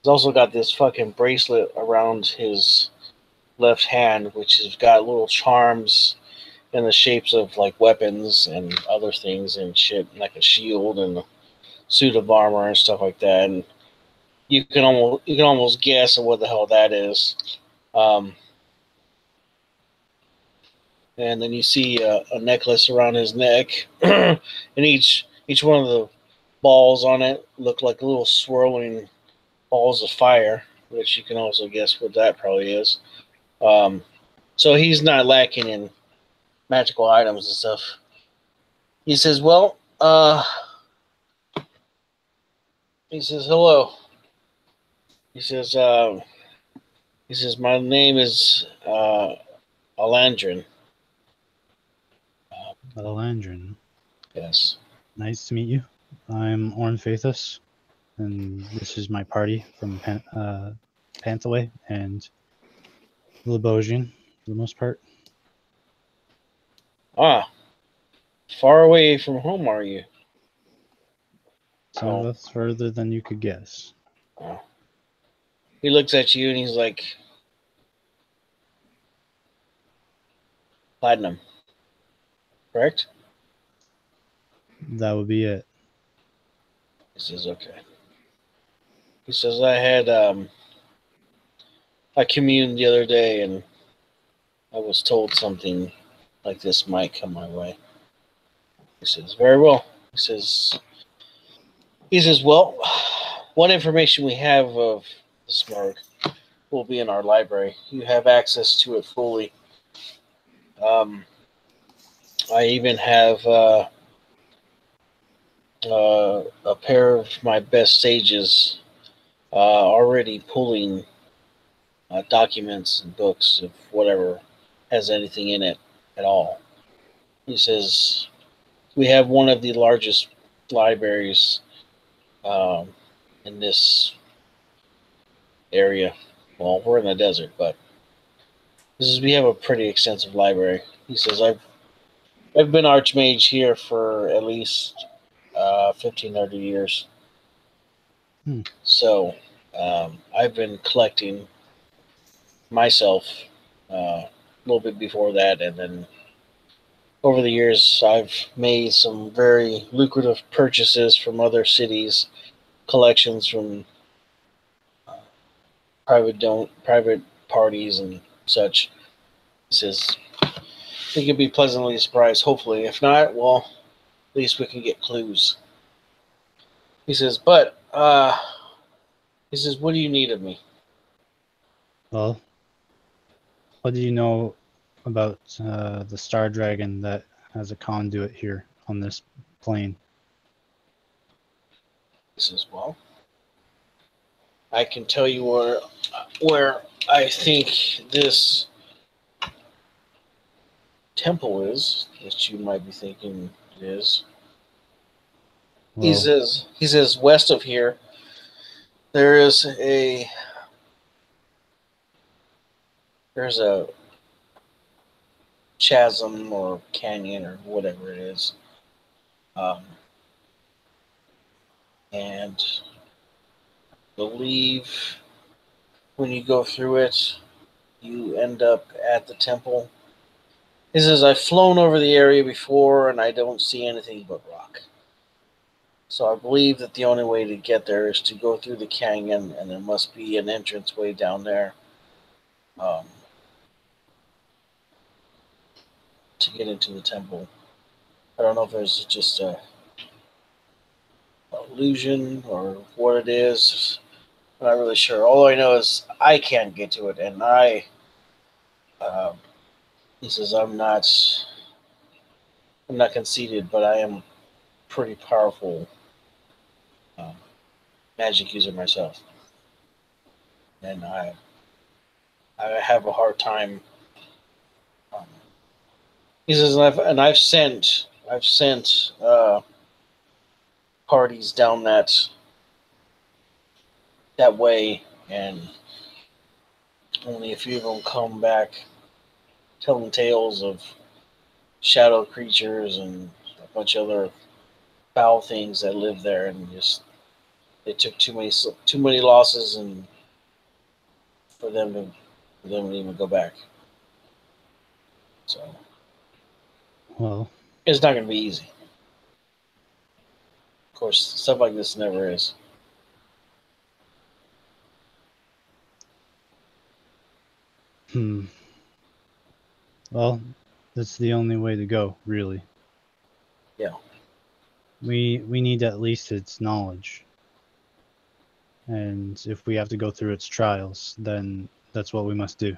this fucking bracelet around his left hand, which has got little charms in the shapes of like weapons and other things and shit, like a shield and a suit of armor and stuff like that. And you can almost guess what the hell that is. And then you see a necklace around his neck, and each one of the balls on it look like little swirling balls of fire, which you can also guess what that probably is. So he's not lacking in magical items and stuff. He says, "Well, he says hello. He says, my name is Alandrin." Alandrin. Yes. Nice to meet you. I'm Orn Faithus, and this is my party from Pantheway and Lebosian, for the most part. Ah, far away from home, are you? Some of us further than you could guess. Oh. He looks at you and he's like, "Platinum, correct?" That would be it. He says, "Okay." He says, I communed the other day and I was told something like this might come my way." He says, "Very well." He says, "Well, what information we have of the Smurg will be in our library. You have access to it fully. I even have a pair of my best sages already pulling documents and books of whatever has anything in it at all." He says, "We have one of the largest libraries in this area. Well, we're in the desert, but we have a pretty extensive library." He says, I've been Archmage here for at least 1500 years. So I've been collecting myself a little bit before that, and then over the years I've made some very lucrative purchases from other cities, collections from private parties and such." He says, "We can be pleasantly surprised, hopefully. If not, well, at least we can get clues." He says, "But, he says, what do you need of me?" Well, what do you know about the Star Dragon that has a conduit here on this plane? He says, "Well, I can tell you where I think this temple is that you might be thinking it is." Well, He says, "West of here, there's a chasm or canyon or whatever it is, and I believe when you go through it, you end up at the temple." He says, "I've flown over the area before and I don't see anything but rock. So I believe that the only way to get there is to go through the canyon, and there must be an entrance way down there to get into the temple. I don't know if there's just a illusion or what it is. I'm not really sure. All I know is I can't get to it, and he says, I'm not conceited, but I am pretty powerful magic user myself, and I have a hard time." He says, I've sent parties down that way, and only a few of them come back telling tales of shadow creatures and a bunch of other foul things that live there, and just they took too many losses and for them to Then we even go back. So Well, it's not going to be easy. Of course, stuff like this never is. Well, that's the only way to go, really. Yeah. We need at least its knowledge. And if we have to go through its trials, then that's what we must do.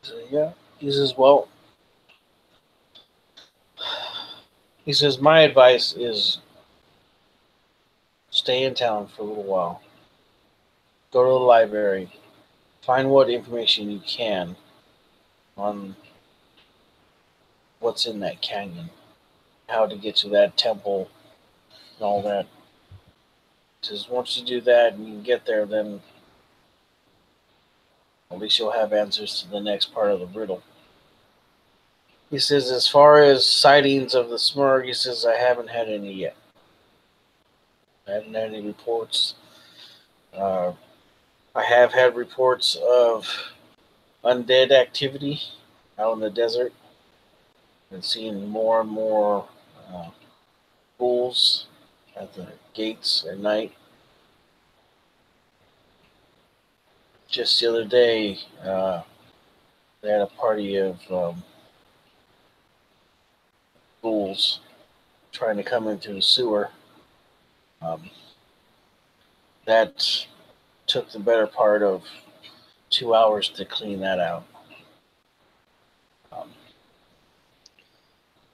So, yeah. He says, well, he says, my advice is stay in town for a little while. Go to the library. Find what information you can on what's in that canyon, how to get to that temple, and all that. He says, once you do that and you can get there, then at least you'll have answers to the next part of the riddle. He says, as far as sightings of the Smurg, he says, I haven't had any yet. I haven't had any reports. I have had reports of undead activity out in the desert. Been seeing more and more ghouls at the gates at night. Just the other day, they had a party of ghouls trying to come into the sewer. That took the better part of 2 hours to clean that out.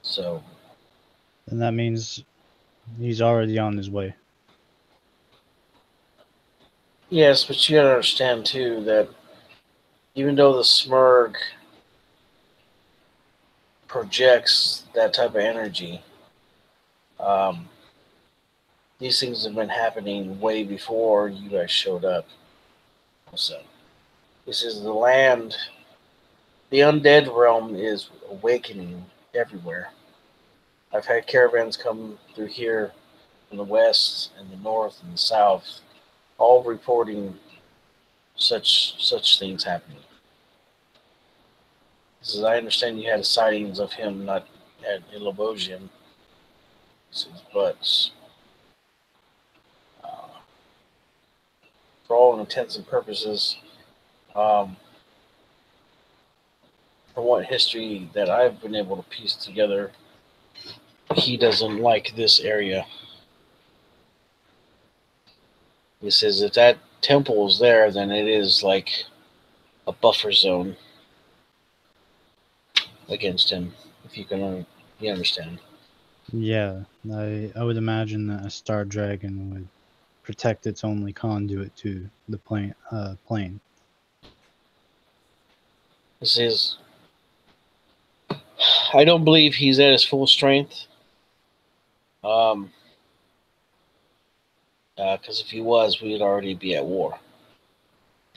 So, And that means he's already on his way. yes, but you gotta understand too that even though the Smurg projects that type of energy, these things have been happening way before you guys showed up. So, this is the land. The undead realm is awakening everywhere. I've had caravans come through here from the west and the north and the south, all reporting such things happening. As I understand, you had sightings of him not at Lobosian, but for all intents and purposes, from what history that I've been able to piece together, he doesn't like this area. He says if that temple is there, then it is like a buffer zone against him, if you understand. Yeah, I would imagine that a star dragon would protect its only conduit to the plane. This is. I don't believe he's at his full strength. Because if he was, we'd already be at war.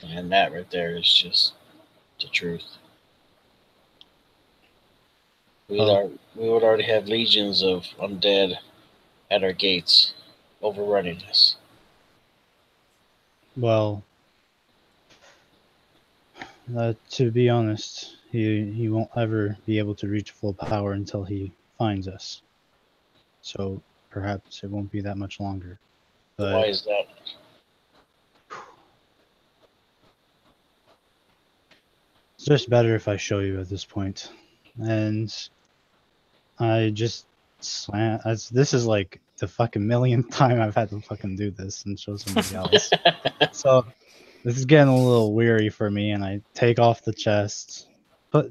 And that right there is just the truth. We would already have legions of undead at our gates, overrunning us. Well, to be honest, he won't ever be able to reach full power until he finds us. So perhaps it won't be that much longer. But why is that? It's just better if I show you at this point. And I just slam. This is like the fucking millionth time I've had to fucking do this and show somebody else. So this is getting a little weary for me, and I take off the chest,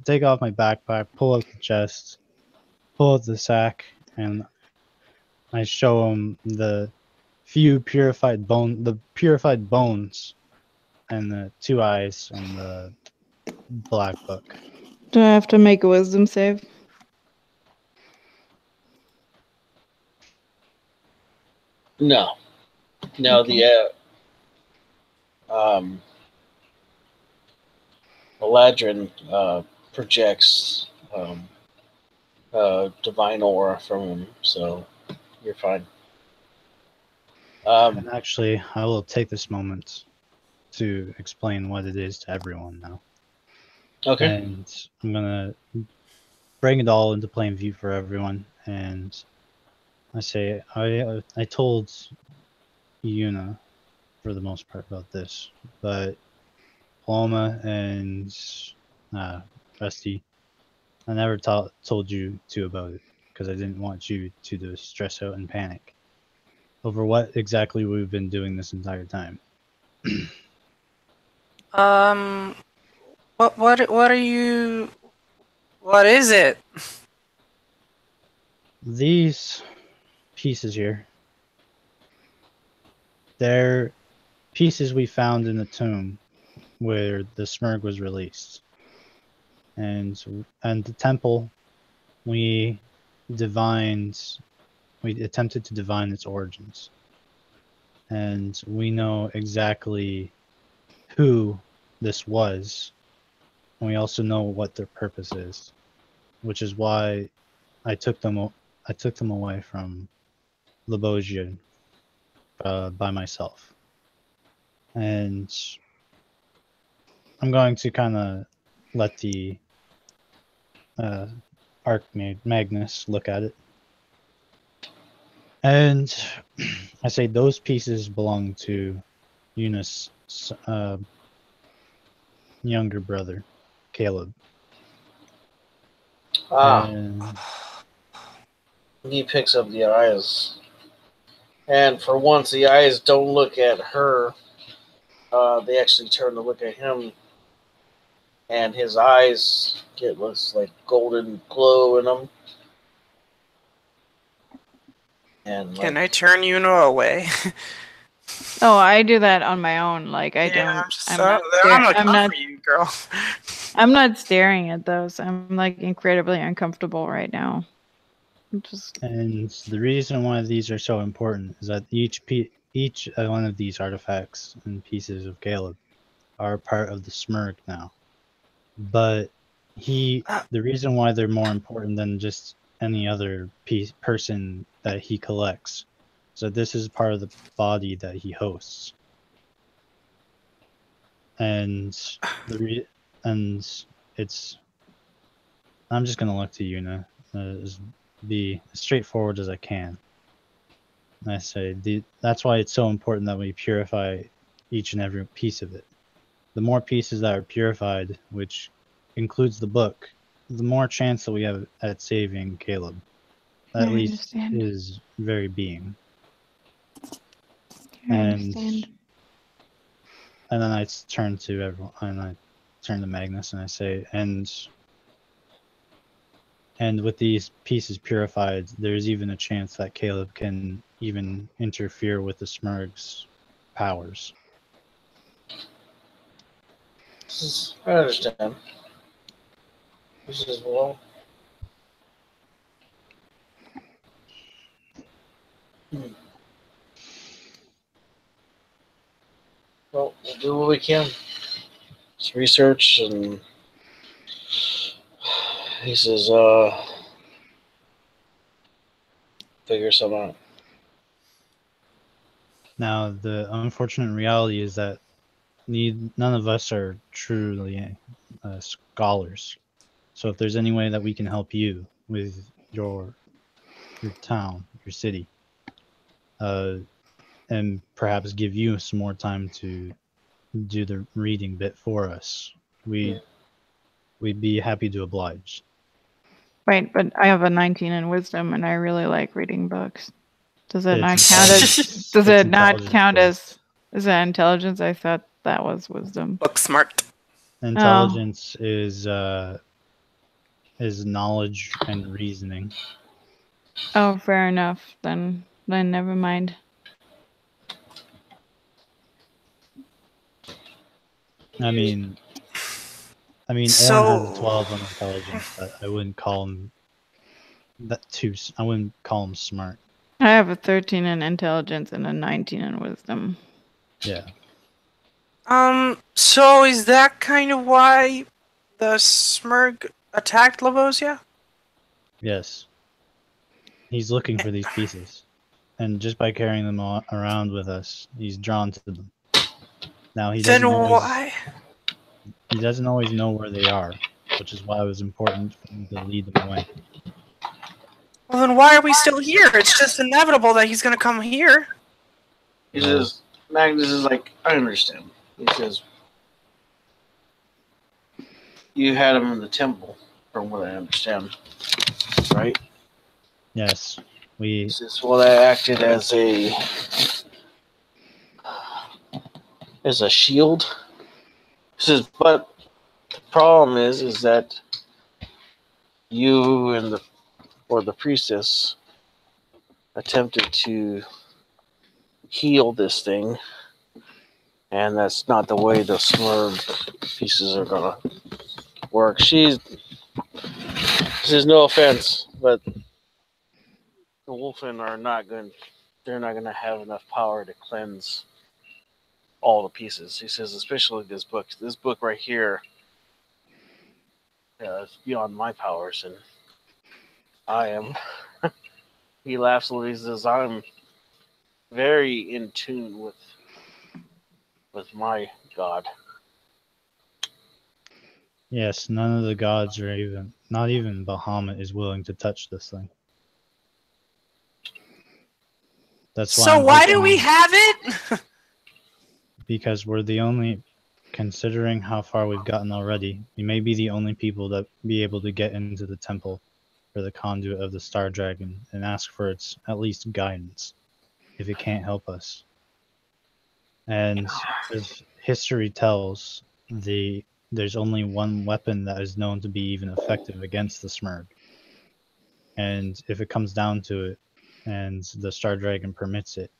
take off my backpack, pull out the chest, pull out the sack, and I show him the purified bones, and the 2 eyes and the black book. Do I have to make a wisdom save? No. Okay. The Eladrin projects divine aura from him, so you're fine. And actually, I will take this moment to explain what it is to everyone now. Okay. And I'm gonna bring it all into plain view for everyone. And I say, I told Yuna for the most part about this, but Paloma and Rusty, I never told you two about it because I didn't want you to stress out and panic over what exactly we've been doing this entire time. What are you? What is it? These pieces here, they're pieces we found in the tomb where the Smurg was released. And the temple, we attempted to divine its origins. And we know exactly who this was, and we also know what their purpose is, which is why I took them away from Lebosia by myself. And I'm going to kind of let the Magnus look at it. And I say those pieces belong to Eunice's younger brother, Caleb. And he picks up the eyes. And for once, the eyes don't look at her. They actually turn to look at him. And his eyes get this like golden glow in them. And Can I turn Yuna away? Oh, I do that on my own. Like I don't. For you, girl. I'm not staring at those. I'm like incredibly uncomfortable right now. And the reason why these are so important is that each one of these artifacts and pieces of Caleb are part of the Smurg now. But the reason why they're more important than just any other person that he collects, so this is part of the body that he hosts. And it's. I'm just gonna look to Yuna. Be as straightforward as I can. And I say that's why it's so important that we purify each and every piece of it. The more pieces that are purified, which includes the book, the more chance that we have at saving Caleb. At least his very being. And then I turn to everyone, and I turn to Magnus, and I say, and with these pieces purified, there's even a chance that Caleb can even interfere with the Smurg's powers. I understand. This is well. Well, we'll do what we can. It's research, and he says, figure something out. Now, the unfortunate reality is that none of us are truly scholars. So if there's any way that we can help you with your town, your city, and perhaps give you some more time to do the reading bit for us, we'd be happy to oblige. Right, but I have a 19 in wisdom, and I really like reading books. Does it not count as? Does it not count as? Is that intelligence? I thought that was wisdom. Book smart. Intelligence is knowledge and reasoning. Oh, fair enough. Then never mind. I mean, Aaron has a 12 on intelligence, but I wouldn't call him I wouldn't call him smart. I have a 13 in intelligence and a 19 in wisdom. Yeah. So is that kind of why the Smurg attacked Lavosia? Yes. He's looking for these pieces. And just by carrying them around with us, he's drawn to them. Now Then why? he doesn't always know where they are, which is why it was important for him to lead them away. Well, then why are we still here? It's just inevitable that he's going to come here. He says, Magnus is like, I understand. He says, you had him in the temple, from what I understand, right? Yes, He says, well, that acted as a shield. He says, but the problem is that you and the priestess attempted to heal this thing, and that's not the way the smurf pieces are gonna work. She says, no offense, but the Wolfen are not going. They're not going to have enough power to cleanse all the pieces. He says, especially this book. This book right here is beyond my powers, and I am. He laughs a little. He says, I'm very in tune with my god. Yes, none of the gods not even Bahamut is willing to touch this thing. That's why. So why do we have it? Because we're the only, considering how far we've gotten already, we may be the only people that be able to get into the temple for the conduit of the Star Dragon and ask for its at least guidance, if it can't help us. And as history tells, there's only one weapon that is known to be even effective against the Smurg. And if it comes down to it, and the Star Dragon permits it,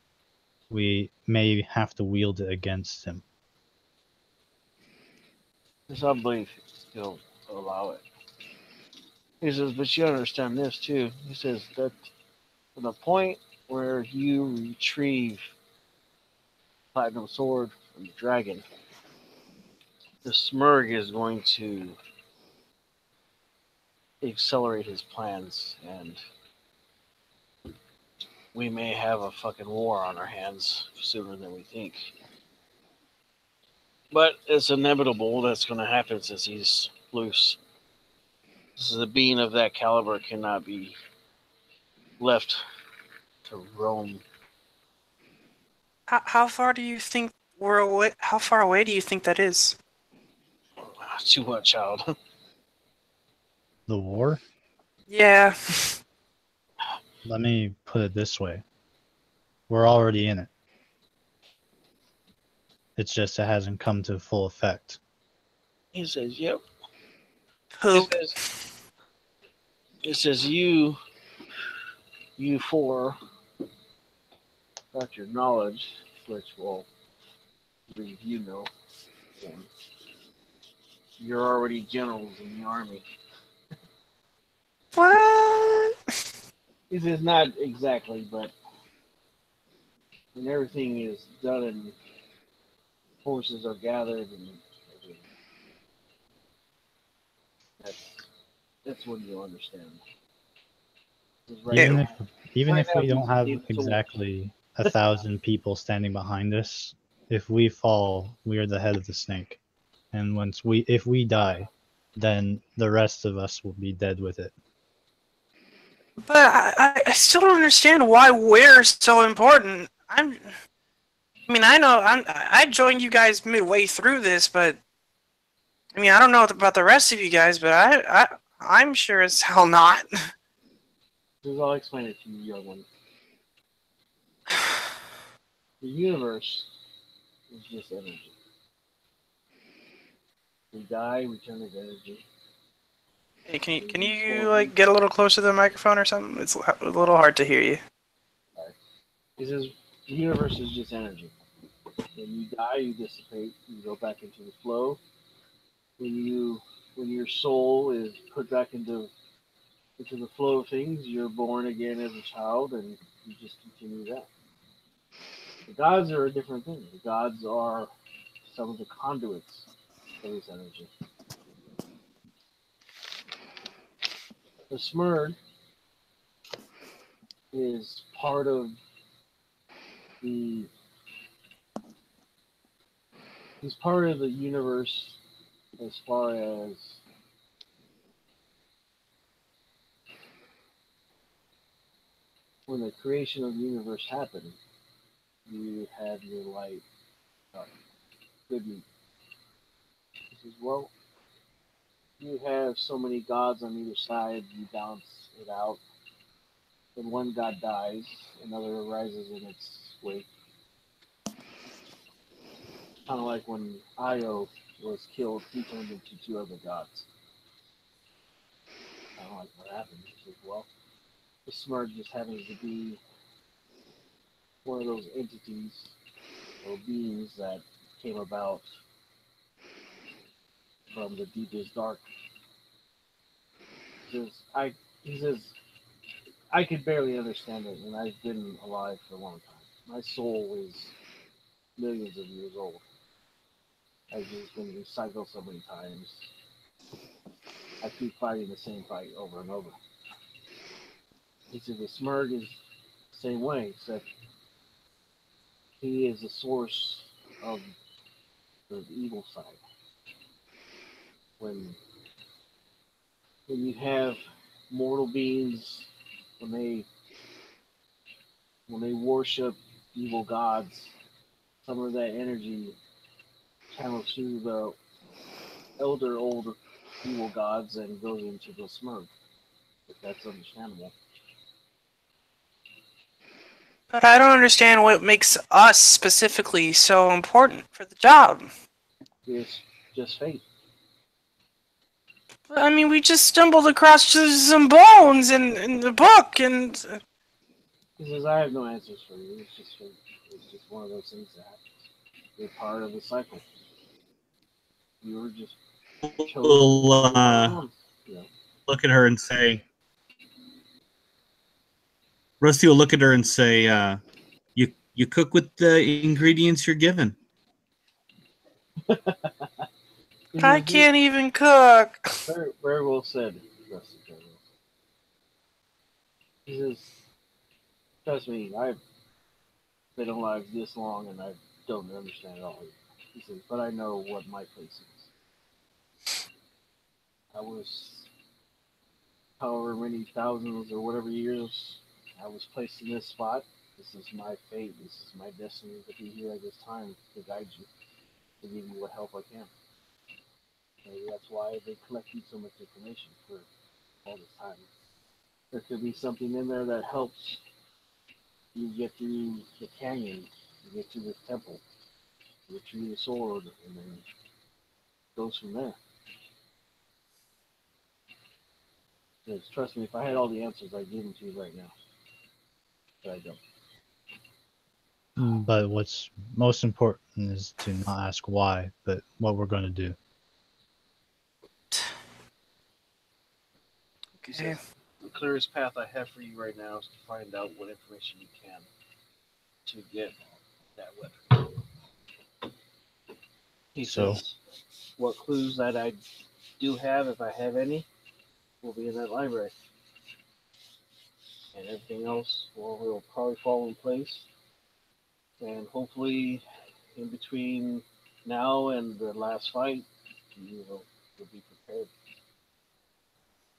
we may have to wield it against him. Because I believe he'll allow it. He says, but you understand this too. He says that from the point where you retrieve Platinum Sword from the dragon, the Smurg is going to accelerate his plans, and we may have a fucking war on our hands sooner than we think. But it's inevitable that's going to happen since he's loose. This is a being of that caliber cannot be left to roam. How far do you think we're away? How far away do you think that is? To what, child? The war? Yeah. Let me put it this way. We're already in it. It's just it hasn't come to full effect. He says, yep. Who? It says you four got your knowledge, which will leave you know. You're already generals in the army. What? He says, not exactly, but when everything is done and forces are gathered and that's when you'll understand. Even if we don't have exactly 1,000 people standing behind us, if we fall, we are the head of the snake. And if we die, then the rest of us will be dead with it. But I still don't understand why we're so important. I know I joined you guys midway through this, but I mean I don't know about the rest of you guys, but I'm sure as hell not. I'll explain it to you, young one. The universe is just energy. We die, we turn into energy. Hey, can you like get a little closer to the microphone or something? It's a little hard to hear you. Right. He says the universe is just energy. When you die, you dissipate. You go back into the flow. When your soul is put back into the flow of things, you're born again as a child, and you just continue that. The gods are a different thing. The gods are some of the conduits of this energy. The Smurd is part of the He's part of the universe as far as when the creation of the universe happened, you had your light good meat. He says, well, you have so many gods on either side, you balance it out. When one god dies, another arises in its wake. Kind of like when Io was killed, he turned into two other gods. Kind of like what happened. He says, well, the Smurg just happens to be one of those entities or beings that came about from the deepest dark. He says, I could barely understand it, and I've been alive for a long time. My soul is millions of years old. I've just been recycled so many times. I keep fighting the same fight over and over. He said the Smurg is the same way, except he is the source of the evil side. When you have mortal beings, when they worship evil gods, some of that energy channels through the elder old evil gods and goes into the Smurg. If that's understandable. But I don't understand what makes us specifically so important for the job. It's just fate. I mean, we just stumbled across some bones in the book, and He says, I have no answers for you. It's just fate. It's just one of those things that happens. You're part of the cycle. You were just chosen. We'll look at her and say, Rusty will look at her and say, you cook with the ingredients you're given. I can't even cook. Very well said, Rusty. He says, trust me, I've been alive this long and I don't understand it all. He says, but I know what my place is. I was, however many thousands or whatever years, I was placed in this spot. This is my fate. This is my destiny to be here at this time to guide you, to give you what help I can. Maybe that's why they collected so much information for all this time. There could be something in there that helps you get through the canyon, you get through the temple, you retrieve the sword, and then it goes from there. Because trust me, if I had all the answers, I'd give them to you right now. But I don't. But what's most important is to not ask why, but what we're going to do. Okay. The clearest path I have for you right now is to find out what information you can to get that weapon. He says, what clues that I do have, if I have any, will be in that library. And everything else will probably fall in place. And hopefully, in between now and the last fight, you'll be prepared.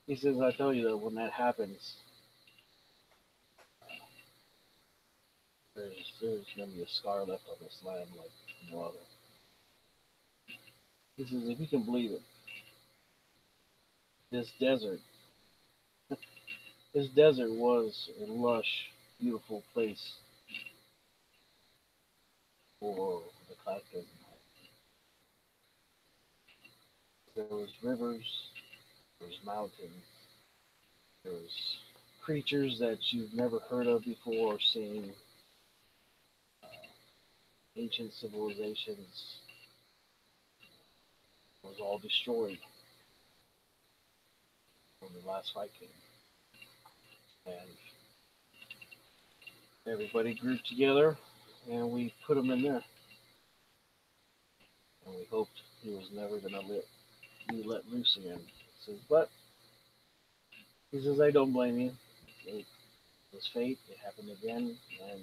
He says, I tell you that when that happens, there's going to be a scar left on this land like no other. He says, if you can believe it, this desert was a lush, beautiful place for the Cloud Desert. There was rivers, there was mountains, there was creatures that you've never heard of before or seen, ancient civilizations. It was all destroyed when the last fight came. And everybody grouped together, and we put him in there. And we hoped he was never going to be let loose again. He says, but he says, I don't blame you. It was fate. It happened again. And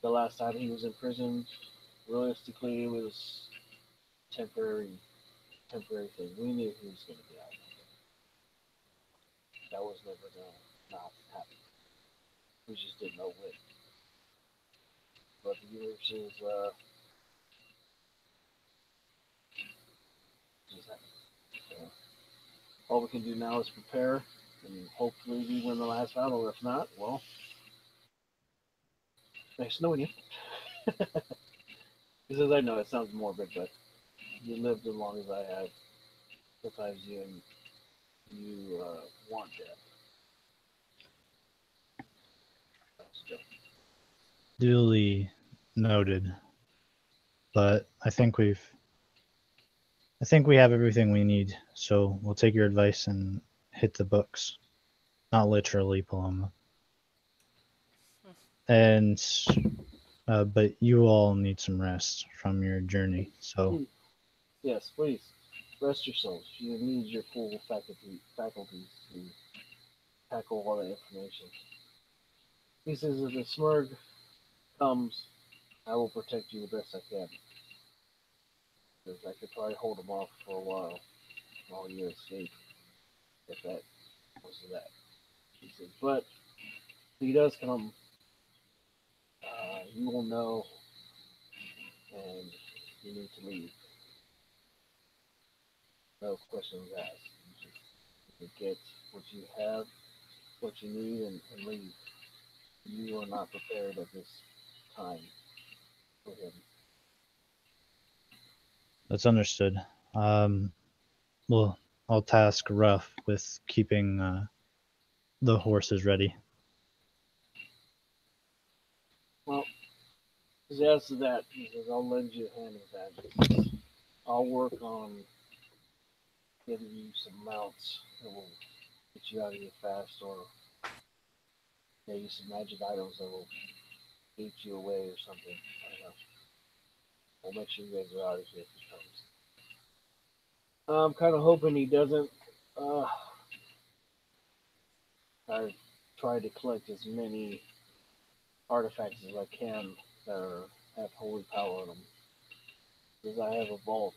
the last time he was in prison realistically, it was temporary thing. We knew he was going to be out. That was never going to not happen. We just didn't know when. But the universe is just happening. So all we can do now is prepare, and hopefully we win the last battle. If not, well, nice knowing you. Because I know it sounds morbid, but you lived as long as I have. Sometimes you want death. Duly noted. But I think we have everything we need. So we'll take your advice and hit the books. Not literally, Paloma. And but you all need some rest from your journey. So yes, please rest yourselves. You need your full faculties to tackle all that information. He says, if the Smurg comes, I will protect you the best I can. Because I could probably hold him off for a while you escape. If that was that. He says, but if he does come, you will know, and you need to leave. No questions asked. You just get what you have, what you need, and leave. You are not prepared at this time for him. that's understood. Well, I'll task Ruff with keeping the horses ready. Well, as to that, he says, I'll lend you a hand with that. I'll work on getting you some mounts that will get you out of here fast, or maybe some magic items that will beat you away or something. I don't know. We'll make sure you guys are out of here if he comes. I'm kind of hoping he doesn't. I've tried to collect as many artifacts as I can that have holy power in them. Because I have a vault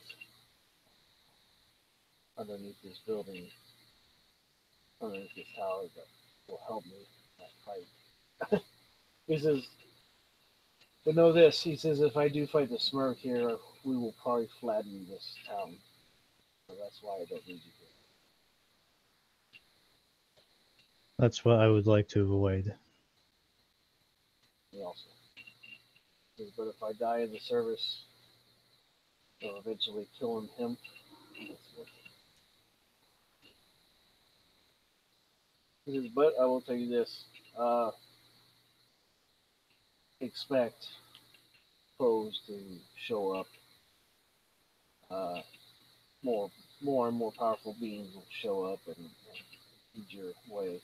underneath this building, underneath this tower, that will help me in that fight. He says, but know this, he says, if I do fight the Smurf here, we will probably flatten this town. So that's why I don't need you here. That's what I would like to avoid. He also says, but if I die in the service, they'll eventually kill him. He says, but I will tell you this, expect foes to show up. More and more powerful beings will show up and lead your way.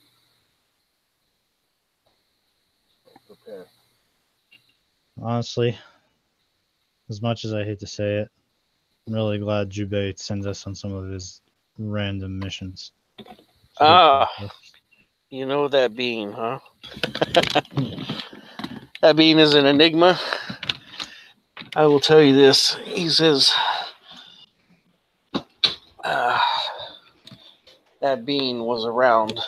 So prepare. Honestly, as much as I hate to say it, I'm really glad Jubei sends us on some of his random missions. You know that being, huh? That being is an enigma. I will tell you this. He says, that being was around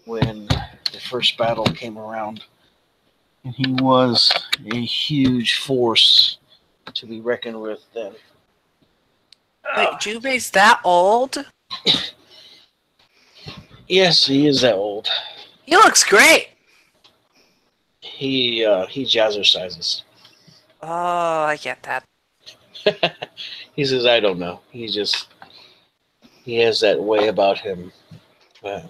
when the first battle came around. And he was a huge force to be reckoned with then. Wait, Jubei's that old? Yes, he is that old. He looks great. He jazzercises. Oh, I get that. He says, I don't know. He has that way about him. But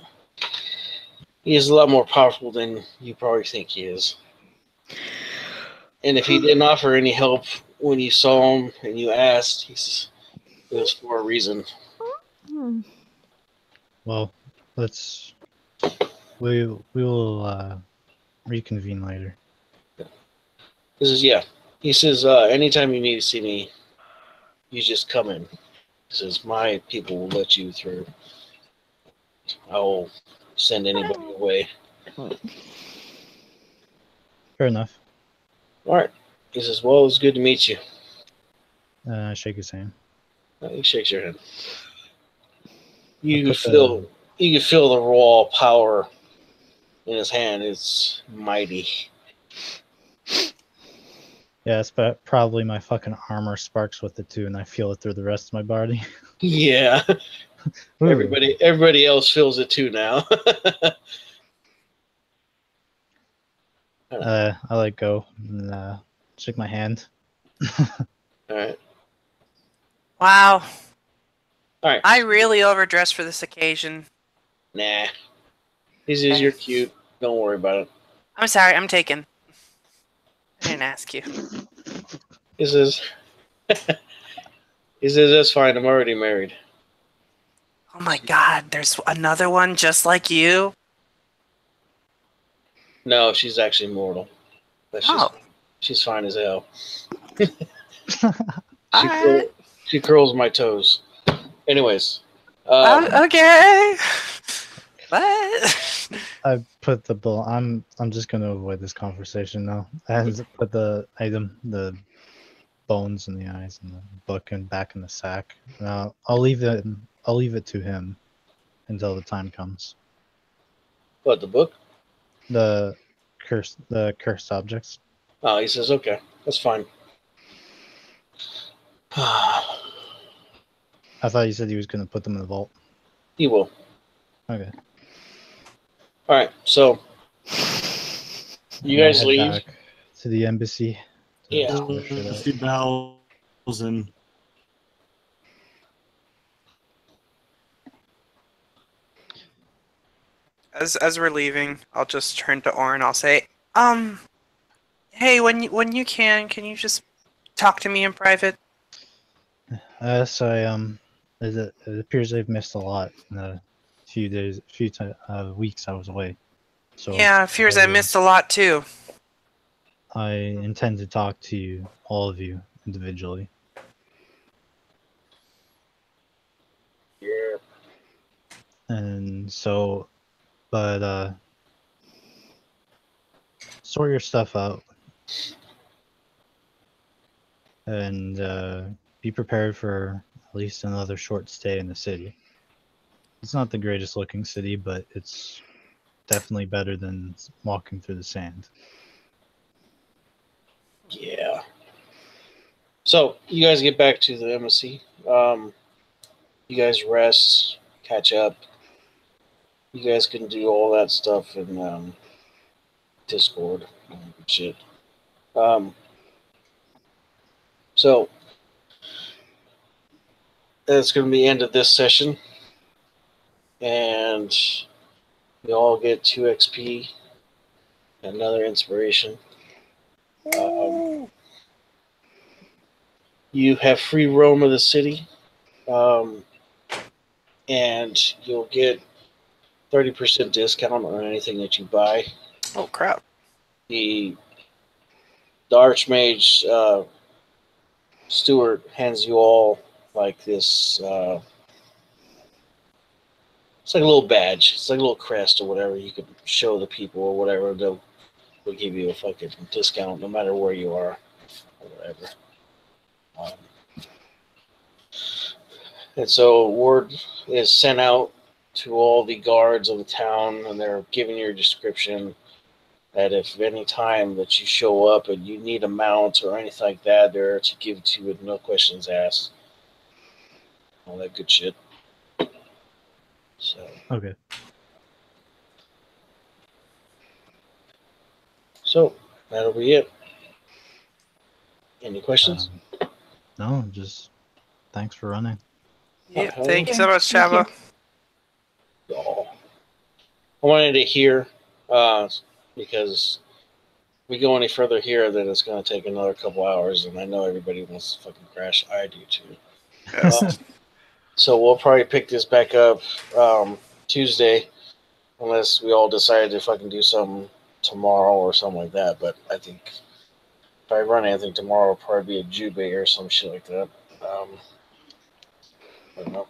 he is a lot more powerful than you probably think he is. And if he didn't offer any help when you saw him and you asked, he says, it was for a reason. Well, we will reconvene later. He says, yeah. He says, anytime you need to see me, you just come in. He says, my people will let you through. I will send anybody away. Fair enough. All right. He says, well, it's good to meet you. I shake his hand. He shakes your hand. I You put can feel the raw power in his hand. It's mighty. Yeah, it's probably my fucking armor sparks with it too, and I feel it through the rest of my body. Yeah. Ooh. Everybody else feels it too now. I let go and shake my hand. All right. Wow. All right. I really overdressed for this occasion. Nah. He says, you're cute. Don't worry about it. I'm sorry, I'm taken. I didn't ask you. He says, that's fine. I'm already married. Oh my god, there's another one just like you? No, she's actually mortal. But she's fine as hell. She curls my toes. Anyways. Okay. What? I put the bull. I'm just gonna avoid this conversation now. I put the bones in the eyes and the book and back in the sack. I'll leave it. I'll leave it to him until the time comes. What, the book? The cursed objects. Oh, he says, okay, that's fine. I thought you said he was gonna put them in the vault. He will. Okay. All right, so you guys leave back to the embassy. Yeah. Embassy bells and As we're leaving, I'll just turn to Orin. I'll say, hey, when you can you just talk to me in private? So it appears they've missed a lot in the weeks I was away. So Yeah, it fears I missed a lot too. I intend to talk to you, all of you, individually. Yeah. And so, but sort your stuff out, and be prepared for at least another short stay in the city. It's not the greatest looking city, but it's definitely better than walking through the sand. Yeah. So you guys get back to the embassy. You guys rest, catch up. You guys can do all that stuff in Discord and shit. So that's going to be the end of this session, and you all get 2 XP, another inspiration. You have free roam of the city, and you'll get 30% discount on anything that you buy. Oh crap! The Archmage Stewart hands you all like this. It's like a little badge. It's like a little crest or whatever. You could show the people or whatever. They'll give you a fucking discount no matter where you are or whatever. And so word is sent out to all the guards of the town, and they're giving your description that if any time that you show up and you need a mount or anything like that, they're to give it to you with no questions asked. All that good shit. So Okay. So that'll be it. Any questions? No, just thanks for running. Yeah, thank you so much, Chava. Oh. I wanted to hear because we go any further here, then it's going to take another couple hours, and I know everybody wants to fucking crash. I do too. Yes. So we'll probably pick this back up Tuesday, unless we all decide to fucking do something tomorrow or something like that. But I think if I run anything tomorrow, it'll probably be a Jubei or some shit like that. I don't know.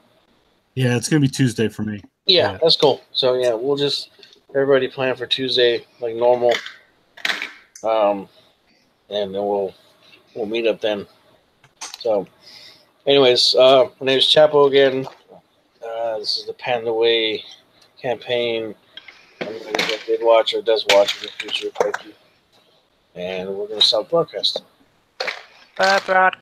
Yeah, it's gonna be Tuesday for me. Yeah, that's cool. So yeah, we'll just everybody plan for Tuesday like normal, and then we'll we'll meet up then. So, anyways, my name is Chapo again. This is the Pantheway campaign. Anybody that did watch or does watch in the future, thank you. And we're going to stop broadcasting. Bye, Brock.